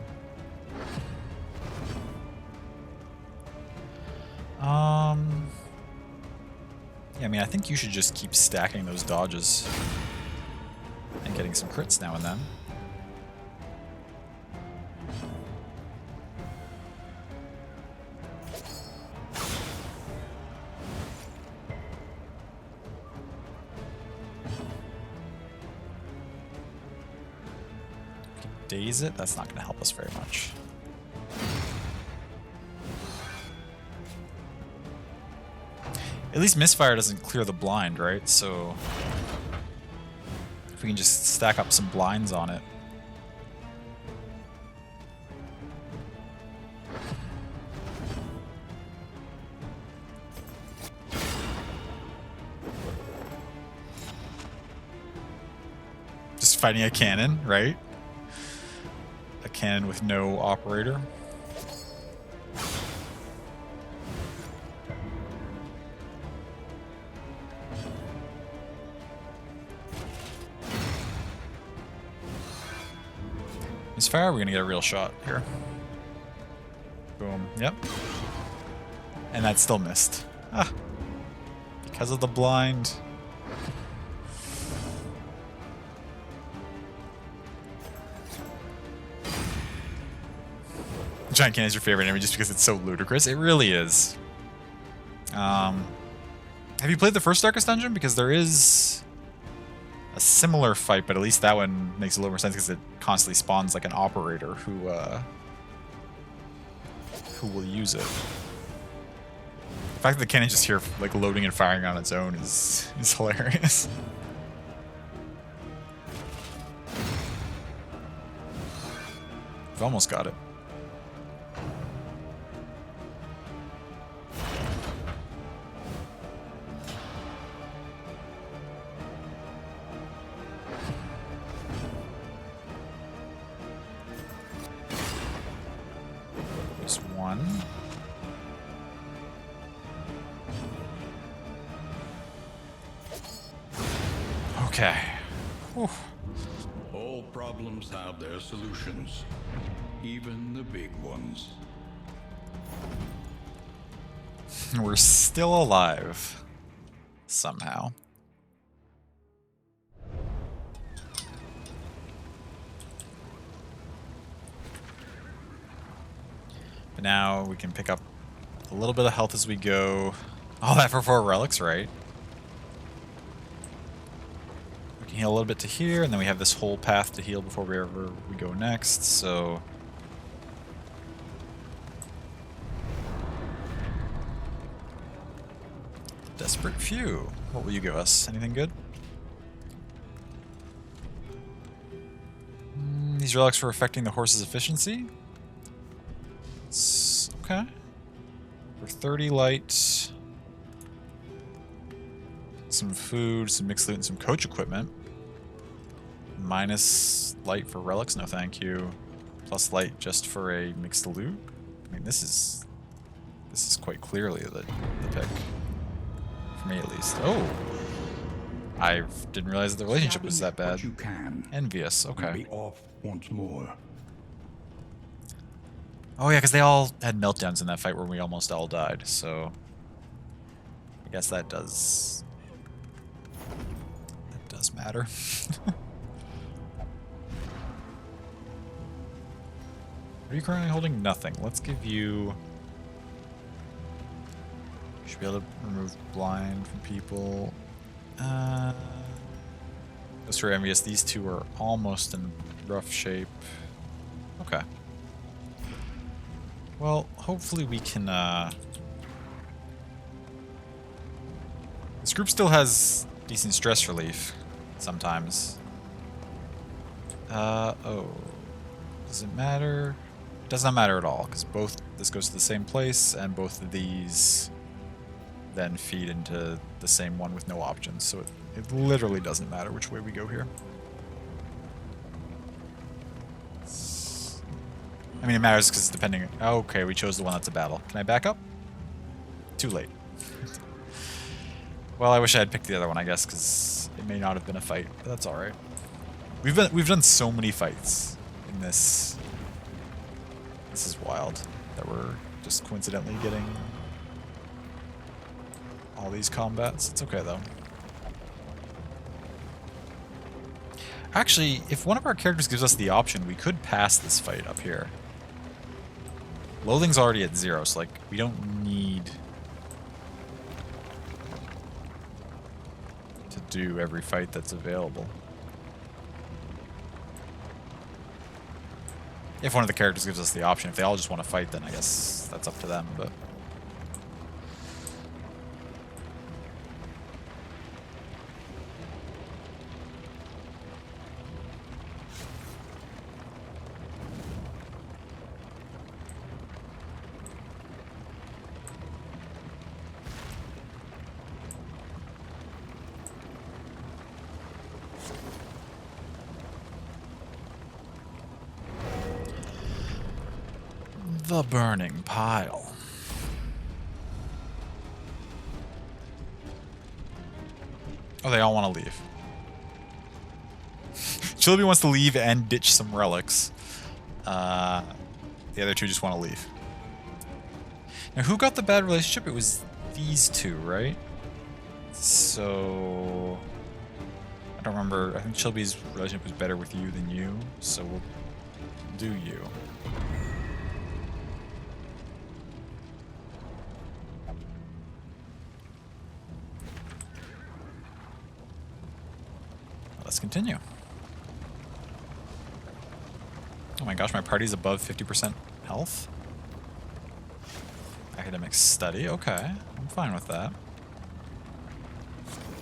Yeah, I mean, I think you should just keep stacking those dodges and getting some crits now and then. Daze it? That's not going to help us very much. At least Misfire doesn't clear the blind, right? So if we can just stack up some blinds on it. Just fighting a cannon, right? A cannon with no operator. Misfire, we're gonna get a real shot here. Boom. Yep. And that still missed. Ah. Because of the blind. Giant Cannon is your favorite enemy just because it's so ludicrous. It really is. Have you played the first Darkest Dungeon? Because there is a similar fight, but at least that one makes a little more sense because it constantly spawns like an operator who will use it. The fact that the cannon just here like loading and firing on its own is hilarious. We've almost got it. One. Okay. Whew. All problems have their solutions, even the big ones. We're still alive. Somehow. But now we can pick up a little bit of health as we go. All that for 4 relics, right? We can heal a little bit to here, and then we have this whole path to heal before wherever we go next, so... Desperate Few. What will you give us? Anything good? These relics for affecting the horse's efficiency? Okay. For 30 light. Some food, some mixed loot, and some coach equipment. Minus light for relics, no thank you. Plus light just for a mixed loot. I mean, this is quite clearly the pick. For me, at least. Oh! I didn't realize the relationship was that bad. You can. Envious, okay. Be off once more. Oh yeah, because they all had meltdowns in that fight where we almost all died, so... I guess that does... That does matter. Are you currently holding? Nothing. Let's give you... Should be able to remove blind from people. Those two are envious. These two are almost in rough shape. Okay. Well, hopefully we can, This group still has decent stress relief sometimes. Oh. Does it matter? It does not matter at all, because this goes to the same place, and both of these then feed into the same one with no options. So it literally doesn't matter which way we go here. I mean, it matters because depending... Okay, we chose the one that's a battle. Can I back up? Too late. Well, I wish I had picked the other one, I guess, because it may not have been a fight, but that's alright. We've done so many fights in this. This is wild that we're just coincidentally getting all these combats. It's okay, though. Actually, if one of our characters gives us the option, we could pass this fight up here. Loathing's already at 0, so, like, we don't need to do every fight that's available. If one of the characters gives us the option. If they all just want to fight, then I guess that's up to them, but... The burning pile. Oh, they all want to leave. Chilby wants to leave and ditch some relics. The other two just want to leave. Now, who got the bad relationship? It was these two, right? So... I don't remember. I think Chilby's relationship was better with you than you, so we'll do you. Let's continue. Oh my gosh, my party's above 50% health? Academic study, okay. I'm fine with that.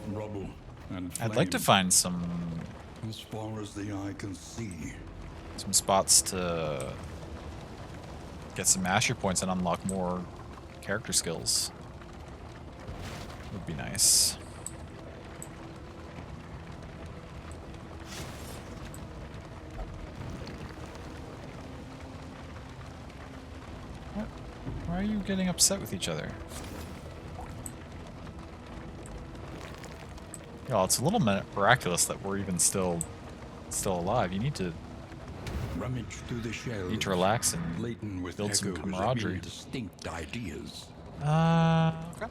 Rubble and I'd like to find some... as far as the eye can see. Some spots to get some mastery points and unlock more character skills. Would be nice. Why are you getting upset with each other? Yo, it's a little miraculous that we're even still alive. You need to Rummage through the shelves, relax and laden with build some echoes of camaraderie. indistinct ideas. Okay. What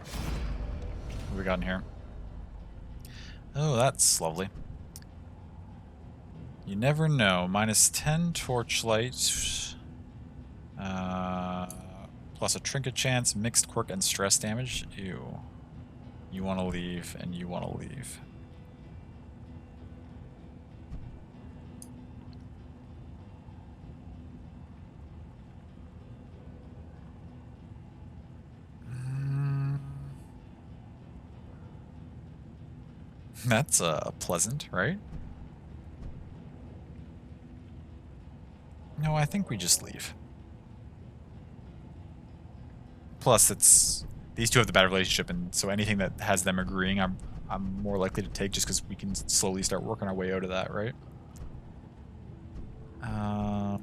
have we got in here? Oh, that's lovely. You never know. -10 torchlight. Plus a trinket chance, mixed quirk, and stress damage. Ew. You want to leave, and you want to leave. That's pleasant, right? No, I think we just leave. Plus, these two have the bad relationship, and so anything that has them agreeing, I'm more likely to take just because we can slowly start working our way out of that, right? Oh,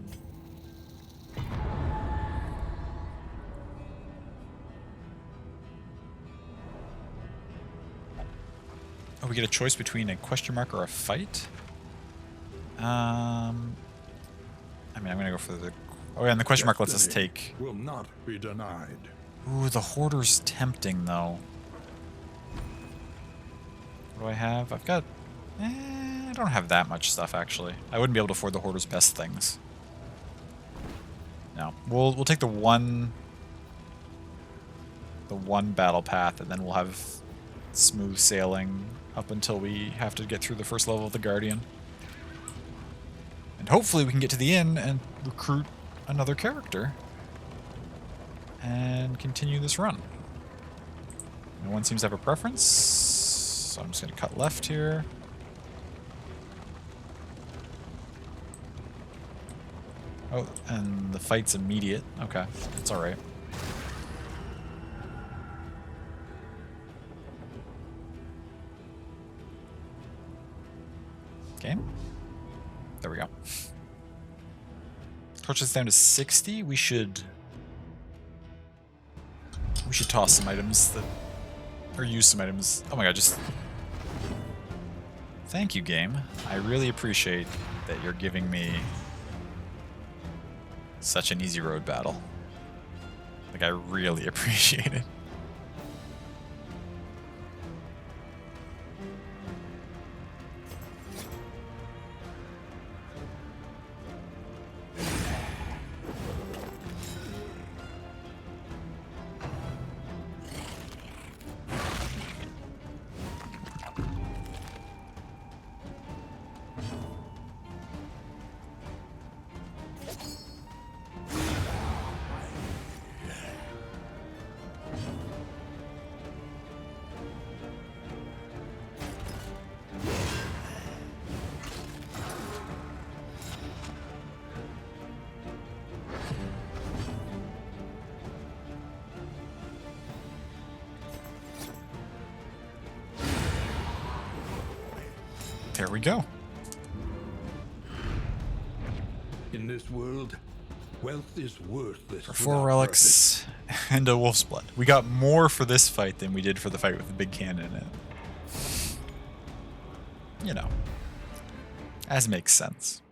we get a choice between a question mark or a fight? I mean, I'm gonna go for the... Oh yeah, and the question mark lets us take... Will not be denied. Ooh, the Hoarder's tempting, though. What do I have? I've got... I don't have that much stuff, actually. I wouldn't be able to afford the Hoarder's best things. No. We'll take the one battle path, and then we'll have smooth sailing up until we have to get through the first level of the Guardian. And hopefully we can get to the inn and recruit another character and continue this run. No one seems to have a preference, so I'm just going to cut left here. Oh, and the fight's immediate. Okay, it's alright. Game? There we go. Torch us down to 60. We should toss some items that, or use some items. Oh my god, just thank you, game. I really appreciate that you're giving me such an easy road battle. Like, I really appreciate it. There we go. In this world, wealth is worthless. For 4 without relics and a wolf's blood. We got more for this fight than we did for the fight with the big cannon in it. You know, as makes sense.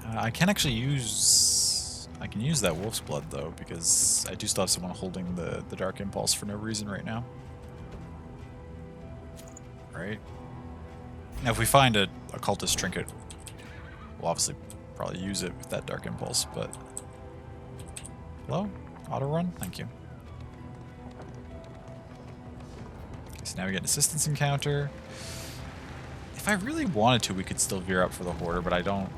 I can actually use... I can use that wolf's blood, though, because I do still have someone holding the Dark Impulse for no reason right now. Right? Now, if we find a cultist trinket, we'll obviously probably use it with that Dark Impulse, but... Hello? Auto run? Thank you. Okay, so now we get an assistance encounter. If I really wanted to, we could still veer up for the Hoarder, but I don't...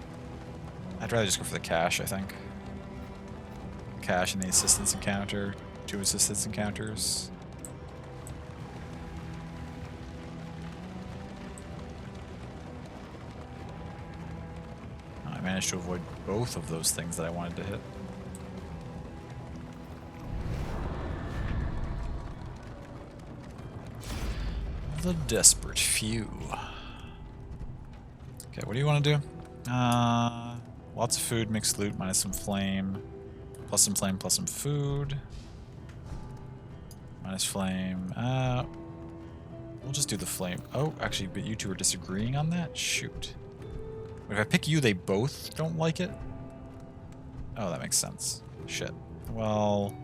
I'd rather just go for the cash, I think. Cash and the assistance encounter. 2 assistance encounters. I managed to avoid both of those things that I wanted to hit. The desperate few. Okay, what do you want to do? Lots of food, mixed loot, minus some flame. Plus some flame, plus some food. Minus flame. We'll just do the flame. Oh, actually, but you two are disagreeing on that? Shoot. If I pick you, they both don't like it? Oh, that makes sense. Shit. Well...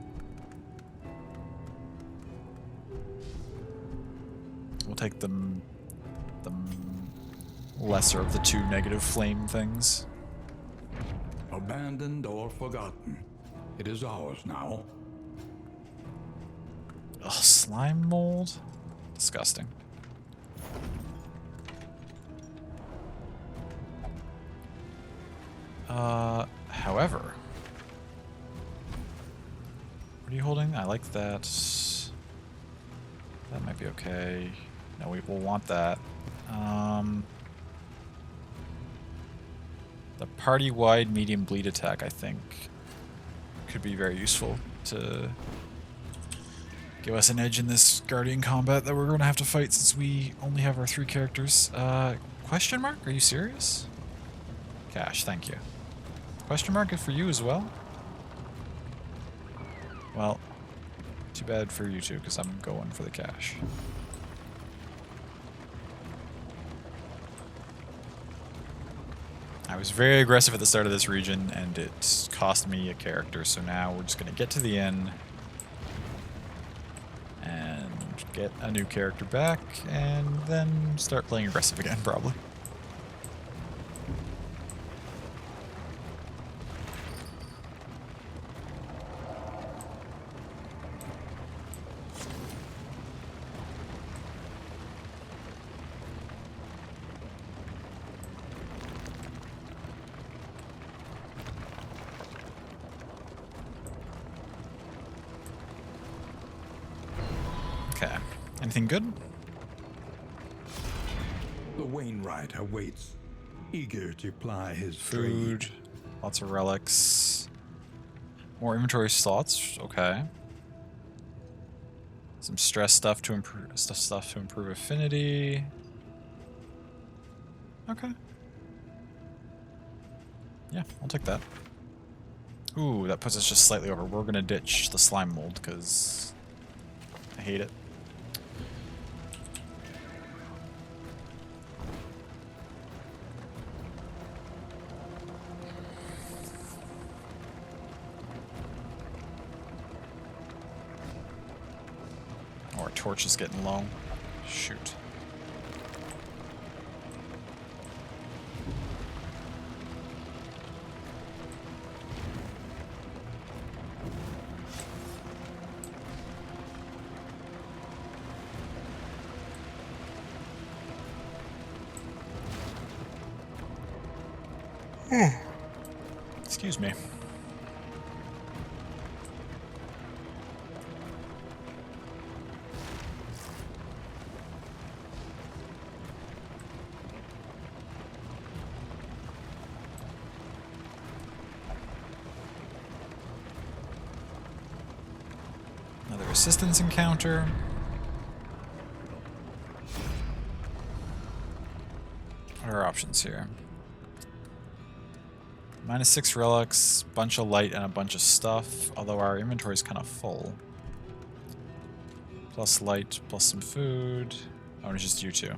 We'll take the lesser of the 2 negative flame things. Abandoned or forgotten. It is ours now. Ugh, slime mold? Disgusting. However... What are you holding? I like that. That might be okay. No, we will want that. The party-wide medium bleed attack, I think, could be very useful to give us an edge in this Guardian combat that we're going to have to fight since we only have our 3 characters. Question mark? Are you serious? Cash, thank you. Question mark for you as well? Well, too bad for you two, because I'm going for the cash. I was very aggressive at the start of this region, and it cost me a character, so now we're just going to get to the inn and get a new character back, and then start playing aggressive again, probably. Okay. Anything good? The Wainwright awaits, eager to ply his Food. trade. Lots of relics. More inventory slots. Okay. Some stress stuff to improve affinity. Okay. Yeah, I'll take that. Ooh, that puts us just slightly over. We're gonna ditch the slime mold because I hate it. Oh, our torch is getting low. Shoot. Excuse me. Another resistance encounter. What are our options here? -6 relics, bunch of light, and a bunch of stuff, although our inventory is kind of full. Plus light, plus some food. Oh, and it's just you two.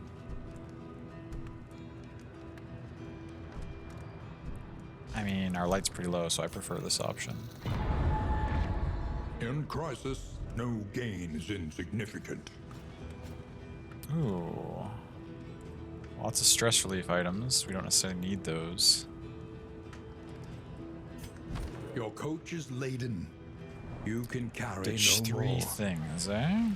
I mean, our light's pretty low, so I prefer this option. In crisis, no gain is insignificant. Ooh. Lots of stress relief items. We don't necessarily need those. Your coach is laden. You can carry Ditch no 3 more. things, eh?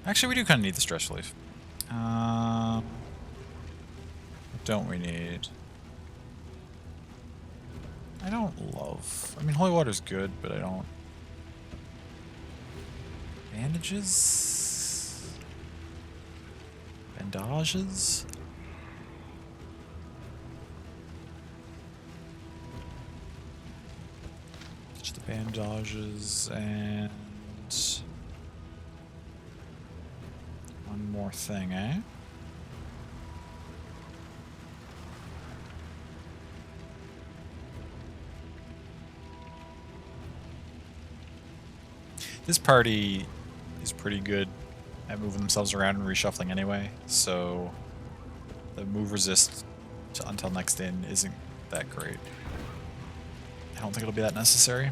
Actually, we do kind of need the stress relief. What don't we need? I don't love... I mean, holy water's good, but I don't... Bandages? Bandages? Just the bandages and... one more thing, eh? This party is pretty good at moving themselves around and reshuffling anyway, so the move resist until next in isn't that great. I don't think it'll be that necessary.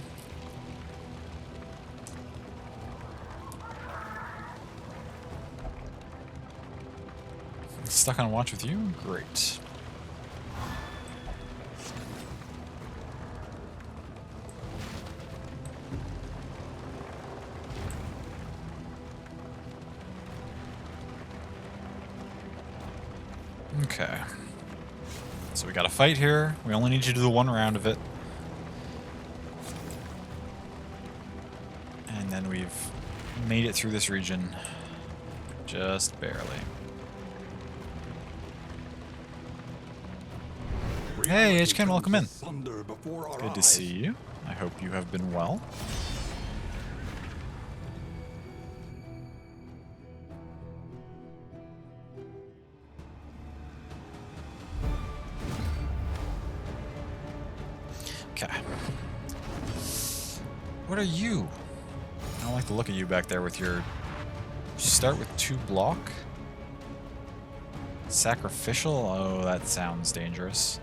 Stuck on watch with you? Great. Okay. So we got a fight here. We only need you to do the one round of it. And then we've made it through this region. Just barely. Hey, HK, welcome in. Good to see you. I hope you have been well. Okay. What are you? I don't like the look of you back there with your... Start with 2 block? Sacrificial? Oh, that sounds dangerous.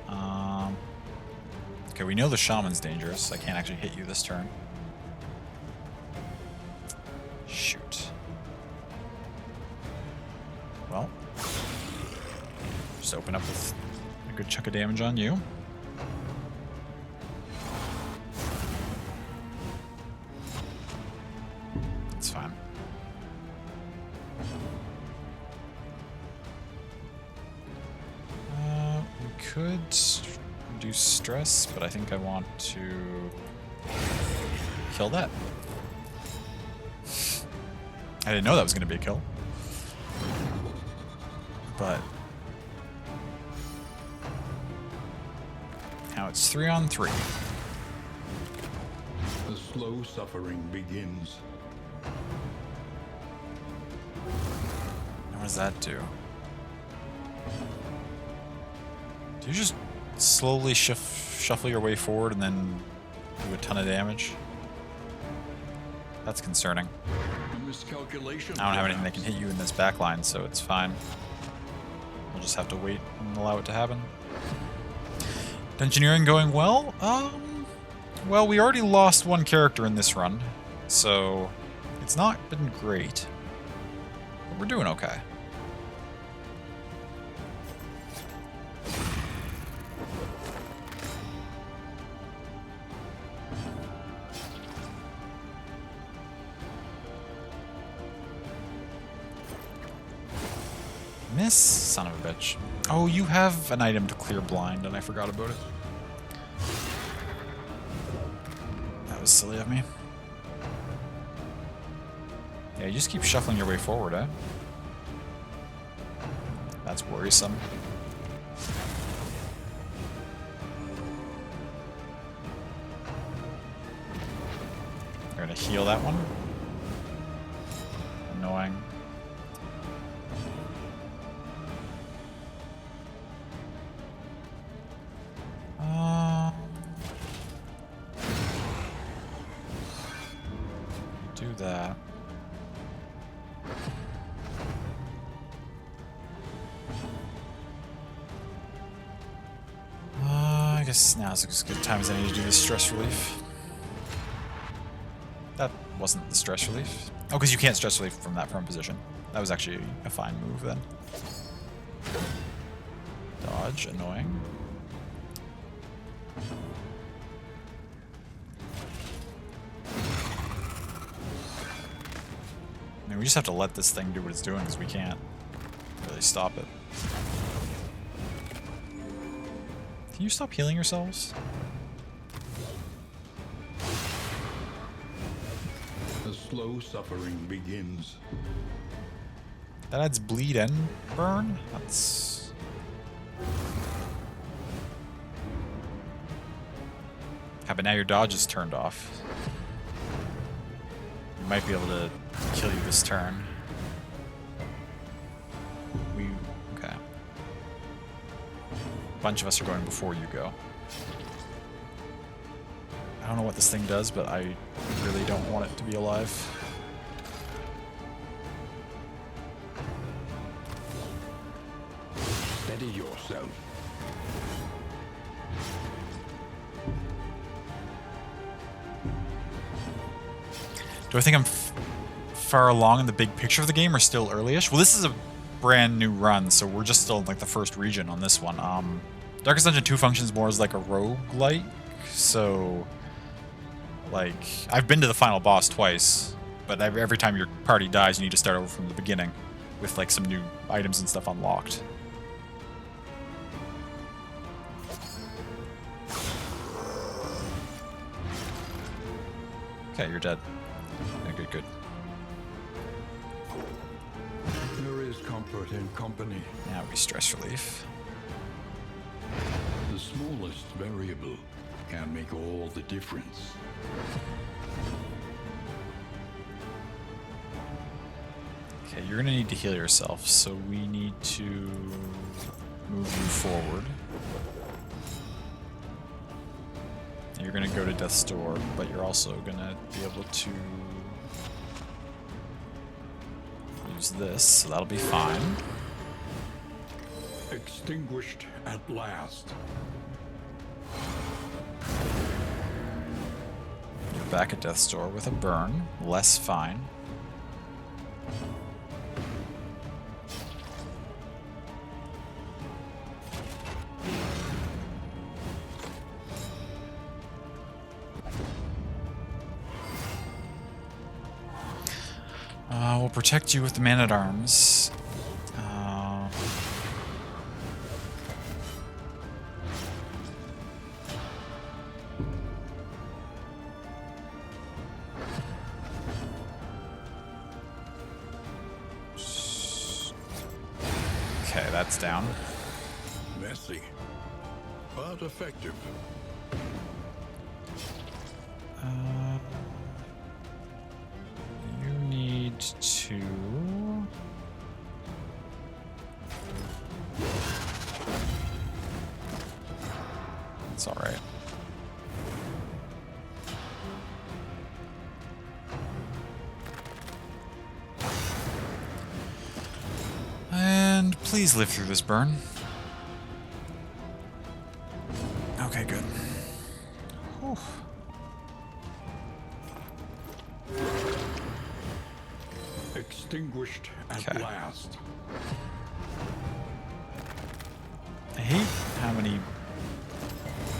Okay, we know the shaman's dangerous. I can't actually hit you this turn. Shoot. Well, just open up with a good chunk of damage on you. That's fine. We could reduce stress, but I think I want to kill that. I didn't know that was going to be a kill. but now it's 3-on-3. The slow suffering begins. What does that do? Do you just slowly shuffle your way forward and then do a ton of damage? That's concerning. A miscalculation. I don't have anything that can hit you in this back line, so it's fine. We'll just have to wait and allow it to happen. Engineering going well? Well, we already lost one character in this run, so it's not been great. But we're doing okay. Miss, son of a bitch. Oh, you have an item to clear blind, and I forgot about it. That was silly of me. Yeah, you just keep shuffling your way forward, eh? That's worrisome. They're gonna heal that one. Annoying. Do that. I guess now's as good time as any to do the stress relief. That wasn't the stress relief. Oh, because you can't stress relief from that prone position. That was actually a fine move then. Dodge, annoying. I mean, we just have to let this thing do what it's doing because we can't really stop it. Can you stop healing yourselves? The slow suffering begins. That adds bleed and burn? That's... Yeah, but now your dodge is turned off. You might be able to kill you this turn. Okay. A bunch of us are going before you go. I don't know what this thing does, but I really don't want it to be alive. Steady yourself. Do I think I'm far along in the big picture of the game or still early-ish? Well, this is a brand new run, so we're just still in like the first region on this one. Darkest Dungeon 2 functions more as like a roguelike, so like I've been to the final boss twice, but every time your party dies, you need to start over from the beginning with like some new items and stuff unlocked. Okay, you're dead. Yeah, good, good. There is comfort in company. Now we stress relief. The smallest variable can make all the difference. Okay, you're gonna need to heal yourself, so we need to move you forward. You're gonna go to Death's Door, but you're also gonna be able to use this, so that'll be fine. Extinguished at last. You're back at Death's Door with a burn, less fine. We'll protect you with the Man-at-Arms. Okay, that's down. Messy, but effective. You need to... It's alright. And please live through this burn. Okay, good. Whew. Extinguished at Okay. last. I hate how many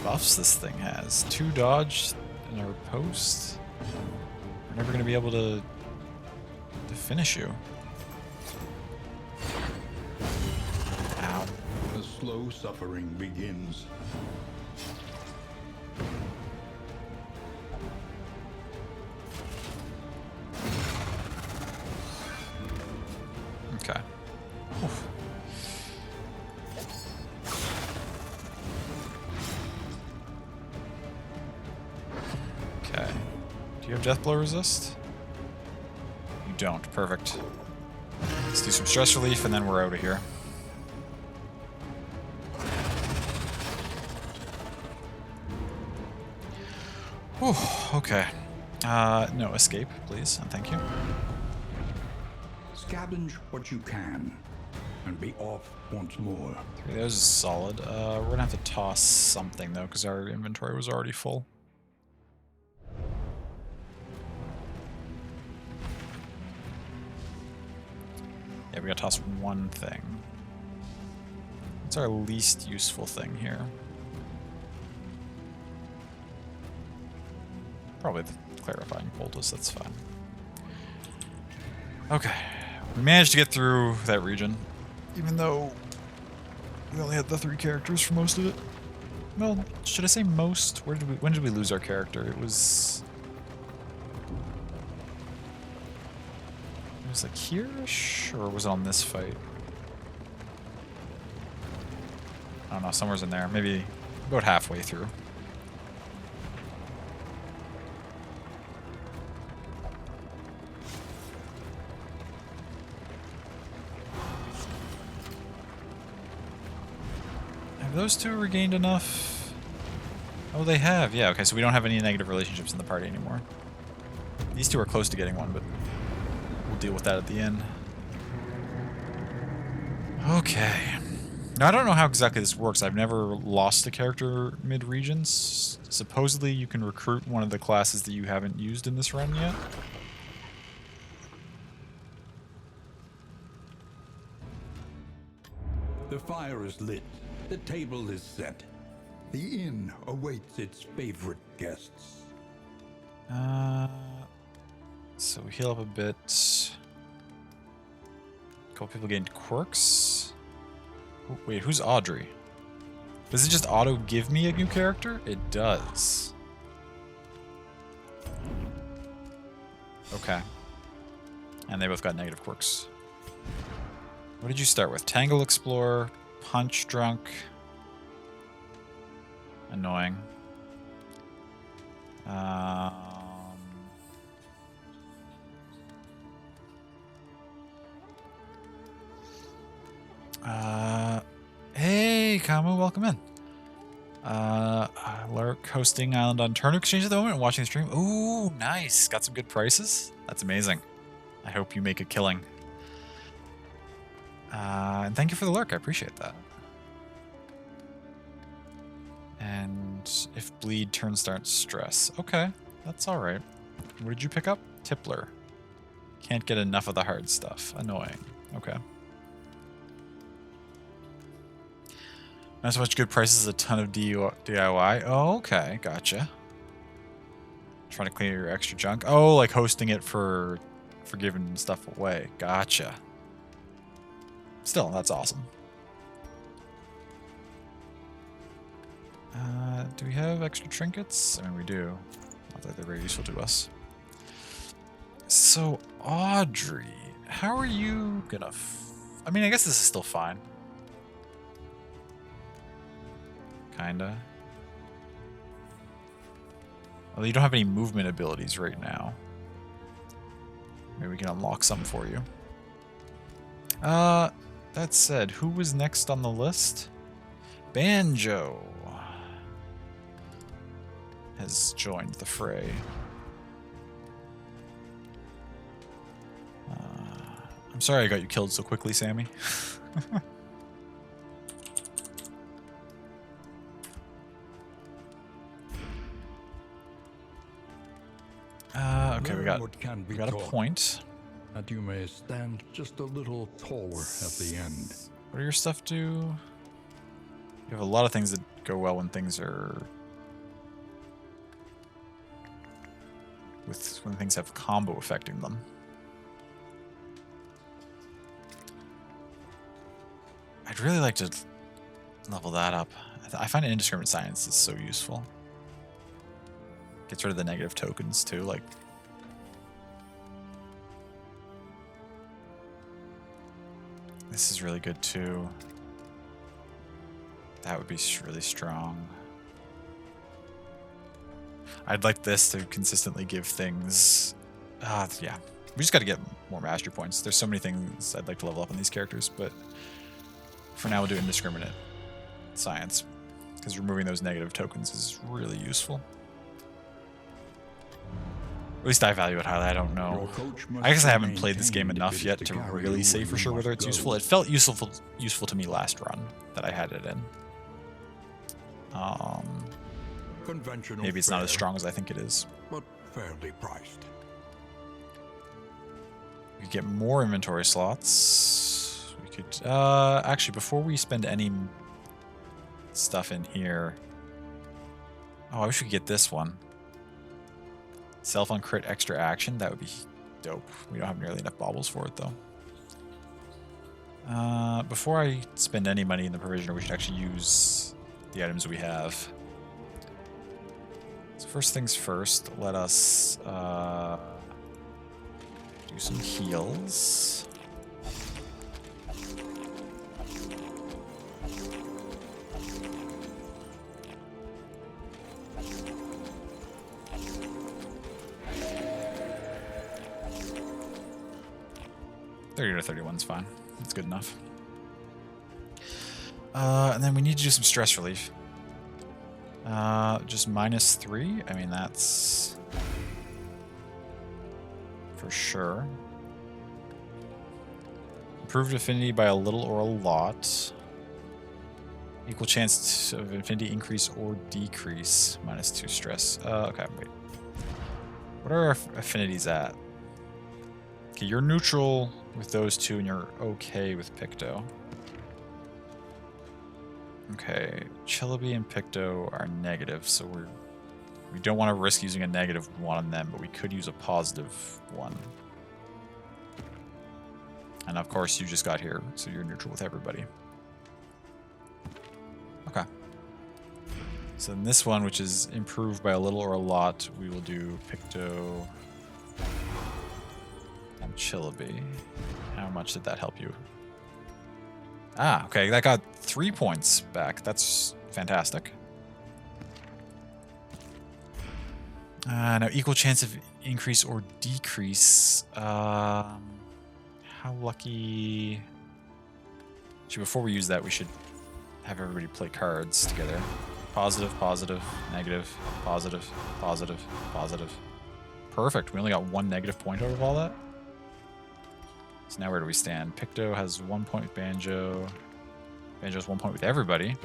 buffs this thing has. 2 dodge and a riposte. We're never going to be able to finish you. Ow. The slow suffering begins. Okay. Oof. Okay. Do you have death blow resist? You don't. Perfect. Let's do some stress relief and then we're out of here. Whew, okay. No, escape, please, and thank you. Scavenge what you can, and be off once more. 3 of those is solid. We're gonna have to toss something though, because our inventory was already full. Yeah, we gotta toss one thing. What's our least useful thing here? Probably the clarifying poultice, that's fine. Okay. We managed to get through that region, even though we only had the 3 characters for most of it. Well, should I say most? When did we lose our character? It was like here-ish, or was it on this fight? I don't know, somewhere's in there. Maybe about halfway through. Have those 2 regained enough? Oh, they have. Yeah, okay, so we don't have any negative relationships in the party anymore. These 2 are close to getting one, but we'll deal with that at the end. Okay. Now, I don't know how exactly this works. I've never lost a character mid-regions. Supposedly, you can recruit one of the classes that you haven't used in this run yet. The fire is lit. The table is set. The inn awaits its favorite guests. So we heal up a bit. A couple people gained quirks. Oh, wait, who's Audrey? Does it just auto give me a new character? It does. Okay. And they both got negative quirks. What did you start with? Tangle Explorer, Punch Drunk. Annoying. Hey, Kamo, welcome in. Lark hosting Island on Turn Exchange at the moment and watching the stream. Ooh, nice. Got some good prices. That's amazing. I hope you make a killing. And thank you for the lurk. I appreciate that. And if bleed turns start stress. Okay, that's alright. What did you pick up? Tippler. Can't get enough of the hard stuff. Annoying. Okay. Not so much good prices, a ton of DIY. Oh, okay, gotcha. Trying to clear your extra junk. Oh, like hosting it for giving stuff away. Gotcha. Still, that's awesome. Do we have extra trinkets? I mean, we do. Not that they're very useful to us. So, Audrey, how are you gonna... I mean, I guess this is still fine. kinda. Although you don't have any movement abilities right now. Maybe we can unlock some for you. That said, who was next on the list? Banjo has joined the fray. I'm sorry I got you killed so quickly, Sammy. Okay, we got a point. That you may stand just a little taller at the end. What do your stuff do? You have a lot of things that go well when things are... when things have combo affecting them. I'd really like to level that up. I find indiscriminate science is so useful. Gets rid of the negative tokens too, like... This is really good too. That would be really strong. I'd like this to consistently give things... yeah. We just got to get more mastery points. There's so many things I'd like to level up on these characters, but for now we'll do indiscriminate science, because removing those negative tokens is really useful. At least I value it highly. I don't know. I guess I haven't played this game enough yet to really say for sure whether it's useful. It felt useful to me last run that I had it in. Maybe it's not as strong as I think it is. But fairly priced. We could get more inventory slots. We could actually, before we spend any stuff in here. Oh, I wish we could get this one. Self on crit extra action, that would be dope. We don't have nearly enough baubles for it though. Before I spend any money in the provisioner, we should actually use the items we have. So first things first, let us do some heals. $30 to 31 is fine. That's good enough. And then we need to do some stress relief. Just -3. I mean, that's for sure. Improved affinity by a little or a lot. Equal chance of affinity increase or decrease. -2 stress. Okay, wait. What are our affinities at? Okay, you're neutral with those two, and you're okay with Picto. Okay, Chillaby and Picto are negative, so we don't want to risk using a -1 on them, but we could use a +1. And of course, you just got here, so you're neutral with everybody. Okay. So in this one, which is improved by a little or a lot, we will do Picto and Chillaby. How much did that help you? Ah, okay, that got 3 points back. That's fantastic. Now, equal chance of increase or decrease. How lucky... Actually, before we use that, we should have everybody play cards together. Positive, positive, negative, positive, positive, positive. Perfect. We only got 1 negative point out of all that. So now where do we stand? Picto has 1 point with Banjo. Banjo has 1 point with everybody.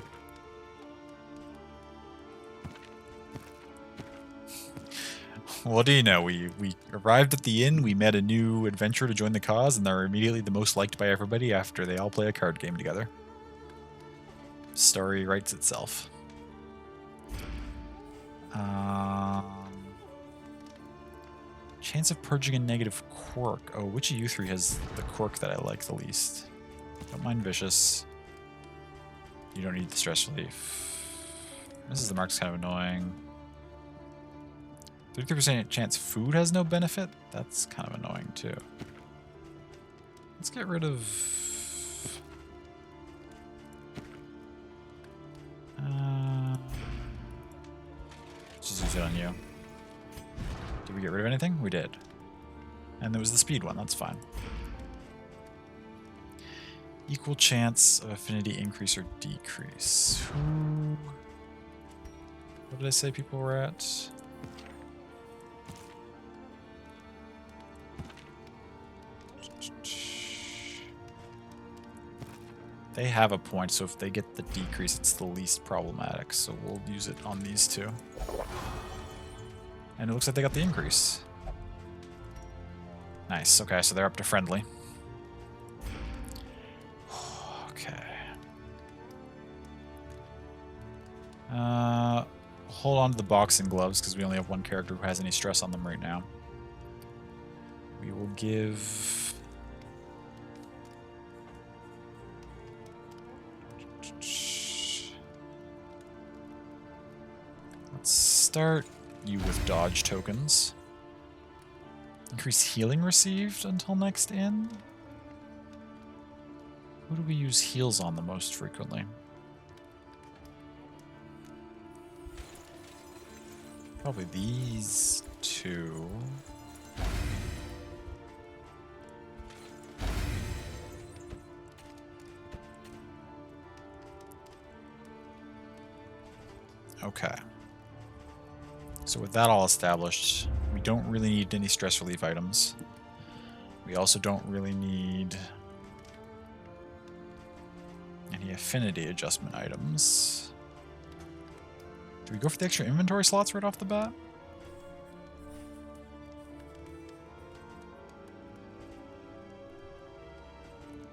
What do you know? We arrived at the inn, we met a new adventurer to join the cause, and they're immediately the most liked by everybody after they all play a card game together. Story writes itself. Chance of purging a negative quirk. Oh, which of you three has the quirk that I like the least? Don't mind Vicious. You don't need the stress relief. Mrs. the Mark's kind of annoying. 33% chance food has no benefit? That's kind of annoying too. Let's get rid of... use it on you. Did we get rid of anything? We did. And there was the speed one, that's fine. Equal chance of affinity increase or decrease. What did I say people were at? They have a point, so if they get the decrease, it's the least problematic. So we'll use it on these two. And it looks like they got the increase. Nice. Okay, so they're up to friendly. Okay. Hold on to the boxing gloves, because we only have one character who has any stress on them right now. We will give... Let's start you with dodge tokens. Increase healing received until next in. Who do we use heals on the most frequently? Probably these two. Okay. So with that all established, we don't really need any stress relief items. We also don't really need any affinity adjustment items. Do we go for the extra inventory slots right off the bat?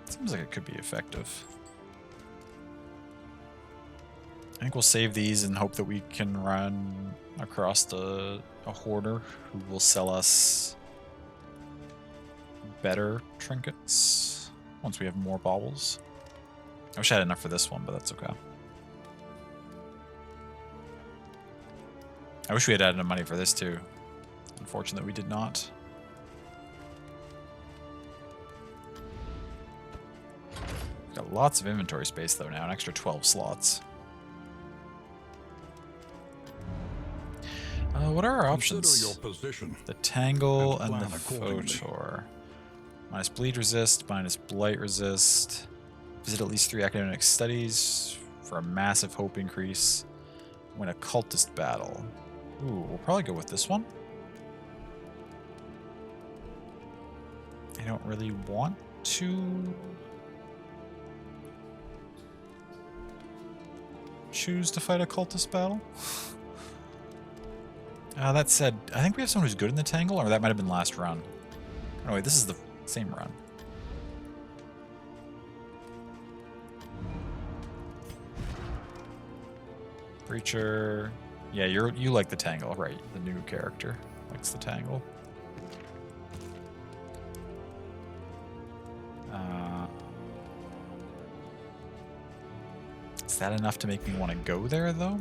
Seems like it could be effective. I think we'll save these and hope that we can run across a hoarder who will sell us better trinkets once we have more baubles. I wish I had enough for this one, but that's okay. I wish we had added enough money for this too. Unfortunate we did not. We've got lots of inventory space though now, an extra 12 slots. What are our options? Your position. The Tangle and the Photor. Minus bleed resist, minus blight resist. Visit at least 3 academic studies for a massive hope increase. Win a cultist battle. Ooh, we'll probably go with this one. I don't really want to choose to fight a cultist battle. That said, I think we have someone who's good in the Tangle, or that might have been last run. Oh wait, this is the same run. Preacher. Yeah, you like the Tangle, right? The new character likes the Tangle. Is that enough to make me want to go there, though?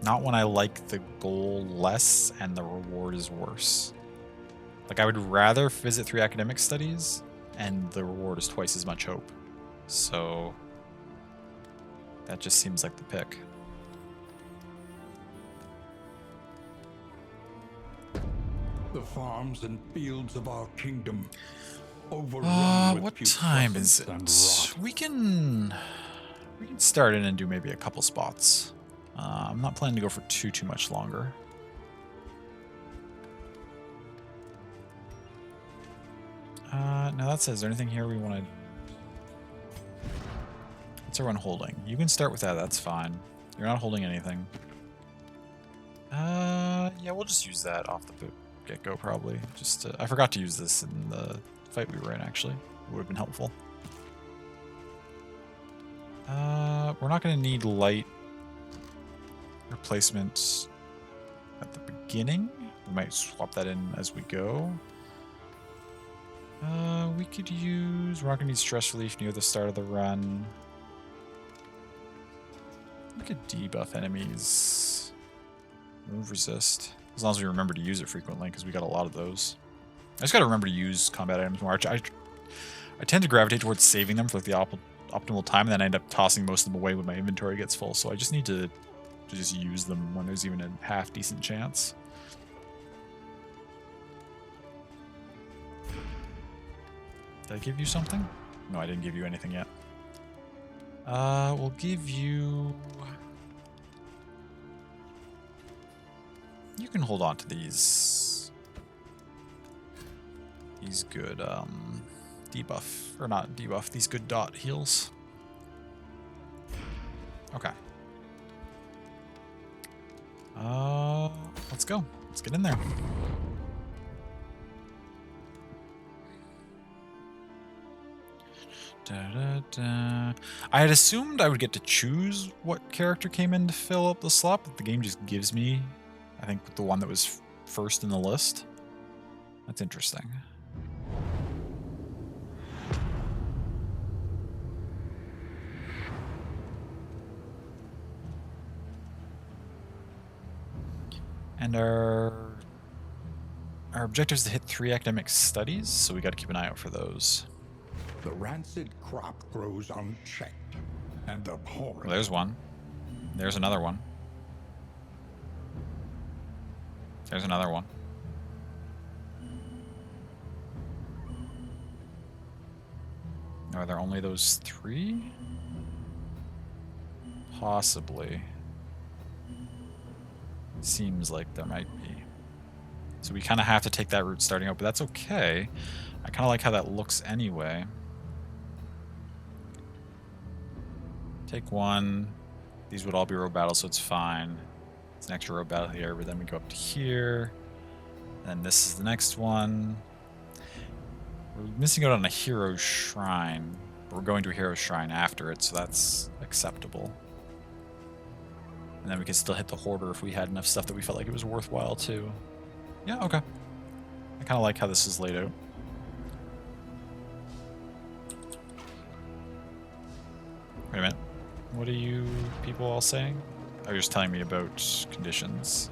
Not when I like the goal less and the reward is worse. Like, I would rather visit 3 academic studies and the reward is twice as much hope. So that just seems like the pick. The farms and fields of our kingdom overrun with what time is it? We can start in and do maybe a couple spots. I'm not planning to go for too much longer. Now that says, is there anything here we want to... What's everyone holding? You can start with that, that's fine. You're not holding anything. Yeah, we'll just use that off the get-go probably. Just I forgot to use this in the fight we were in, actually. It would have been helpful. We're not going to need light replacement at the beginning. We might swap that in as we go. We could use... We're not going to need stress relief near the start of the run. We could debuff enemies. Move resist. As long as we remember to use it frequently, because we got a lot of those. I just got to remember to use combat items more. I tend to gravitate towards saving them for like the optimal time, and then I end up tossing most of them away when my inventory gets full. So I just need to just use them when there's even a half decent chance. Did I give you something? No, I didn't give you anything yet. We'll give you... You can hold on to these. These good, debuff. Or not debuff, these good dot heals. Okay. Let's go. Let's get in there. I had assumed I would get to choose what character came in to fill up the slot, but the game just gives me, I think, the one that was first in the list. That's interesting. And our objective is to hit 3 academic studies, so we got to keep an eye out for those. The rancid crop grows unchecked and abhorrent. Well, there's one. There's another one. There's another one. Are there only those 3? Possibly. Seems like there might be. So we kind of have to take that route starting out, but that's okay. I kind of like how that looks anyway. Take one. These would all be road battles, so it's fine. It's an extra road battle here, but then we go up to here. And this is the next one. We're missing out on a hero shrine. But we're going to a hero shrine after it, so that's acceptable. And then we could still hit the Hoarder if we had enough stuff that we felt like it was worthwhile too. Yeah, okay. I kind of like how this is laid out. Wait a minute. What are you people all saying? Oh, you're just telling me about conditions.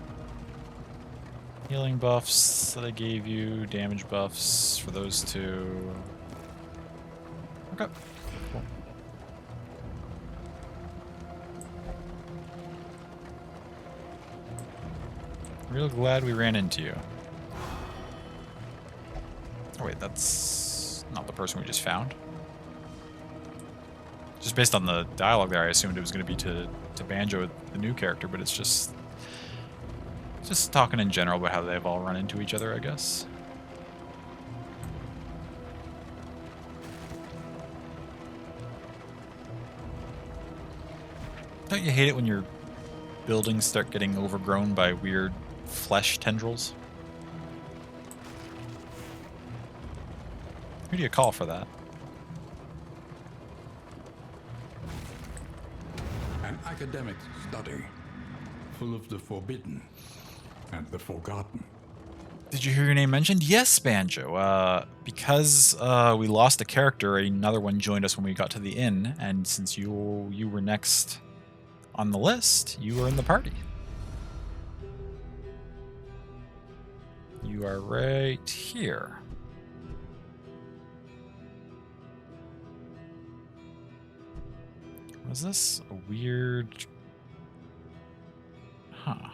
Healing buffs that I gave you, damage buffs for those 2. Okay, cool. Real glad we ran into you. Oh wait, that's not the person we just found. Just based on the dialogue there, I assumed it was going to be to Banjo, the new character, but it's just talking in general about how they've all run into each other, I guess. Don't you hate it when your buildings start getting overgrown by weird flesh tendrils? Who do you call for that? An academic study, full of the forbidden and the forgotten. Did you hear your name mentioned? Yes, Banjo. Because we lost a character, another one joined us when we got to the inn, and since you were next on the list, you were in the party. You are right here. Was this a weird... Huh.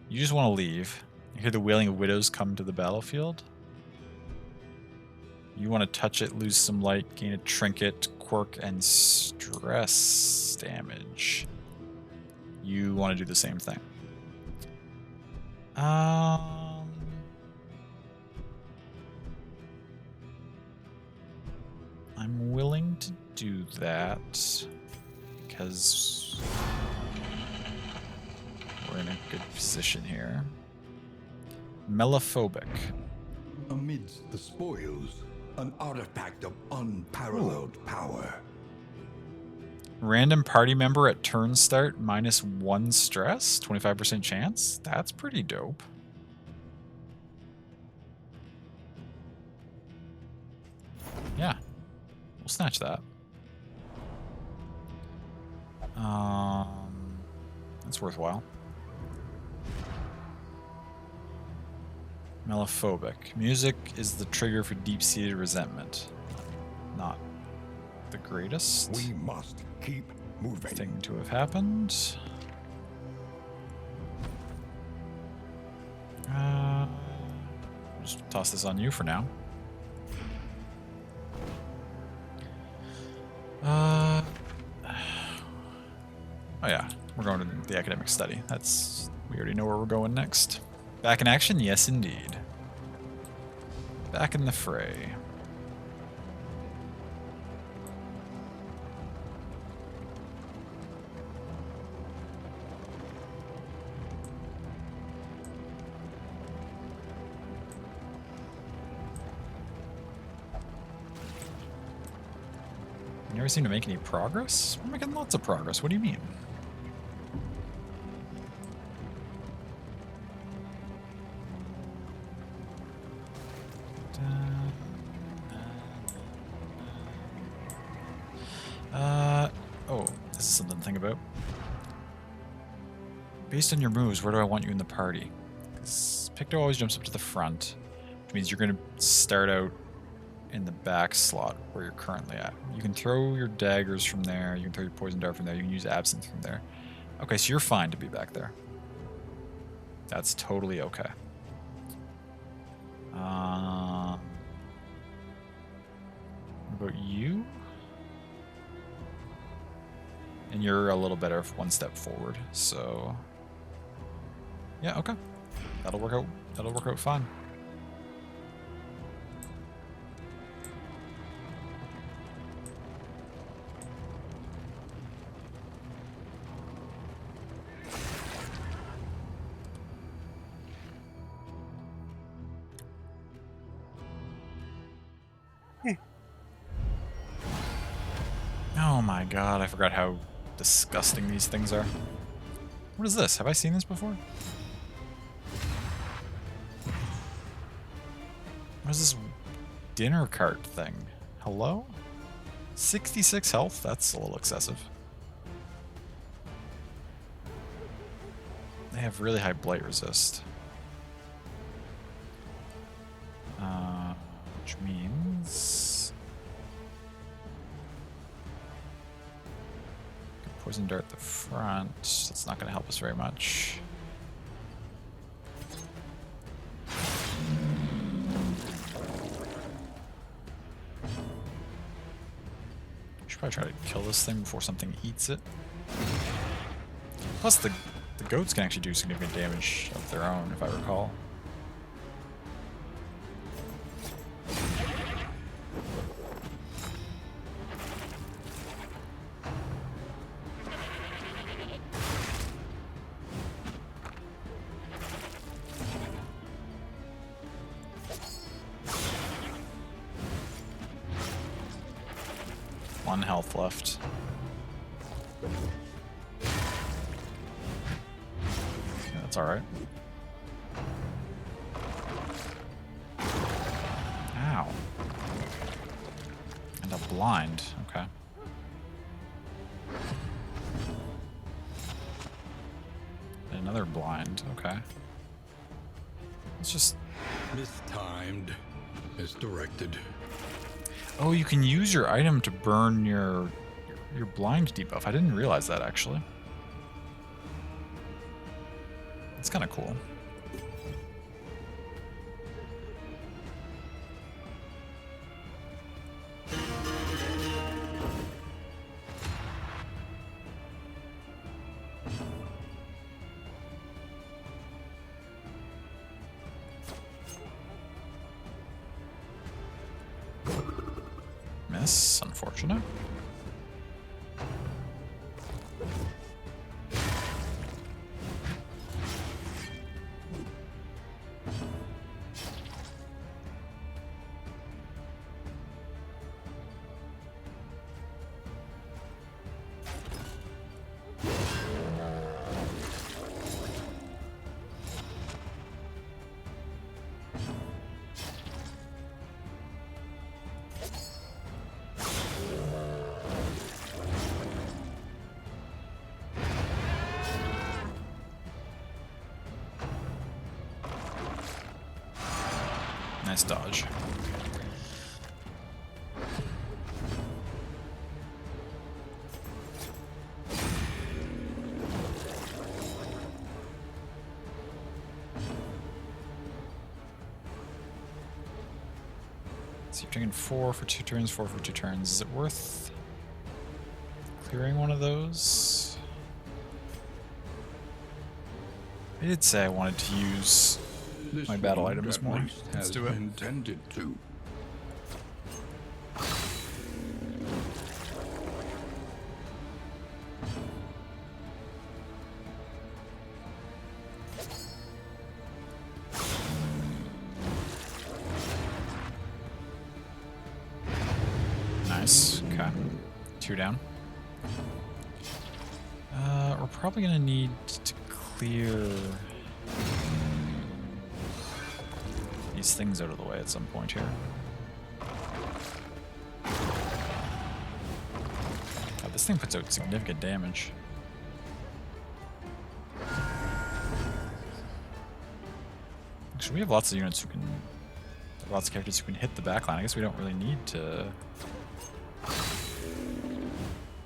You just want to leave. You hear the wailing of widows come to the battlefield. You want to touch it, lose some light, gain a trinket, quirk, and stress damage. You want to do the same thing. I'm willing to do that because we're in a good position here. Melophobic. Amidst the spoils, an artifact of unparalleled power. Random party member at turn start -1 stress, 25% chance. That's pretty dope. Yeah, we'll snatch that. That's worthwhile. Melophobic. Music is the trigger for deep-seated resentment. Not the greatest We must keep moving. thing to have happened. Just toss this on you for now. Oh yeah, we're going to the academic study. We already know where we're going next. Back in action? Yes, indeed. Back in the fray. You never seem to make any progress? We're making lots of progress. What do you mean? Oh, this is something to think about. Based on your moves, where do I want you in the party? 'Cause Picto always jumps up to the front, which means you're going to start out in the back slot where you're currently at. You can throw your daggers from there, you can throw your poison dart from there, you can use absinthe from there. Okay, so you're fine to be back there. That's totally okay. What about you? And you're a little better one step forward, so yeah, okay. That'll work out fine. Oh my god, I forgot how disgusting these things are. What is this? Have I seen this before? What is this dinner cart thing? Hello? 66 health? That's a little excessive. They have really high blight resist. Which means... Poison dart at the front. That's not going to help us very much. Should probably try to kill this thing before something eats it. Plus, the goats can actually do significant damage of their own, if I recall. One health left. Yeah, that's alright. Ow. And a blind. Okay. And another blind. Okay. Let's just... Mistimed. Misdirected. Oh, you can use your item to burn your blind debuff. I didn't realize that, actually. It's kind of cool. Miss, unfortunate. Nice dodge. So you're taking 4 for 2 turns, 4 for 2 turns. Is it worth clearing one of those? I did say I wanted to use This my battle one items at more. least Let's has do it. intended to. Nice. Okay. 2 down. We're probably gonna need to clear these things out of the way at some point here. God, this thing puts out significant damage. Actually, we have lots of units who can, lots of characters who can hit the backline. I guess we don't really need to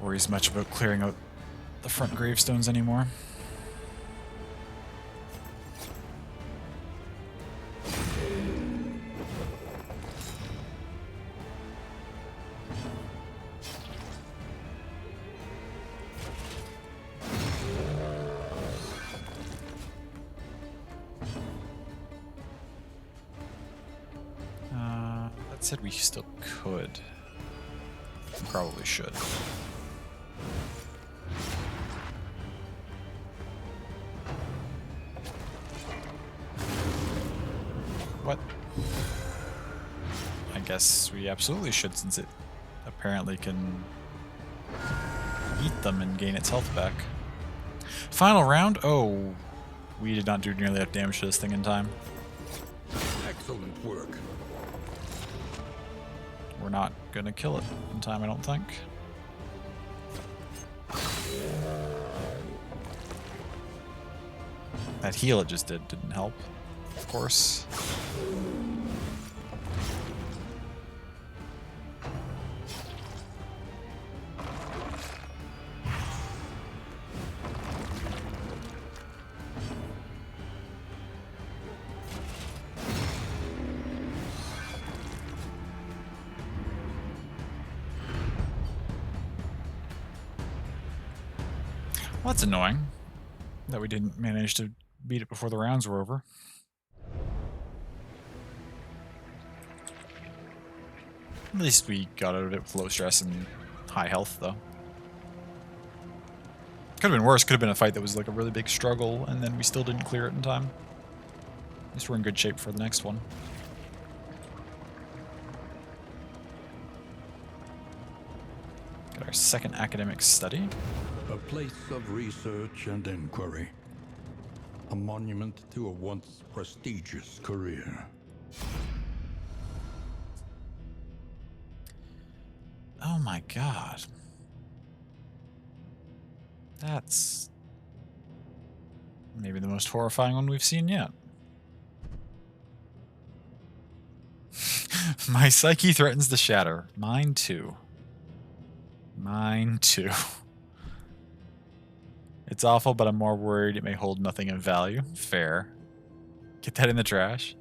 worry as much about clearing out the front gravestones anymore. That said, we still could. Probably should. What? I guess we absolutely should, since it apparently can eat them and gain its health back. Final round? Oh, we did not do nearly enough damage to this thing in time. Excellent work. We're not gonna kill it in time, I don't think. That heal it just didn't help, of course. Well, that's annoying that we didn't manage to beat it before the rounds were over. At least we got out of it with low stress and high health, though. Could have been worse. Could have been a fight that was like a really big struggle, and then we still didn't clear it in time. At least we're in good shape for the next one. Got our second academic study. A place of research and inquiry. A monument to a once prestigious career. Oh my god. That's maybe the most horrifying one we've seen yet. My psyche threatens to shatter. Mine too. Mine too. It's awful, but I'm more worried it may hold nothing of value. Fair. Get that in the trash.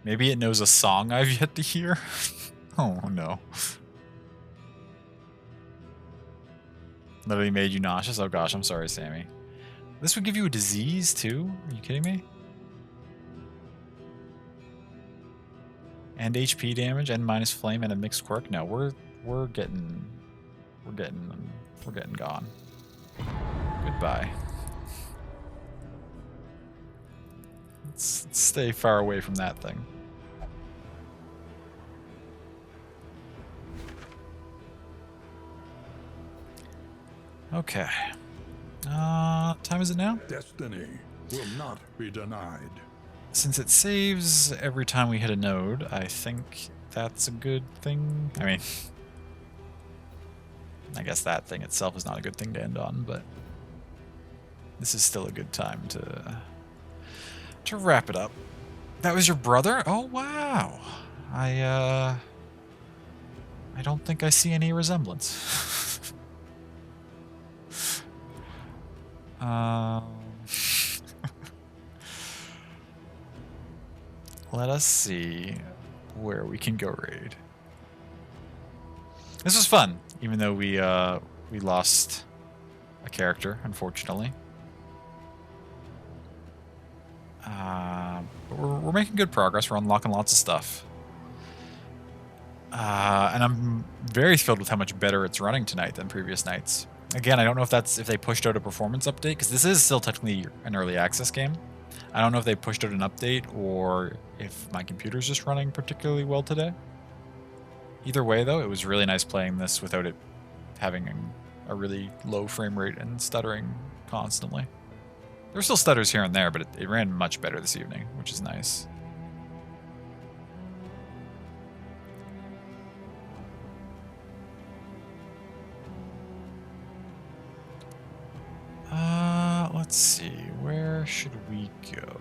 Maybe it knows a song I've yet to hear. Oh no. Literally made you nauseous? Oh gosh, I'm sorry, Sammy. This would give you a disease too? Are you kidding me? And HP damage and minus flame and a mixed quirk? No, we're getting gone. Goodbye. Let's stay far away from that thing. Okay. Time is it now? Destiny will not be denied. Since it saves every time we hit a node, I think that's a good thing. I mean, I guess that thing itself is not a good thing to end on, but this is still a good time to wrap it up. That was your brother? Oh wow. I don't think I see any resemblance. Let us see. where we can go raid. This was fun, even though we lost a character, unfortunately. But we're making good progress. We're unlocking lots of stuff. And I'm very thrilled with how much better it's running tonight than previous nights. Again, I don't know if they pushed out a performance update, because this is still technically an early access game. I don't know if they pushed out an update or if my computer's just running particularly well today. Either way, though, it was really nice playing this without it having a really low frame rate and stuttering constantly. There were still stutters here and there, but it ran much better this evening, which is nice. Let's see, where should we go?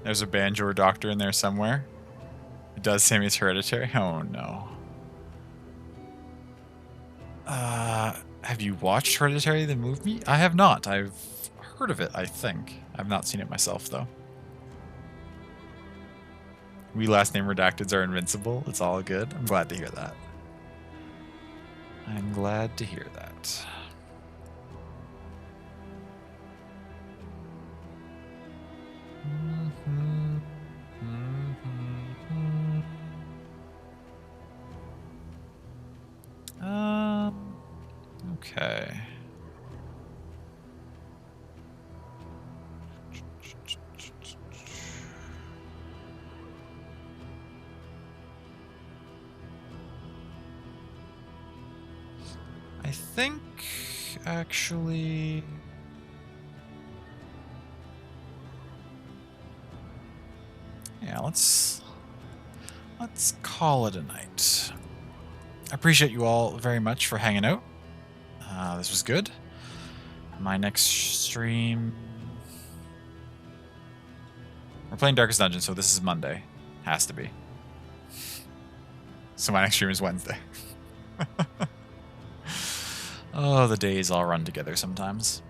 There's a Banjo Doctor in there somewhere. It does say it's Hereditary. Oh no. Have you watched Hereditary, the movie? I have not. I've heard of it, I think. I've not seen it myself, though. We last name redacteds are invincible. It's all good. I'm glad to hear that. I'm glad to hear that. Okay. I think actually yeah, let's call it a night. I appreciate you all very much for hanging out. This was good. My next stream... We're playing Darkest Dungeon, so this is Monday. Has to be. So my next stream is Wednesday. Oh, the days all run together sometimes.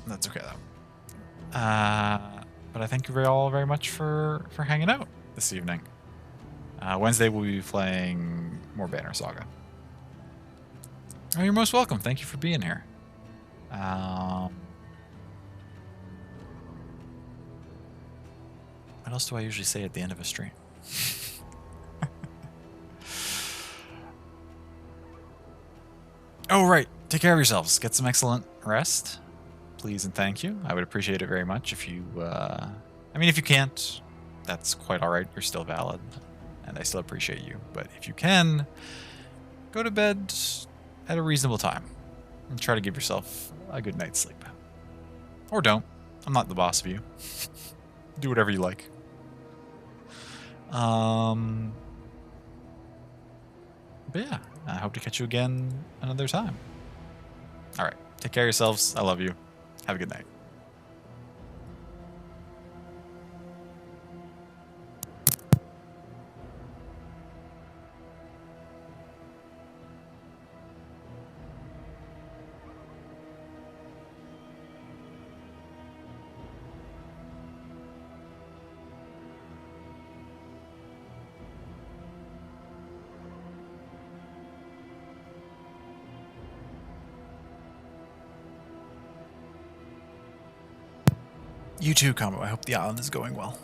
That's okay, though. But I thank you all very much for hanging out this evening. Wednesday we'll be playing more Banner Saga. Oh, you're most welcome. Thank you for being here. What else do I usually say at the end of a stream? Oh, right. Take care of yourselves. Get some excellent rest. Please and thank you. I would appreciate it very much if you... I mean, if you can't, that's quite alright. You're still valid. And I still appreciate you. But if you can, go to bed at a reasonable time and try to give yourself a good night's sleep. Or don't. I'm not the boss of you. Do whatever you like. But yeah, I hope to catch you again another time. Alright, take care of yourselves. I love you. Have a good night. You too, Combo. I hope the island is going well.